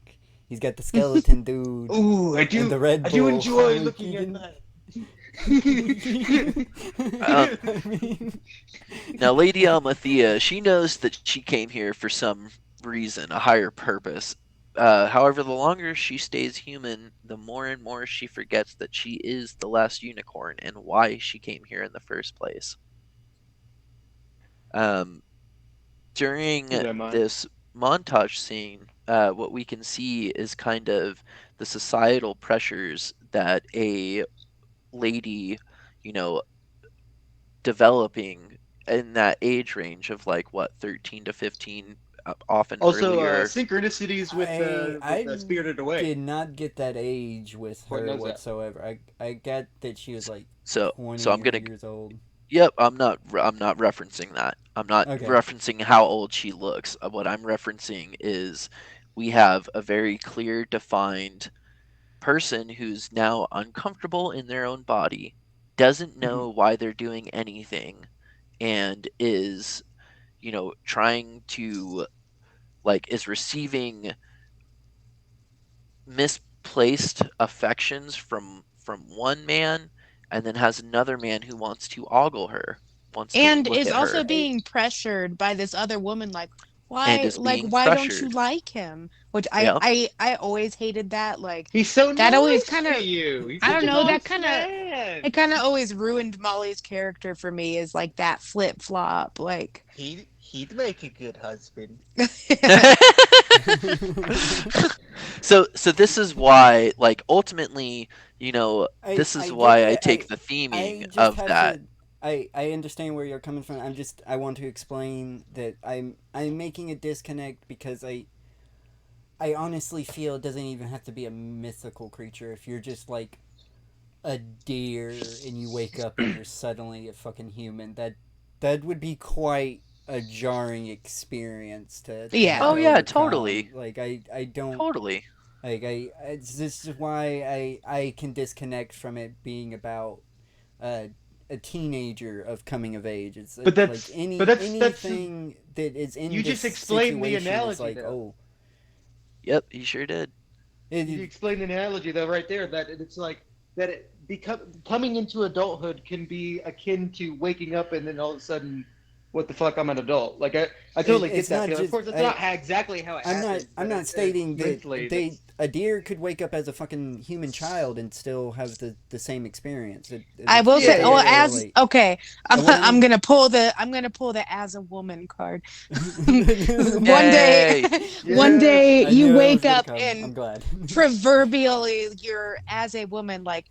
He's got the skeleton dude. Ooh, I And the Red I do Bull. enjoy Like, looking you at can- that. I mean, now Lady Almathea, she knows that she came here for some reason, a higher purpose. However, the longer she stays human, the more and more she forgets that she is the last unicorn and why she came here in the first place. during Keep that in mind. this montage scene, what we can see is kind of the societal pressures that a lady, you know, developing in that age range of like what 13 to 15, often Also, earlier. synchronicities with I Spirited Away. did not get that age with Boy her knows that. whatsoever. I get that she was like So 20 I'm gonna years old. Yep, I'm not referencing that. I'm not Okay. referencing how old she looks. What I'm referencing is we have a very clear defined person who's now uncomfortable in their own body, doesn't know why they're doing anything, and is, trying to, like, is receiving misplaced affections from one man, and then has another man who wants to ogle her, wants to And look is at also her, being pressured by this other woman, like, and why, is like, being why don't you pressured. like him? Which Yep. I always hated that. Like, He's so that always nice kind to of, you. He's I such don't a know, that nice kind of, man. it kind of always ruined Molly's character for me, is like that flip flop. Like, He'd make a good husband. So this is why, like, ultimately, this is I get why I that. take the I theming just of have that. to. I understand where you're coming from. I want to explain that I'm making a disconnect because I honestly feel it doesn't even have to be a mythical creature. If you're just like a deer and you wake up and you're suddenly a fucking human, that would be quite a jarring experience to Yeah. have Oh to yeah, overcome. totally. Like I don't Totally. like this is why I can disconnect from it being about a teenager of coming of age. It's But that's- like any but that's- anything that is in You this just explained the situation is analogy, like, though. Yep, he sure did. You explained the analogy though right there, that it's like that coming into adulthood can be akin to waking up and then all of a sudden, what the fuck, I'm an adult. Like I totally get It's that not feeling. Of just- course, that's not exactly how it happens. I'm but not stating that mentally, a deer could wake up as a fucking human child and still have the same experience. I will Yeah, say, yeah, oh, yeah, as okay, A woman- I'm gonna pull the as a woman card. One Yay. day I you knew it was wake gonna up come. and I'm glad. proverbially you're, as a woman, like,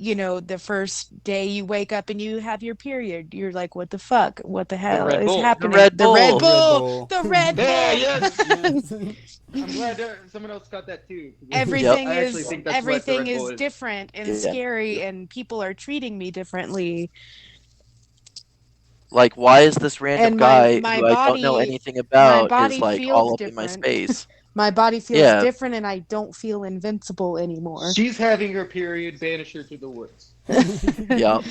the first day you wake up and you have your period, you're like, what the fuck, what the hell Red is Bull. The happening? Red The Red Bull. Bull, the Red Bull. Yeah, yes. Yes. I'm glad someone else got that too. Everything I actually is think that's what the Red Bull is. different and Yeah. scary, and people are treating me differently. Like, why is this random And guy my who I don't know body- anything about body is like feels all up in my different. space? My body feels Yeah. different, and I don't feel invincible anymore. She's having her period. Banish her to the woods. Yep.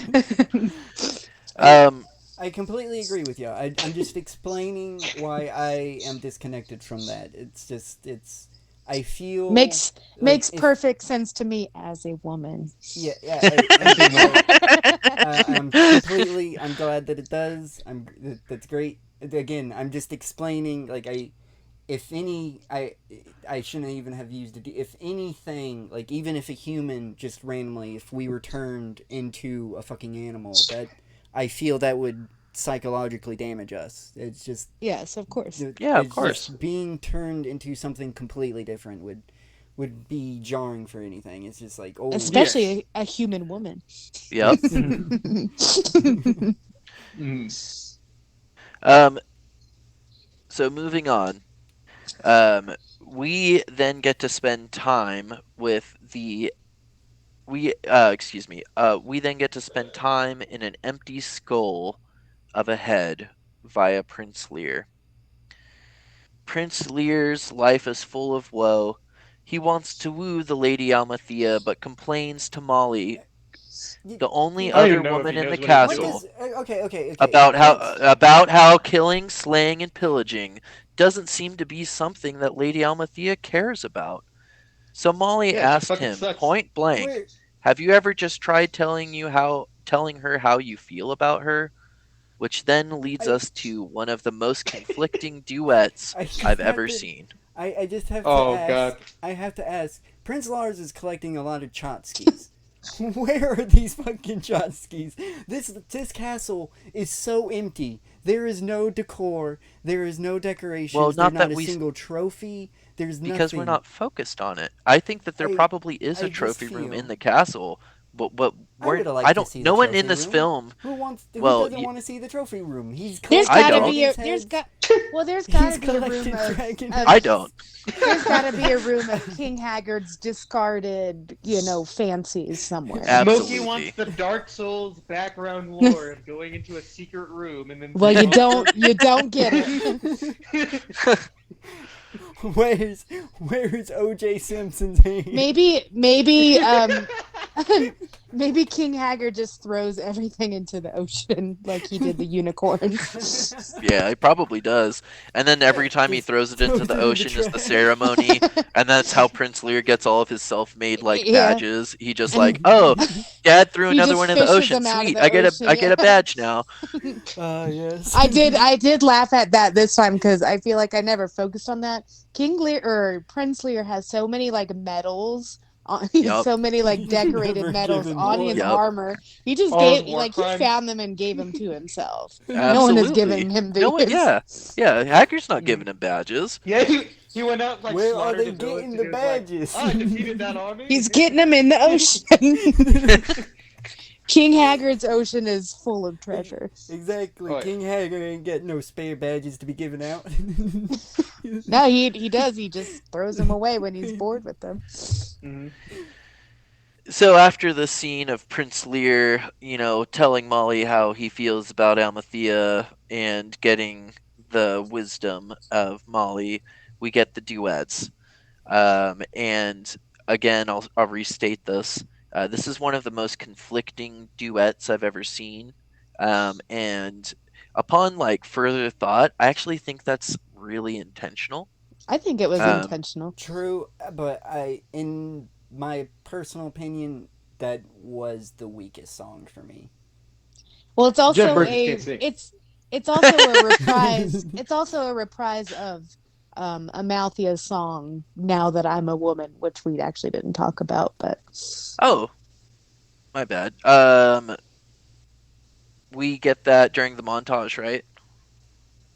Um. I completely agree with you. I'm just explaining why I am disconnected from that. I feel makes like if- perfect sense to me as a woman. Yeah, I'm glad that it does. That's great. Again, I'm just explaining. Like I shouldn't even have used it. If anything, like even if a human just randomly, if we were turned into a fucking animal, that I feel that would psychologically damage us. It's just Yes, of course. Yeah, of it's course. just being turned into something completely different would be jarring for anything. It's just like, oh, Especially a human woman. Yep. Mm. So moving on. We then get to spend time with we then get to spend time in an empty skull of a head via Prince Lear. Prince Lear's life is full of woe. He wants to woo the Lady Almathea, but complains to Molly, the only I don't other even know if woman he in the knows what he's castle, doing. okay. about how killing, slaying, and pillaging doesn't seem to be something that Lady Almathea cares about. So Molly Yeah, it asked fucking him sucks. point blank, Wait, "Have you ever just tried telling her how you feel about her?" Which then leads I- us to one of the most conflicting duets I just I've have ever to- seen. I just have to Oh, ask. God. I have to ask. Prince Lars is collecting a lot of tchotchkes. Where are these fucking Jotskis? This castle is so empty. There is no decor. There is no decorations. Well, not There's not that a we single trophy. There's nothing. because we're not focused on it. I think that there probably is I a just trophy room feel- in the castle, but I would have liked I to don't. see No the one in trophy this room. film. Who Well, doesn't want to see the trophy room? He's There's collecting I gotta don't. be a dragons' there's heads. got well there's He's gotta be a room collecting dragon of I don't. there's gotta be a room of King Haggard's discarded, fancies somewhere. Absolutely. Smokey wants the Dark Souls background lore of going into a secret room and then. Well, you don't get it. Where's O.J. Simpson's hand? Maybe maybe King Haggard just throws everything into the ocean like he did the unicorns. Yeah, he probably does. And then every time he Just throws it into throws the it in the ocean is the trash. ceremony, and that's how Prince Lear gets all of his self-made Yeah. badges. He just like, oh, Dad threw He another just one in the fishes ocean. them out of Sweet, the I get ocean, a yeah. badge now. Yes. I did laugh at that this time because I feel like I never focused on that. King Lear or Prince Lear has so many like medals. He has Yup. so many like decorated Never medals given on one. his Yup. armor. He just All his gave war like he crimes. found them and gave them to himself. Absolutely. No one is giving him these. No one, yeah. Haggard's not giving him badges. Yeah, he went out like Where are slaughtered they the village, getting and the he was like, badges? "Oh, I defeated that army." He's getting them in the ocean. King Haggard's ocean is full of treasure. Exactly. Oh, yeah. King Haggard ain't got no spare badges to be given out. No, he does. He just throws them away when he's bored with them. Mhm. So after the scene of Prince Lear, telling Molly how he feels about Almathea and getting the wisdom of Molly, we get the duets. And again, I'll restate this. This is one of the most conflicting duets I've ever seen. And upon further thought, I actually think that's really intentional. I think it was intentional. True, but in my personal opinion, that was the weakest song for me. Well, it's Jeff also Bridges can't sing. it's also a reprise. It's also a reprise of Amalthea's song "Now That I'm a Woman," which we actually didn't talk about, but Oh, my bad. We get that during the montage, right?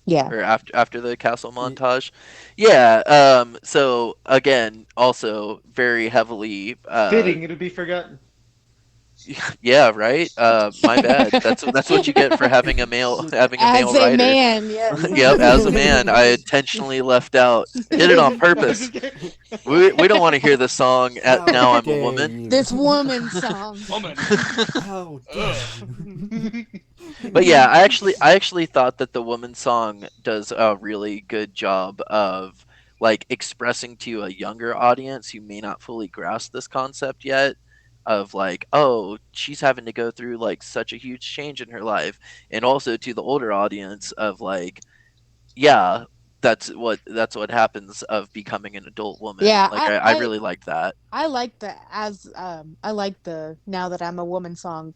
yeah. Or after the castle montage. Yeah. So again, also very heavily. Fitting, it'll be forgotten. Yeah. Right. My bad. That's what you get for having a male As a writer. man, yes. Yep. As a man, I intentionally left out. Did it on purpose. We don't want to hear the song How "Now I'm a dare Woman." you. This woman song. Woman. How dare you. But yeah, I actually thought that the woman song does a really good job of expressing to a younger audience who may not fully grasp this concept yet of oh, she's having to go through such a huge change in her life, and also to the older audience of yeah, that's what happens of becoming an adult woman. Yeah, I really like that. I like the "Now That I'm a Woman" song.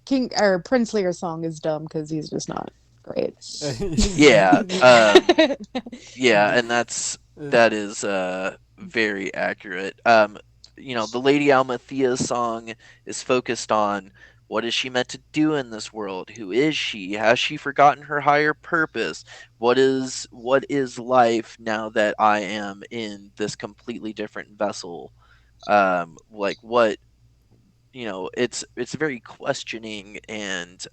Prince Lear song is dumb because he's just not great. Yeah. Yeah, and that is very accurate. The Lady Almathea song is focused on what is she meant to do in this world? Who is she? Has she forgotten her higher purpose? What is life now that I am in this completely different vessel? What it's very questioning and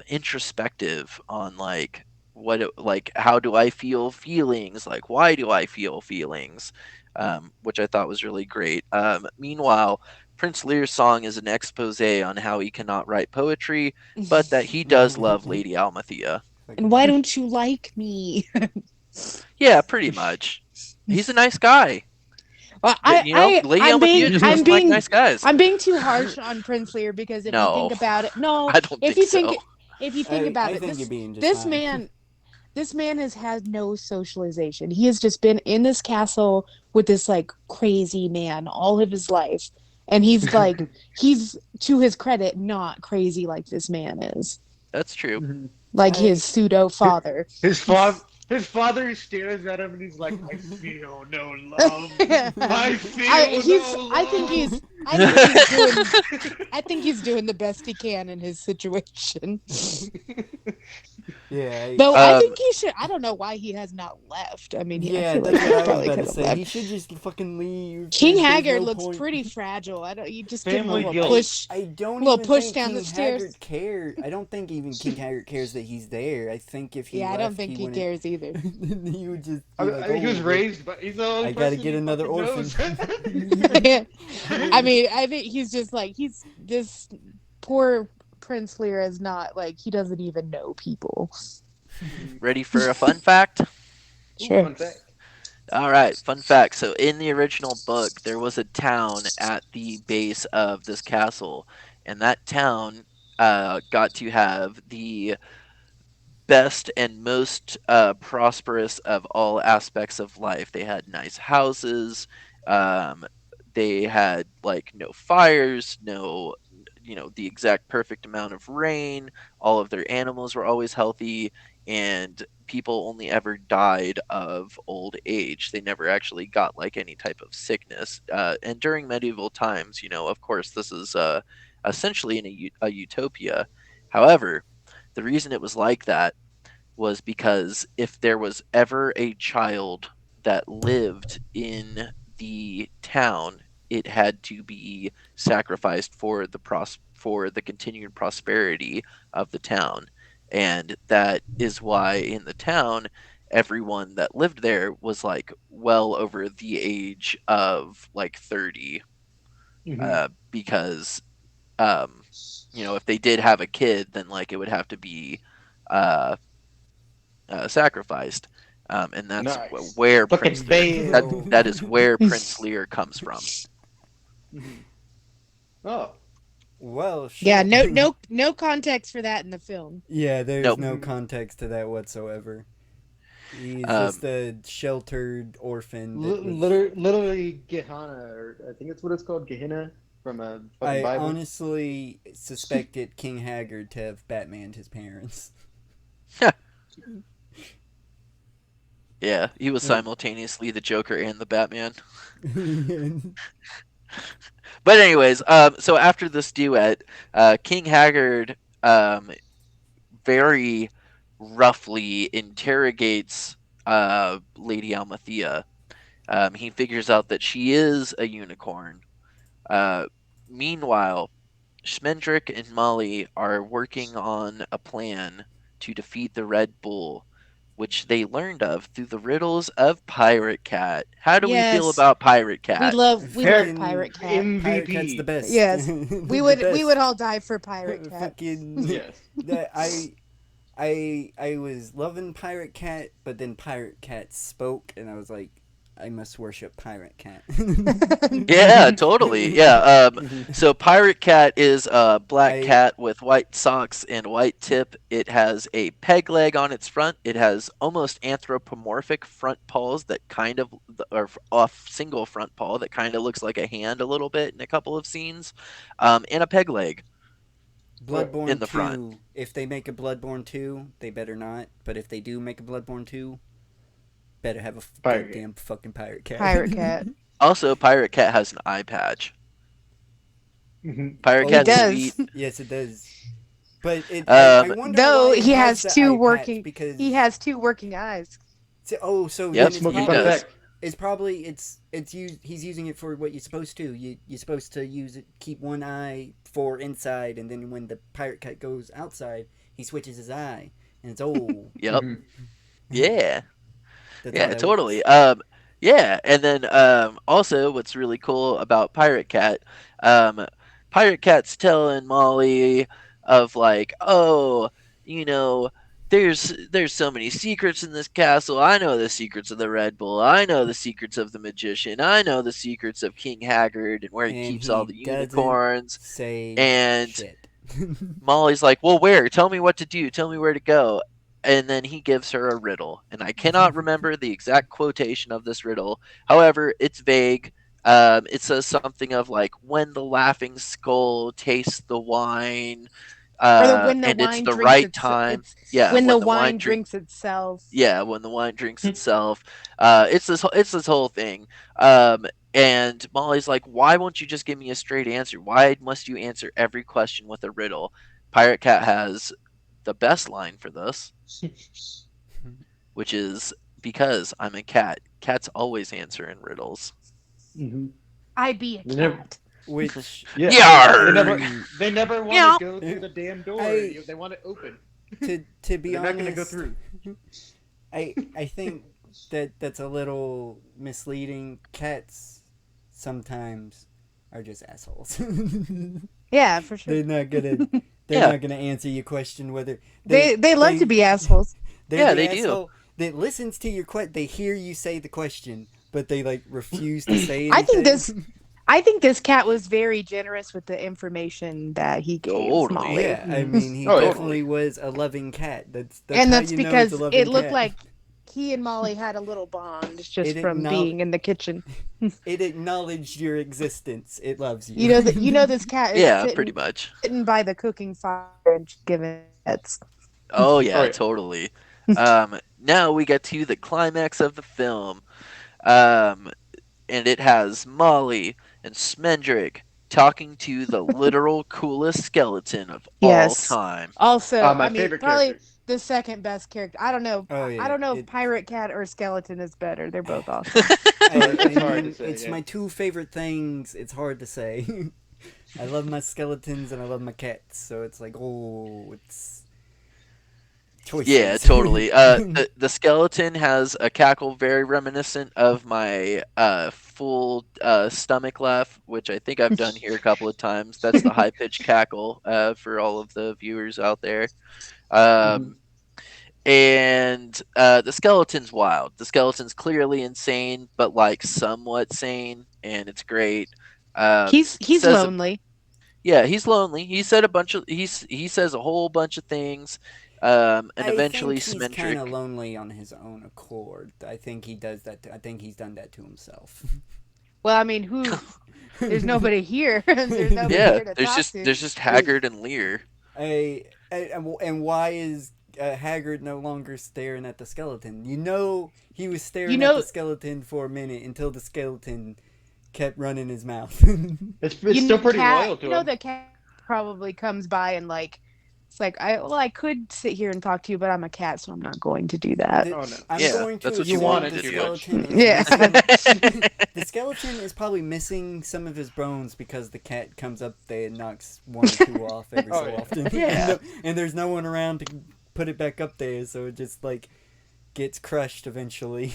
introspective on how do I feel feelings? Why do I feel feelings? Which I thought was really great. Meanwhile, Prince Lear's song is an expose on how he cannot write poetry, but that he does love Lady Almathea. And why don't you like me? Yeah, pretty much. He's a nice guy. Well, Lady Almathea just doesn't like nice guys. I'm being too harsh on Prince Lear because if you No. think about it, no, I don't if think you so. if you think about I it, think you're being just this fine. man has had no socialization. He has just been in this castle with this crazy man all of his life, and he's he's to his credit not crazy like this man is, That's true. his pseudo father. His father stares at him and he's like, "I feel no love. I feel no love." I think I think he's doing the best he can in his situation. Yeah. Though I Um, think he should. I don't know why he has not left. I mean, I Yeah, feel that's like he what I was probably about could to have say. left. He should just fucking leave. King There's Haggard no looks point. pretty fragile. I don't. You just give him a Family little guilt. push. I don't Little even push think down King the stairs. Haggard cares. I don't think even King Haggard cares that he's there. I think if he Yeah, I left, don't think he wouldn't- cares either. he would just. I Be mean, like, he was "Oh, raised, but he's the only I gotta person get who another fucking orphan. knows. I mean, I think he's just like he's this poor Prince Lear is not like he doesn't even know people. ready for a fun fact? Sure. Fun fact. All right, fun fact. So in the original book, there was a town at the base of this castle, and that town got to have the best and most prosperous of all aspects of life. They had nice houses. Um, they had like no fires, no, the exact perfect amount of rain. All of their animals were always healthy, and people only ever died of old age. They never actually got like any type of sickness. And during medieval times, of course, this is essentially a utopia. However, the reason it was like that was because if there was ever a child that lived in the town, it had to be sacrificed for the continued prosperity of the town. And that is why in the town, everyone that lived there was like well over the age of like 30, because if they did have a kid, then like it would have to be uh, sacrificed, and that's Nice. where Fucking Prince Lear, Bale. that is where Prince Lear comes from. Oh, Well, shit. Yeah, no context for that in the film. Yeah, there's Nope. no context to that whatsoever. He's Um, just a sheltered orphan. That was- literally Gehenna, or I think that's what it's called, Gehenna, from a fucking I Bible. honestly suspected King Haggard to have Batmaned his parents. Yeah, he was Yeah. simultaneously the Joker and the Batman. But anyways, so after this duet, King Haggard very roughly interrogates Lady Almathea. He figures out that she is a unicorn. Meanwhile, Schmendrick and Molly are working on a plan to defeat the Red Bull, which they learned of through the riddles of Pirate Cat. How do we feel Yes. about Pirate We Cat? love Fucking Pirate Cat. Pirate Cat's MVP. the best. Yes, The we would best. all die for Pirate Cat. Fucking Yes. that I was loving Pirate Cat, but then Pirate Cat spoke, and I was like, I must worship Pirate Cat. Yeah, totally. Yeah. So Pirate Cat is a black I- cat with white socks and white tip. It has a peg leg on its front. It has almost anthropomorphic front paws that kind of, or off single front paw that kind of looks like a hand a little bit in a couple of scenes, and a peg leg. Bloodborne in the 2, front. if they make a Bloodborne 2, they better not. But if they do make a Bloodborne 2, better have a Pirate goddamn fucking Pirate Cat. Pirate Cat. Also, Pirate Cat has an eye patch. Mhm. Pirate Oh, he Cat's does. sweet. Yes, it does. But I wonder Though why it he has the two eye patch, working, because he has two working eyes. so Yep, then it's Smoky he fun probably, does. fact. it's probably he's using it for what you're supposed to. You're supposed to use it, keep one eye for inside, and then when the Pirate Cat goes outside, he switches his eye, and it's Yep. Mhm. Yeah. that's Yeah, how that totally. works. Yeah, and then also what's really cool about Pirate Cat, Pirate Cat's telling Molly of like, oh, there's so many secrets in this castle. I know the secrets of the Red Bull. I know the secrets of the magician. I know the secrets of King Haggard and where he And keeps all the he doesn't unicorns. Say And shit. Molly's like, well, where? Tell me what to do. Tell me where to go. And then he gives her a riddle. And I cannot remember the exact quotation of this riddle. However, it's vague. It says something of like, when the laughing skull tastes the wine, When the and wine it's the drinks right time. Yeah, when the wine drinks itself. Yeah, when the wine drinks itself. It's this whole thing. And Molly's like, why won't you just give me a straight answer? Why must you answer every question with a riddle? Pirate Cat has the best line for this, which is, because I'm a cat. Cats always answer in riddles. I be a They never- cat. Which Yeah. Yarr! They never want Yeah. to go through the damn door. I- They want it open. to be They're not honest, going to go through. I think that's a little misleading. Cats sometimes are just assholes. Yeah, for sure. They're not gonna Yeah. not gonna answer your question whether They love to be assholes. they're Yeah, the they do. asshole that listens to your question. They hear you say the question, but they like refuse to say anything. I think this cat was very generous with the information that he gave Totally. Molly. Yeah, I mean, he Oh, yeah. definitely was a loving cat. That's And how that's you know it's because a loving it looked cat. like he and Molly had a little bond just It from being in the kitchen. it acknowledged your existence. It loves you. You know this cat is Yeah, sitting, pretty much. sitting by the cooking fire and giving pets. Oh yeah, Oh, yeah. totally. Now we get to the climax of the film, and it has Molly and Smendrick talking to the literal coolest skeleton of Yes. all time. Also, My I mean, favorite probably characters. the second best character. I don't know. Oh, yeah, I don't know if it- Pirate Cat or Skeleton is better. They're both awesome. It's hard to say, it's yeah. my two favorite things. It's hard to say. I love my skeletons and I love my cats, so it's like, oh, it's choices. Yeah, totally. The skeleton has a cackle very reminiscent of my full stomach laugh, which I think I've done here a couple of times. That's the high pitched cackle for all of the viewers out there. And the skeleton's wild. The skeleton's clearly insane, but like somewhat sane, and it's great. he's says- lonely. Yeah, he's lonely. He said he says a whole bunch of things, and eventually he's kind of Smendrick. lonely on his own accord. I think he does that. I think he's done that to himself. Well, I mean, who? There's nobody here. There's nobody Yeah, here to talk to. there's just Haggard and Lear. And why is Haggard no longer staring at the skeleton? You know, he was staring You know- at the skeleton for a minute until the skeleton kept running his mouth. It's still pretty cat, loyal to you know, him. the cat probably comes by and like, it's like I could sit here and talk to you, but I'm a cat, so I'm not going to do that. Oh, no. I'm Yeah, going to that's what you assume wanted the to do. skeleton is Yeah. missing- the skeleton is probably missing some of his bones because the cat comes up there and knocks one or two off every Oh, so yeah. often. Yeah. And there's no one around to put it back up there, so it just like gets crushed eventually.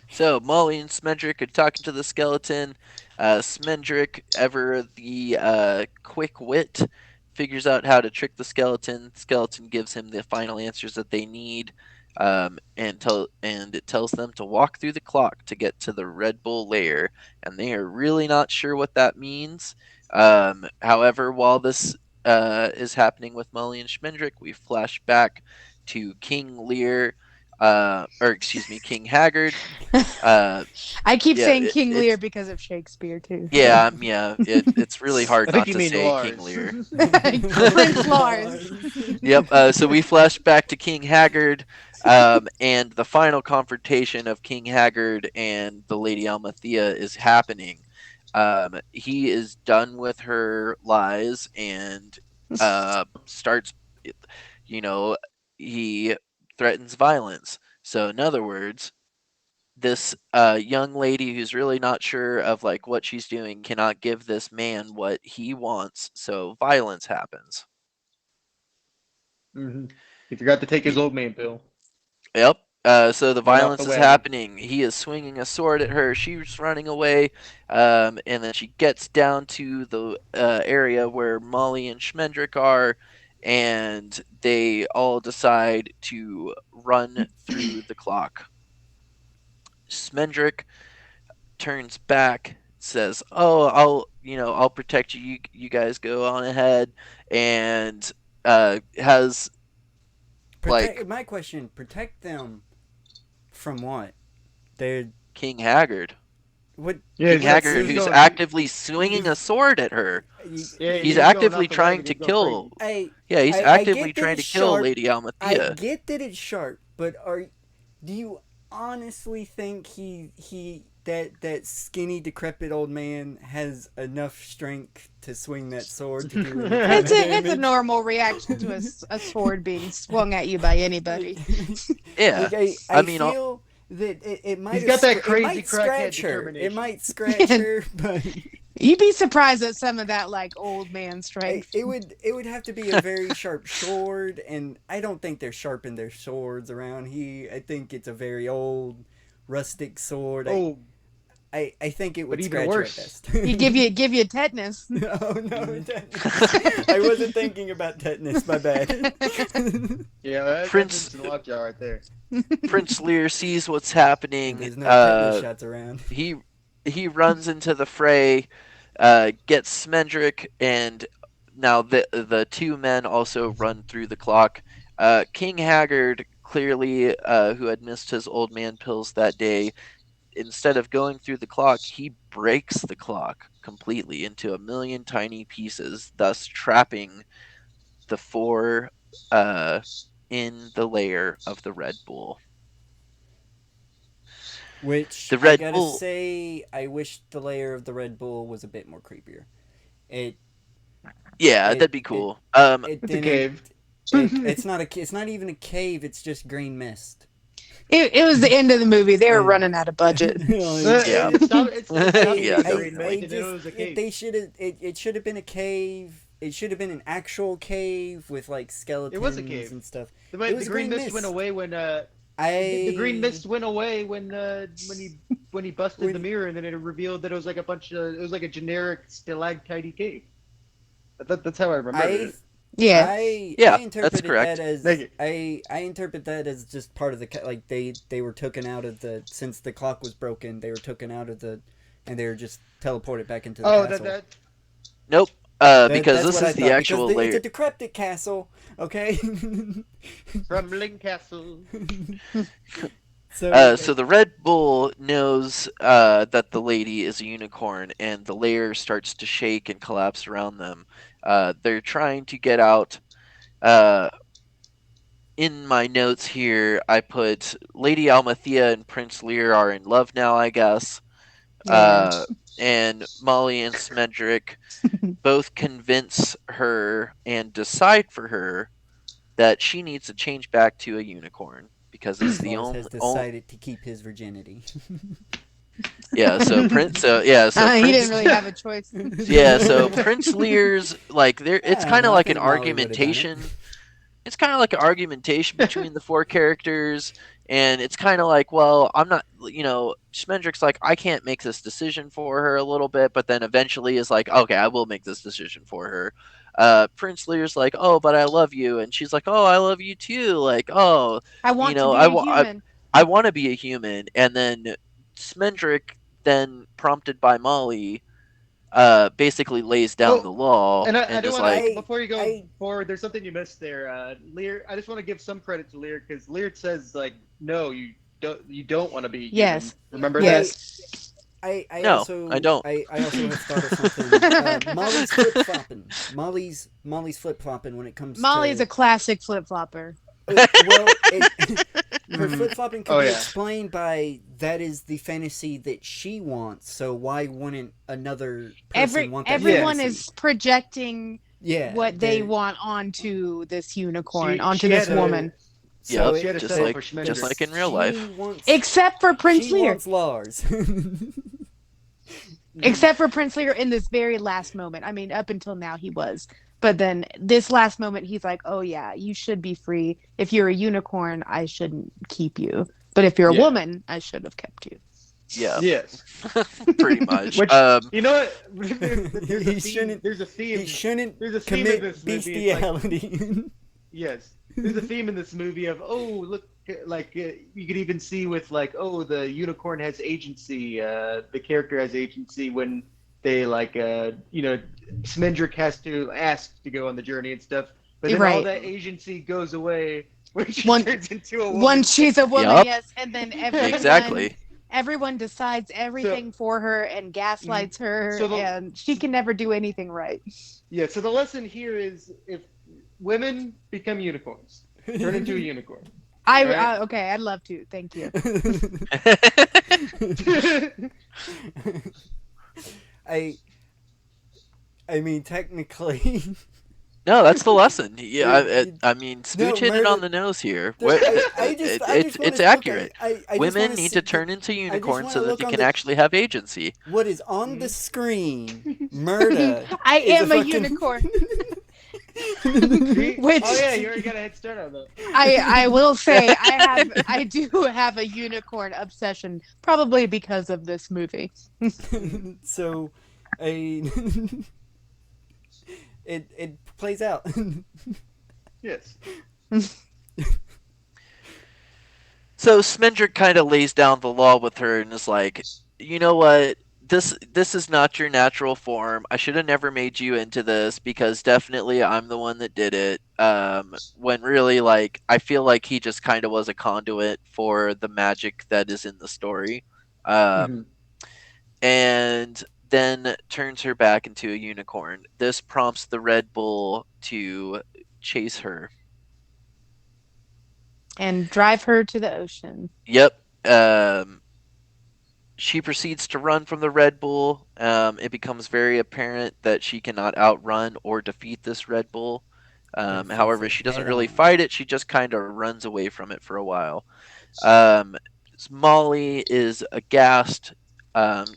So Molly and Smendrick are talking to the skeleton. Smendrick, ever the quick wit, figures out how to trick the skeleton. Skeleton gives him the final answers that they need, and it tells them to walk through the clock to get to the Red Bull lair, and they are really not sure what that means. However, while this is happening with Molly and Smendrick, we flash back to King Lear, King Haggard. I keep Yeah, saying King it's- Lear because of Shakespeare too. Yeah, it's really hard I not think you to mean say Lars. King Lear. Prince Lars. Yep. So we flash back to King Haggard, and the final confrontation of King Haggard and the Lady Almathea is happening. He is done with her lies and starts, he threatens violence. So in other words, this young lady who's really not sure of like what she's doing cannot give this man what he wants, so violence happens. He forgot to take his old man pill. Yep. So the Right off violence the is wagon. happening. He is swinging a sword at her. She's running away, and then she gets down to the area where Molly and Schmendrick are, and they all decide to run through the clock. Smendrick turns back, says, "Oh, I'll protect you. You guys go on ahead," and has My question: protect them from what? They're King Haggard. what? Yeah, King Haggard, who's actively swinging a sword at her. He's actively trying to kill. Yeah, he's I actively get that trying to it's kill sharp. Lady I Almathea. get that it's sharp, but do you honestly think he that skinny, decrepit old man has enough strength to swing that sword to do any kind It's of a damage. normal reaction to a sword being swung at you by anybody. Yeah. Like, I I mean, feel that it might He's have got that it crazy might crackhead scratch her. It determination. might scratch her, but You'd be surprised at some of that like old man strength. it would have to be a very sharp sword, and I don't think they're sharpening their swords around here. I think it's a very old, rustic sword. Oh, I think it would even scratch worse. her at best. He'd give you tetanus. No, tetanus. I wasn't thinking about tetanus. My bad. yeah, that's Prince- in lockjaw right there. Prince Lear sees what's happening. There's no tetanus shots around. He runs into the fray, gets Smendrick, and now the two men also run through the clock. King Haggard, clearly, who had missed his old man pills that day, instead of going through the clock, he breaks the clock completely into a million tiny pieces, thus trapping the four in the lair of the Red Bull. Which The Red I gotta Bull- say, I wish the layer of the Red Bull was a bit more creepier. It Yeah, It- that'd be cool. it It's a didn't. cave. It's not even a cave. It's just green mist. It was the end of the movie. They were running out of budget. Yeah. It's not Yeah. green mist, and it was a cave. They should have. It should have been a cave. It should have been an actual cave with like skeletons cave. and stuff. The, It was the green green mist mist. went away when I the green mist went away when he busted When- the mirror, and then it revealed that it was like a generic stalactite cave. That's how I remember it. Yeah. I Yeah, interpreted that's correct. that as Thank you. I interpret that as just part of the like they were taken out of the since the clock was broken, they were taken out of the and they were just teleported back into the Oh, castle. that Nope. That- Because that's this what I is the thought, actual because layer. it's a decrepit castle, okay? Crumbling castle. So the Red Bull knows that the lady is a unicorn, and the layer starts to shake and collapse around them. They're trying to get out. In my notes here, I put Lady Almathea and Prince Lear are in love now, I guess. And Molly and Smedrick both convince her and decide for her that she needs to change back to a unicorn because it's the Wallace only. has decided to keep his virginity. Yeah, so Prince. So yeah, so He Prince, didn't really have a choice. yeah, so Prince Lear's like there. It's Yeah, kind of no, I like an think Molly would've done it. argumentation. It's kind of like an argumentation between the four characters, and it's kind of like, well, I'm not, Schmendrick's like, I can't make this decision for her a little bit, but then eventually is like, okay, I will make this decision for her. Prince Lear's like, oh, but I love you, and she's like, oh, I love you too, like, oh, I want know, to I be a wa- human. I want to be a human, and then Smendrick, then prompted by Molly, basically lays down Oh, the law And I and do is want like, to, before you go I- forward, there's something you missed there. Lear, I just want to give some credit to Lear because Lear says like, no, you don't want to be. Human. Yes. Remember Yes. I No, also I don't. I also have thought of something. Molly's flip flopping. Molly's flip flopping when it comes. Molly's to... a classic flip flopper. Well, her flip flopping can Oh, be yeah. explained by that is the fantasy that she wants. So why wouldn't another person want that? Everyone fantasy? is projecting yeah what they they're- want onto this unicorn, She- onto she this had a- woman. So Yep, she had a just settle like for Schmendrick. just like in real she life. Wants, Except for Prince she Lear. wants Lars. Except for Prince Lear in this very last moment. I mean, up until now he was. But then this last moment, he's like, oh, yeah, you should be free. If you're a unicorn, I shouldn't keep you. But if you're a Yeah. woman, I should have kept you. Yeah, Yes. pretty much. Which- You know what? There's He a theme. shouldn't- There's a theme. he shouldn't There's a theme in commit this movie. It's like, bestiality. yes. There's a theme in this movie of look, like you could even see with like the unicorn has agency. The character has agency when they Smendrick has to ask to go on the journey and stuff. But then all Right. that agency goes away when she One- turns into a woman. Once she's a woman, Yup. yes. And then everyone, Exactly. everyone decides everything for her and gaslights her. So the- and she can never do anything right. Yeah. So the lesson here is if women become unicorns, turn into a unicorn. Right. Okay, I'd love to. Thank you. I I mean technically No, that's the lesson. Yeah, it- I mean, no, Smooch hit it on murder. the nose here. I just It's want it's to look at accurate. it. I just Women want to need see to turn into I just unicorns want so to that look they on can the actually have agency. what is on the screen. Murder. I is am a fucking- unicorn. See? Which Oh yeah, you already got a head start on that. I will say I do have a unicorn obsession, probably because of this movie. So, I it plays out. Yes. So Smendrick kind of lays down the law with her and is like, you know what? This is not your natural form. I should have never made you into this because definitely I'm the one that did it. When really, like, I feel like he just kind of was a conduit for the magic that is in the story. And then turns her back into a unicorn. This prompts the Red Bull to chase her. And drive her to the ocean. Yep. She proceeds to run from the Red Bull. It becomes very apparent that she cannot outrun or defeat this Red Bull. However, she doesn't really fight it. She just kind of runs away from it for a while. Molly is aghast.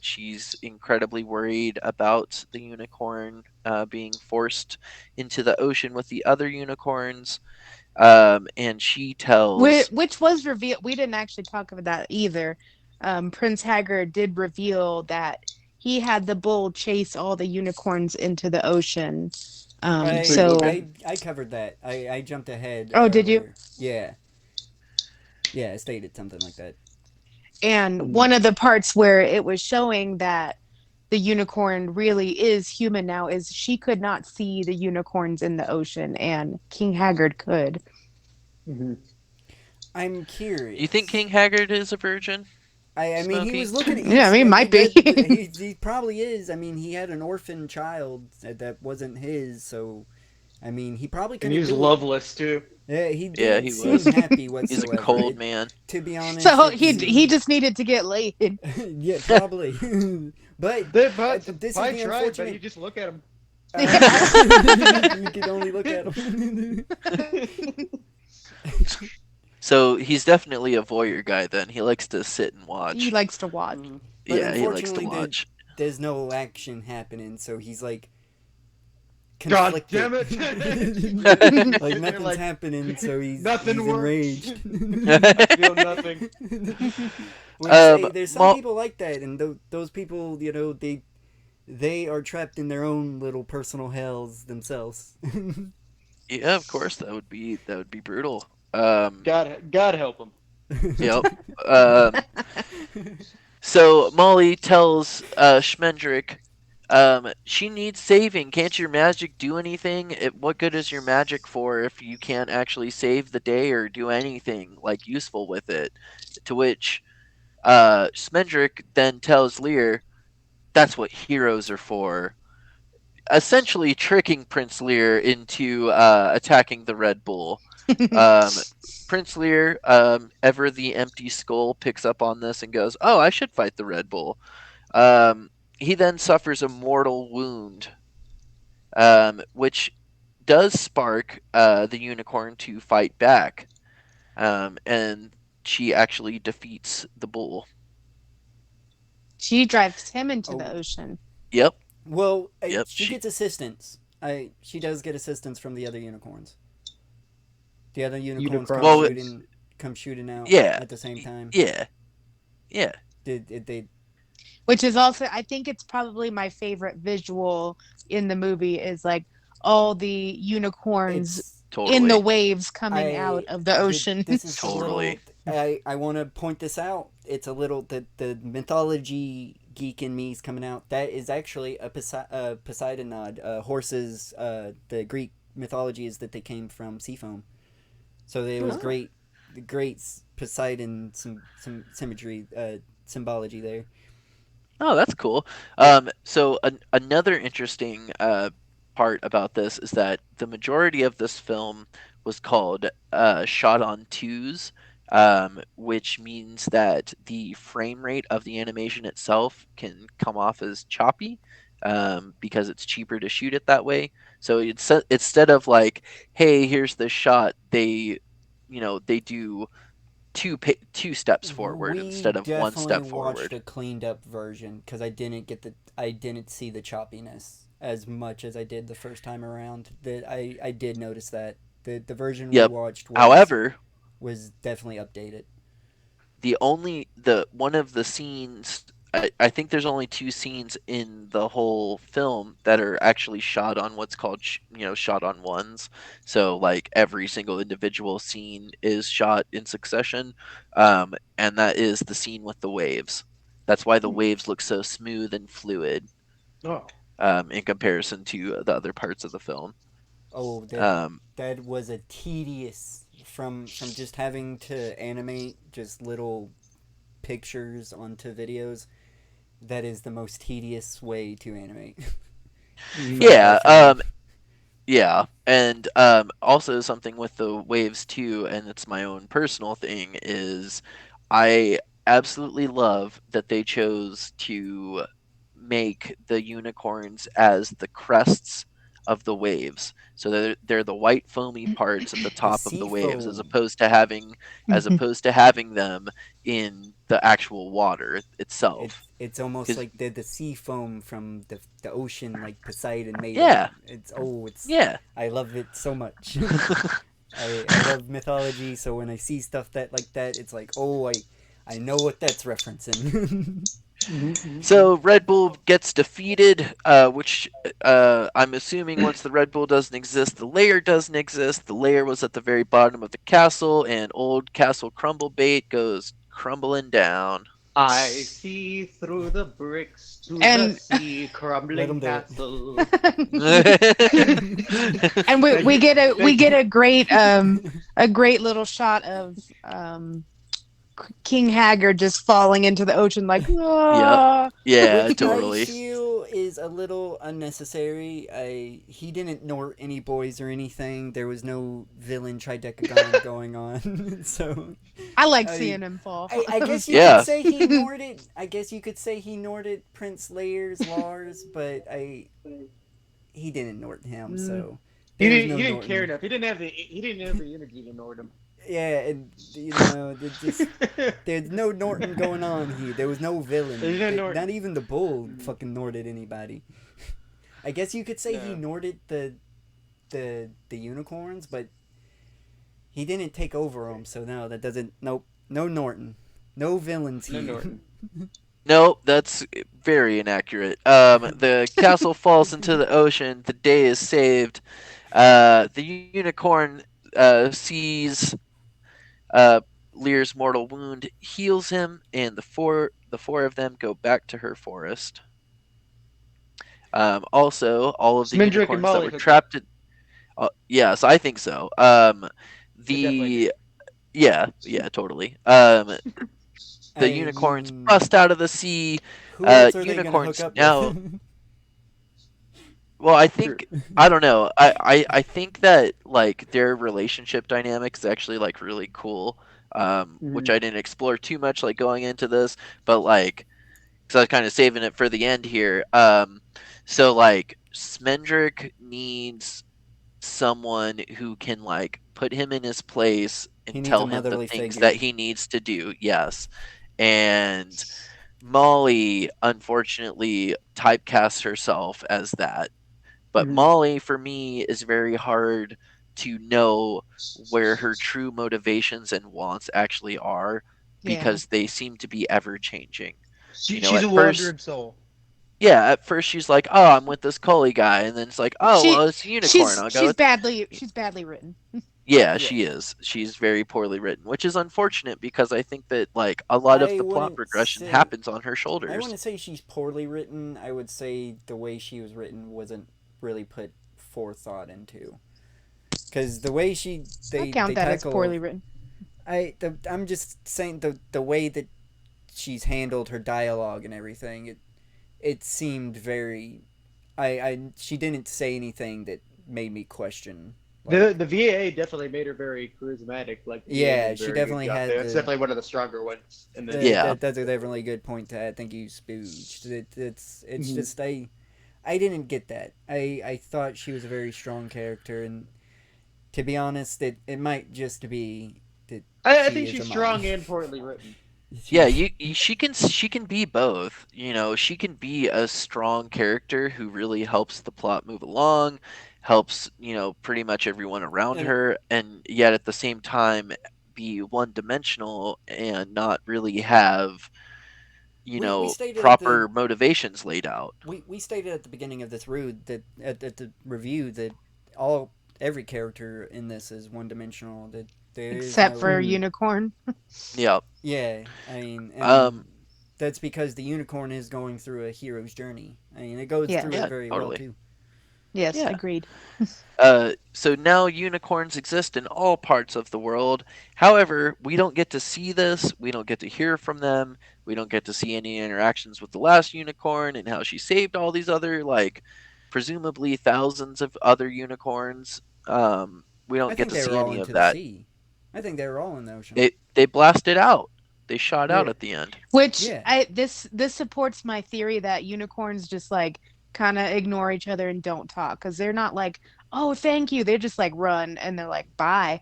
She's incredibly worried about the unicorn being forced into the ocean with the other unicorns. And she tells... Which was revealed. We didn't actually talk about that either. Prince Haggard did reveal that he had the bull chase all the unicorns into the ocean. I covered that. I jumped ahead. Oh, did you? earlier. Yeah. Yeah, I stated something like that. And one of the parts where it was showing that the unicorn really is human now is she could not see the unicorns in the ocean, and King Haggard could. I'm curious. You think King Haggard is a virgin? I mean, he was looking. Yeah, I mean, might be. He probably is. I mean, he had an orphan child that wasn't his, so I mean, he probably could. And he was loveless too. Yeah, he didn't he seem was. happy whatsoever. He's a cold man. To be honest. So he just needed to get laid. Yeah, probably. But But this I is the tried, but unfortunate. you just look at him. You could only look at him. So he's definitely a voyeur guy then. He likes to sit and watch. He likes to watch. But Yeah, he likes to unfortunately, watch. There's no action happening, so he's like God conflicted. damn it! Like They're nothing's like, happening, so he's nothing enraged. I feel nothing. There's some people like that, and those people, you know, they are trapped in their own little personal hells themselves. Yeah, of course that would be brutal. God help him. Yep. So Molly tells Schmendrick, she needs saving. Can't your magic do anything? What good is your magic for if you can't actually save the day or do anything like useful with it? To which Schmendrick then tells Lear, that's what heroes are for. Essentially tricking Prince Lear into attacking the Red Bull. Prince Lear, ever the empty skull, picks up on this and goes, oh, I should fight the Red Bull. He then suffers a mortal wound, which does spark the unicorn to fight back. And she actually defeats the bull. She drives him into the ocean. Yep. Well, Yep, she gets assistance. She does get assistance from the other unicorns. The other unicorns come shooting out at the same time. Yeah. Did they? Which is also, I think it's probably my favorite visual in the movie is like all the unicorns in the waves coming out of the ocean. This is totally. I want to point this out. It's a little the mythology geek in me is coming out. That is actually a Poseidon nod. Horses. The Greek mythology is that they came from sea foam. So it was great Poseidon some symmetry symbology there. Oh, that's cool. So another interesting part about this is that the majority of this film was called shot on twos, which means that the frame rate of the animation itself can come off as choppy, because it's cheaper to shoot it that way. So instead of like, hey, here's the shot, they do two steps forward We instead of one definitely step watched forward. a cleaned up version because I didn't see the choppiness as much as I did the first time around. That I did notice that the version we Yep. watched However, was definitely updated. the one of the scenes, I think there's only two scenes in the whole film that are actually shot on what's called shot on ones. So like every single individual scene is shot in succession, and that is the scene with the waves. That's why the waves look so smooth and fluid, Oh. in comparison to the other parts of the film. Oh, Um, that was a tedious from just having to animate just little pictures onto videos. That is the most tedious way to animate. yeah, yeah, and also something with the waves too, and it's my own personal thing, is I absolutely love that they chose to make the unicorns as the crests of the waves. So they're the white foamy parts at the top of the sea waves, foam. as opposed to having them in the actual water itself. It's almost 'Cause- like the sea foam from the ocean, like Poseidon made Yeah. it. It's Yeah. I love it so much. I love mythology, so when I see stuff like that, it's like, oh, I know what that's referencing. So Red Bull gets defeated, which I'm assuming once the Red Bull doesn't exist, the layer doesn't exist. The layer was at the very bottom of the castle, and old Castle Crumblebait goes crumbling down. I see through the bricks to And- the sea, Let 'em crumbling do it. castle. And we get a great I a great little shot of King Haggard just falling into the ocean like, "Ah." Yeah, Which totally. I feel is a little unnecessary. He didn't nort any boys or anything. There was no villain tridecagon going on. So I like I- seeing him fall. I guess you Yeah. could say he norded. I guess you could say he norded Prince Lear's Lars, but he didn't nort him. So He there was didn't, no he didn't Norton. care enough. He didn't have the energy to nord him. Yeah, and there's no Norton going on here. There was no villain. There's no Norton. Not even the bull fucking norded anybody. I guess you could say he No. norded the unicorns, but he didn't take over them. So no, that doesn't. Nope, no Norton, no villains No here. Norton. No, that's very inaccurate. The castle falls into the ocean. The day is saved. The unicorn sees Lear's mortal wound, heals him, and the four of them go back to her forest. Also, all of the Smindrick and unicorns that Molly were hooked trapped in. Yes, I think so. definitely Yeah, totally. The I unicorns mean, bust out of the sea. Who else are they gonna unicorns hook up now- with? Well, I think I don't know. I think that like their relationship dynamic is actually like really cool, which I didn't explore too much like going into this, but like because I was kind of saving it for the end here. So like Smendrick needs someone who can like put him in his place He and needs tell a him the motherly things figure. that he needs to do. Yes, and Molly unfortunately typecasts herself as that. But Mhm. Molly, for me, is very hard to know where her true motivations and wants actually are Yeah. because they seem to be ever changing. She's at a first- wandering soul. Yeah, at first she's like, "Oh, I'm with this Cully guy," and then it's like, "Oh, She- well, it's a unicorn." I'll go. She's badly written. Yeah, she is. She's very poorly written, which is unfortunate because I think that like a lot of I the plot wouldn't progression say- happens on her I shoulders. wouldn't say she's poorly written. I would say the way she was written wasn't really put forethought into. Because the way I count that as tackle, poorly written. I'm just saying the way that she's handled her dialogue and everything. It seemed very. She didn't say anything that made me question Like, The VAA definitely made her very charismatic. Like the VAA yeah, did a she very definitely good job had there. the. It's definitely one of the stronger ones. And then Yeah. That's a definitely good point to add. Thank you, Spooge. It's Mhm. just I didn't get that. I thought she was a very strong character, and to be honest, it might just be that I she think is she's a strong mommy. and poorly written. Yeah, she can be both. You know, she can be a strong character who really helps the plot move along, helps, pretty much everyone around And her, and yet at the same time be one-dimensional and not really have, we stated at the proper motivations laid out. we stated at the beginning of this rude that at the review that all every character in this is one dimensional. That there is Except for no Mhm. Unicorn. Yeah. yeah. I mean, Um and that's because the unicorn is going through a hero's journey. I mean, it goes Yeah. through it yeah, very well totally. too. Yes, Yeah. agreed. So now unicorns exist in all parts of the world. However, we don't get to see this. We don't get to hear from them. We don't get to see any interactions with the last unicorn and how she saved all these other, like, presumably thousands of other unicorns. We I don't get think to they were see all any of into the that. sea. I think they were all in the ocean. They blasted out. They shot out Yeah. at the end. Which Yeah. this supports my theory that unicorns just like kind of ignore each other and don't talk because they're not like, oh, thank you. They just like run and they're like, bye.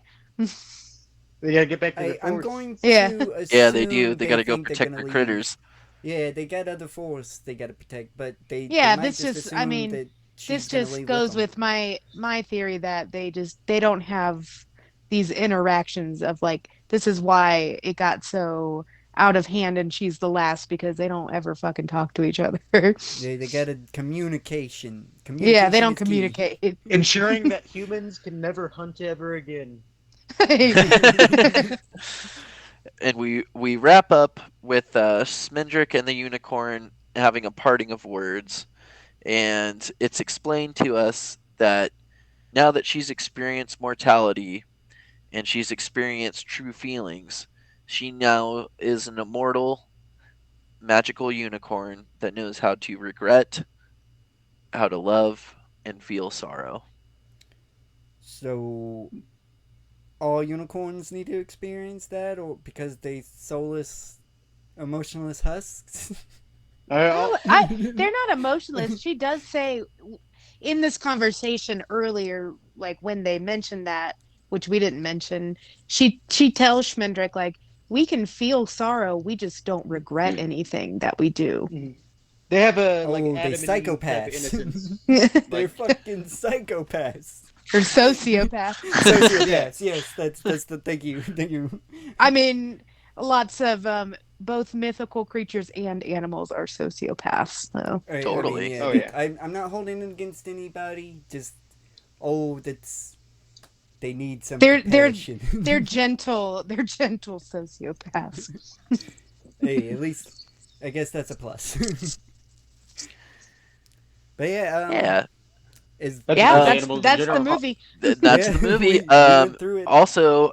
They gotta get back to the I'm force. going Yeah. to Yeah, they do. assume They they got to go think they're protect gonna their leave. critters. Yeah, they got other force they got to protect, but they Yeah, might this just just I assume mean, that she's this gonna just leave with goes them. with my theory that they don't have these interactions of like this is why it got so out of hand and she's the last because they don't ever fucking talk to each other. They got a communication. Yeah, they Communication don't is key. communicate. Ensuring that humans can never hunt ever again. And we wrap up with Smendrick and the unicorn having a parting of words, and it's explained to us that now that she's experienced mortality and she's experienced true feelings, she now is an immortal, magical unicorn that knows how to regret, how to love, and feel sorrow. So all unicorns need to experience that, or because they soulless, emotionless husks? No, they're not emotionless. She does say in this conversation earlier, like when they mentioned that, which we didn't mention, she tells Schmendrick like we can feel sorrow, we just don't regret anything that we do. Mhm. They have a like Oh, they Adam and Eve type of psychopaths. innocence. They're Like- fucking psychopaths. Or sociopath. Sociopaths. Yes, that's the thank you. I mean, lots of both mythical creatures and animals are sociopaths. So Totally. Oh, yeah. I'm not holding it against anybody. Just that's they need some they're compassion. they're gentle. They're gentle sociopaths. Hey, at least I guess that's a plus. But yeah, Yeah, is That's Yeah, all Uh, animals in that's the general. movie. that's Yeah, the movie. we went through it. Also,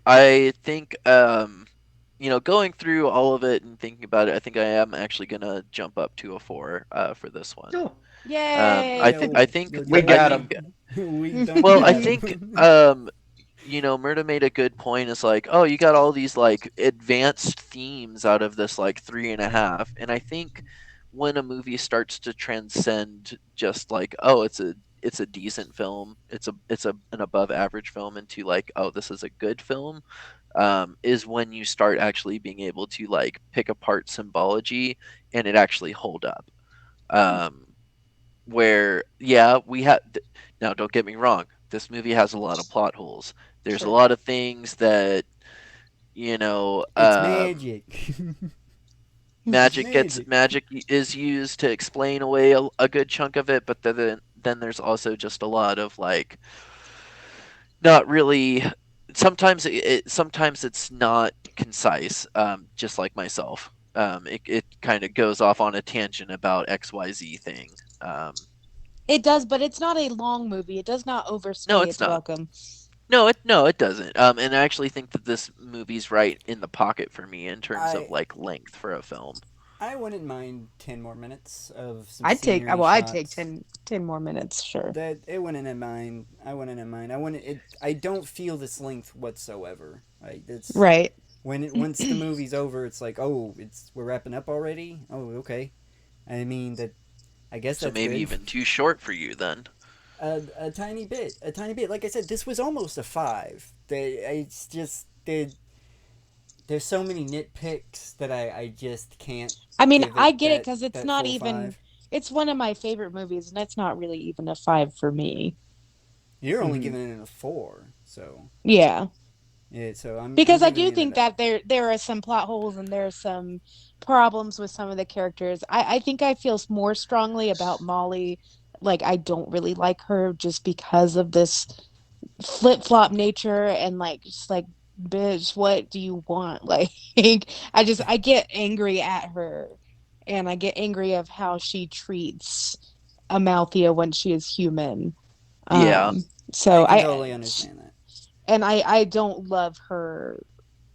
I think going through all of it and thinking about it, I think I am actually gonna jump up to a 4 for this one. Oh, Yay! I think We got I 'em. We done Well, I got 'em. think Murda made a good point. It's like, oh, you got all these like advanced themes out of this like 3.5, and I think when a movie starts to transcend just like, oh, it's a decent film, it's an above average film, into like, oh, this is a good film, is when you start actually being able to like pick apart symbology and it actually hold up. Where yeah, we have now. Don't get me wrong. This movie has a lot of plot holes. There's a Sure. lot of things that you know. It's magic. Magic is used to explain away a good chunk of it, but then there's also just a lot of like not really. Sometimes it's not concise. Just like myself. It kind of goes off on a tangent about XYZ thing. It does, but it's not a long movie. It does not overstay No, it's its not. welcome. No, it doesn't. And I actually think that this movie's right in the pocket for me in terms I- of like length for a film. I wouldn't mind 10 more minutes of some I'd take scenery well, I'd take shots. 10 more minutes, sure. That it wouldn't have mind. I wouldn't have mind. I wouldn't. It. I don't feel this length whatsoever. Like it's Right. when it once the movie's over, it's like, oh, we're wrapping up already. Oh, okay. I mean that. I guess So that's maybe good. even too short for you then. A tiny bit. A tiny bit. Like I said, this was almost a 5. It's just there's so many nitpicks that I just can't I mean, give I it get it because it's that not full even, 5. it's one of my favorite movies, and it's not really even a 5 for me. You're only Mhm. giving it a 4, so Yeah. yeah. So I'm Because I giving do it think a. that there are some plot holes and there are some problems with some of the characters. I think I feel more strongly about Molly. Like, I don't really like her just because of this flip-flop nature and like just like, bitch, what do you want? Like, I get angry at her, and I get angry of how she treats Amalthea when she is human. Yeah. Um I so can I totally understand that. and I don't love her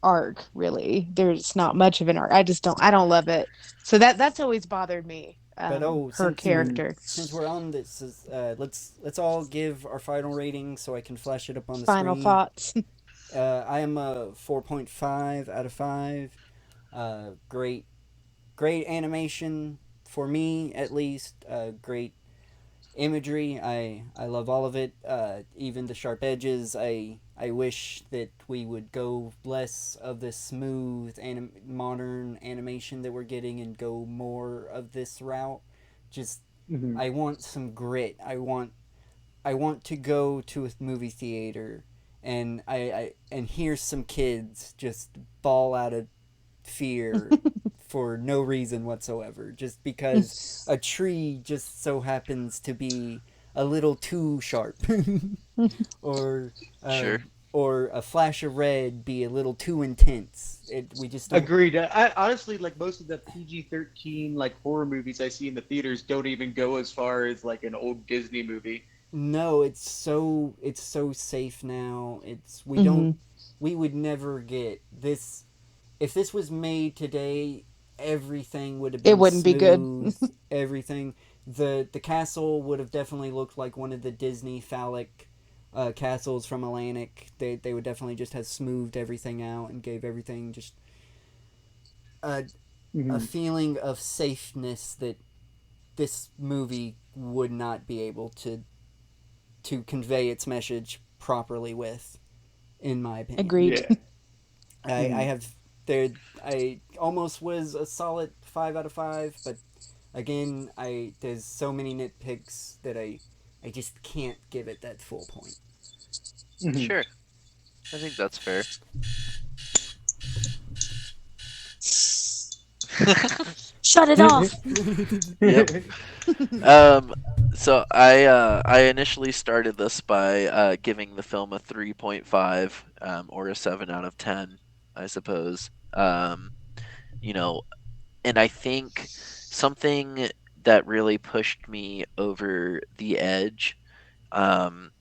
arc really. There's not much of an arc. I don't love it. So that's always bothered me. But oh, Her Mhm. character. since we're on this, let's all give our final rating so I can flash it up on the Final screen. thoughts. I am a 4.5 out of 5. Great, great animation for me at least. Great imagery. I love all of it. Even the sharp edges. I wish that we would go less of the smooth modern animation that we're getting and go more of this route. Just Mhm. I want some grit. I want to go to a movie theater and and hear some kids just bawl out of fear for no reason whatsoever, just because a tree just so happens to be a little too sharp, or uh, Sure. or a flash of red be a little too intense. We just don't. Agreed. I honestly like most of the PG-13 like horror movies I see in the theaters don't even go as far as like an old Disney movie. No, it's so safe now. It's we don't Hmm. we would never get this if this was made today. Everything would have It been wouldn't be good. smooth. Everything the castle would have definitely looked like one of the Disney phallic castles from Atlantic. They would definitely just have smoothed everything out and gave everything just a a Mhm. feeling of safeness that this movie would not be able to convey its message properly with, in my opinion. Agreed. Yeah. I Mhm. have there. I almost was a solid 5 out of 5, but again, I there's so many nitpicks that I just can't give it that full point. Mhm. Sure. I think that's fair. Shut it off. Yep. Um, so I initially started this by giving the film a 3.5 or a 7 out of 10, I suppose. You know, and I think something that really pushed me over the edge um,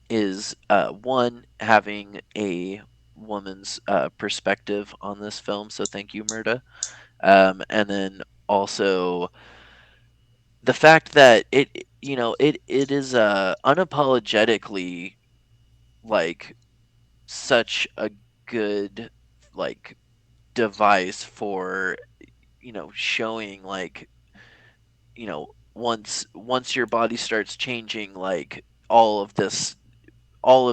is one, having a woman's perspective on this film. So thank you, Murda. And then also the fact that it is unapologetically like such a good like device for showing like once your body starts changing, like all of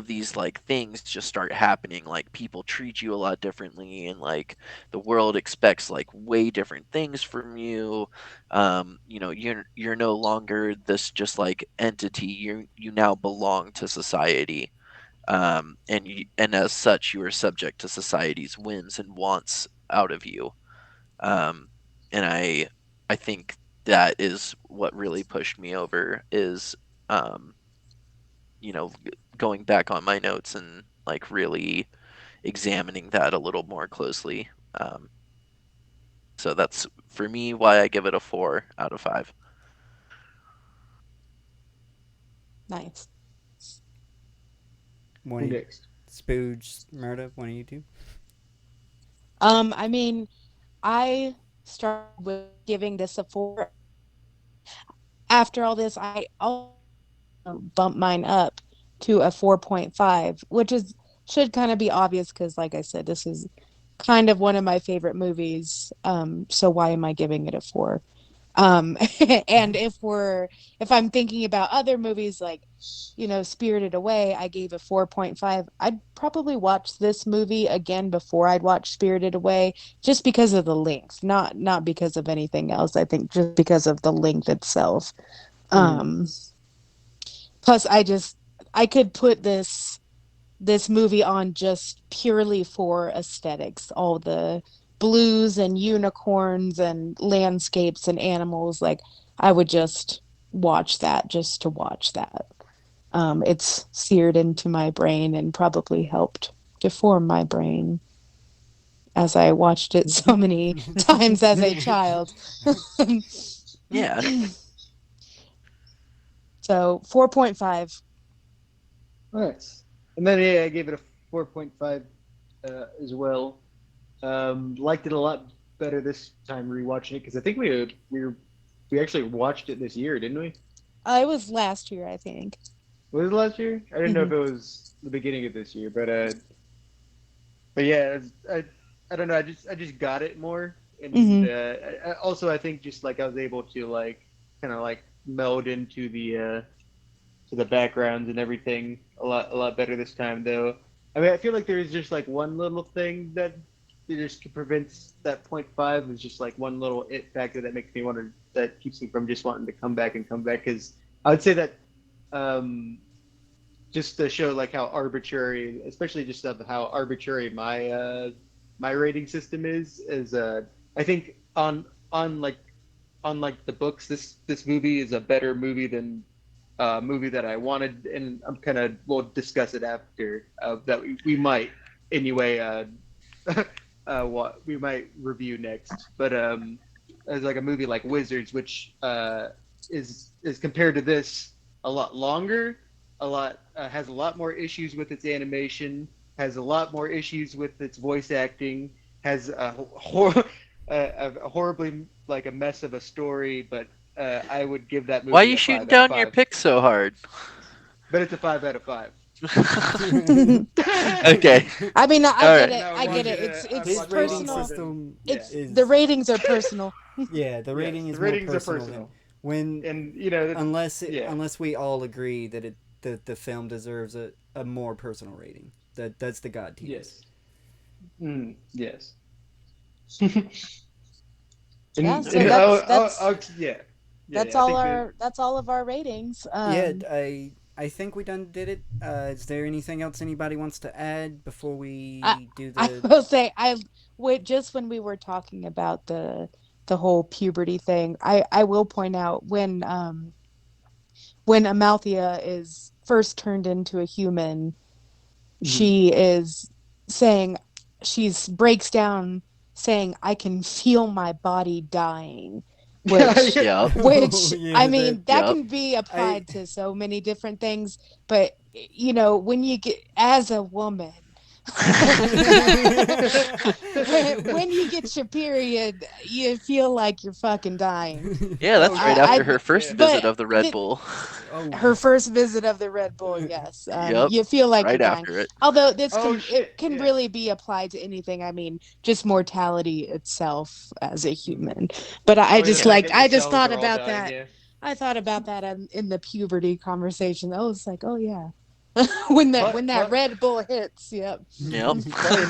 these like things just start happening, like people treat you a lot differently, and like the world expects like way different things from you. You're no longer this just like entity. You now belong to society, and as such you are subject to society's whims and wants out of you. Um, and I think that is what really pushed me over, is um, going back on my notes and like really examining that a little more closely. So that's for me why I give it a 4 out of 5. Nice. One Who of you, next? Spooge, Murda, one of you two. I mean, I started with giving this a 4. After all this, I'll bump mine up to a 4.5, which is should kind of be obvious because, like I said, this is kind of one of my favorite movies. So why am I giving it a 4? And if I'm thinking about other movies like, Spirited Away, I gave a 4.5. I'd probably watch this movie again before I'd watch Spirited Away, just because of the length, not because of anything else. I think just because of the length itself. Plus, I could put this movie on just purely for aesthetics, all the blues and unicorns and landscapes and animals. Like, I would just watch that just to watch that. It's seared into my brain and probably helped deform my brain as I watched it so many times as a child. Yeah. So 4.5. Nice. And then yeah, I gave it a 4.5 as well. Liked it a lot better this time rewatching it because I think we actually watched it this year, didn't we? It was last year, I think. Was it last year? I didn't know if it was the beginning of this year, but yeah, I don't know. I just got it more, and also I think just like I was able to like kind of like meld into the backgrounds and everything a lot better this time though. I mean, I feel like there is just like one little thing that just prevents that 0.5 is just like one little it factor that makes me that keeps me from just wanting to come back because I would say that just to show like how arbitrary, especially just of how arbitrary my rating system is I think on the books, this movie is a better movie than movie that I wanted, and we'll discuss it after that we might anyway what we might review next, but as like a movie like Wizards, which is compared to this a lot longer, has a lot more issues with its animation, has a lot more issues with its voice acting, has a horribly like a mess of a story, but I would give that movie. Why are you shooting down your picks so hard? But it's a 5 out of 5. Okay. I mean, I All get it. I get it. It's His rating personal. system It's the ratings are personal. Yeah, the rating Yes, is the ratings more are personal. personal. When And unless we all agree that the film deserves a more personal rating. That's the God tier. Yes. Yes. Yeah, so that's all of our ratings. I think we done did it. Is there anything else anybody wants to add before we do I the? will say just when we were talking about the whole puberty thing, I will point out when Amalthea is first turned into a human, she is saying breaks down saying, "I can feel my body dying," which Yeah. I mean that Yep. can be applied to so many different things, but when you get as a woman. when you get your period, you feel like you're fucking dying. Yeah, that's right after her first but visit of the Red Bull. Her first visit of the Red Bull, yes. Yep, You feel like right you're dying. after it. Although this shit, can yeah. really be applied to anything. I mean, just mortality itself as a human. But I just thought about that. Yeah. I thought about that in the puberty conversation. I was like, oh yeah. when that Red Bull hits, yep. Yep.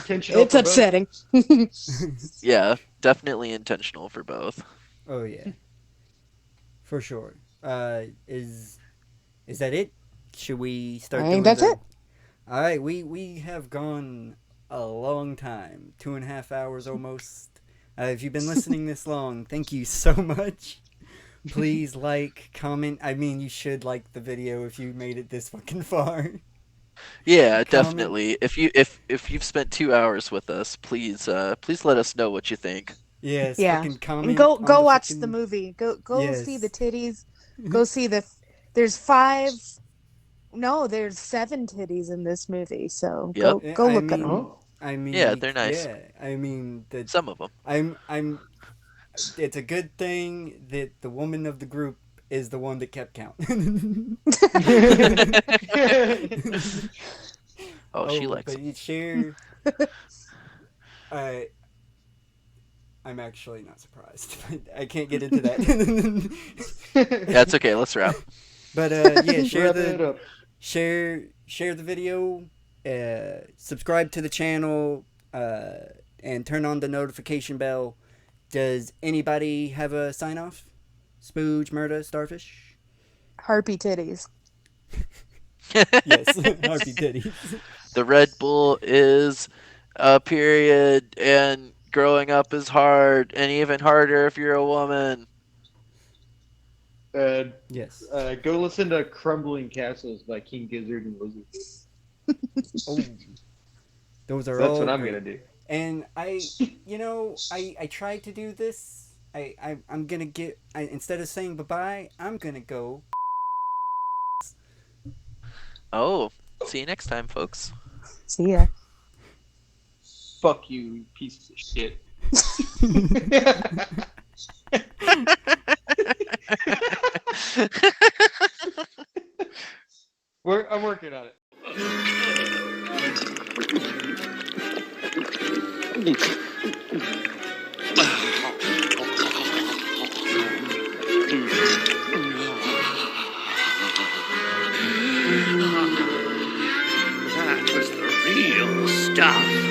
It's upsetting. Yeah, definitely intentional for both. Oh yeah, for sure. Is that it? Should we start? I think that's it. All right, we have gone a long time, 2.5 hours almost. If you've been listening this long, thank you so much. Please like, comment. I mean, you should like the video if you made it this fucking far. Yeah, definitely. If you've spent 2 hours with us, please let us know what you think. Yes, Yeah. fucking comment. And go on the watch fucking- the movie. Go Yes. see the titties. Go see there's 5. No, there's 7 titties in this movie. So go Yeah, look at them. I mean, Yeah, they're nice. Yeah, I mean, Some of them. I'm it's a good thing that the woman of the group is the one that kept count. Oh, she likes but you share. I'm actually not surprised. I can't get into that. Yeah, it's okay. Let's wrap. But yeah, Wrap it up. share the video, subscribe to the channel, and turn on the notification bell. Does anybody have a sign off? Spooge, Murda, Starfish? Harpy titties. Yes, Harpy Titties. The Red Bull is a period, and growing up is hard, and even harder if you're a woman. Yes. Go listen to "Crumbling Castles" by King Gizzard and Lizard. Oh, those are That's all what I'm great. gonna do. And I tried to do this. I'm gonna get. Instead of saying bye bye, I'm gonna go. Oh, see you next time, folks. See ya. Fuck you, piece of shit. I'm working on it. That was the real stuff.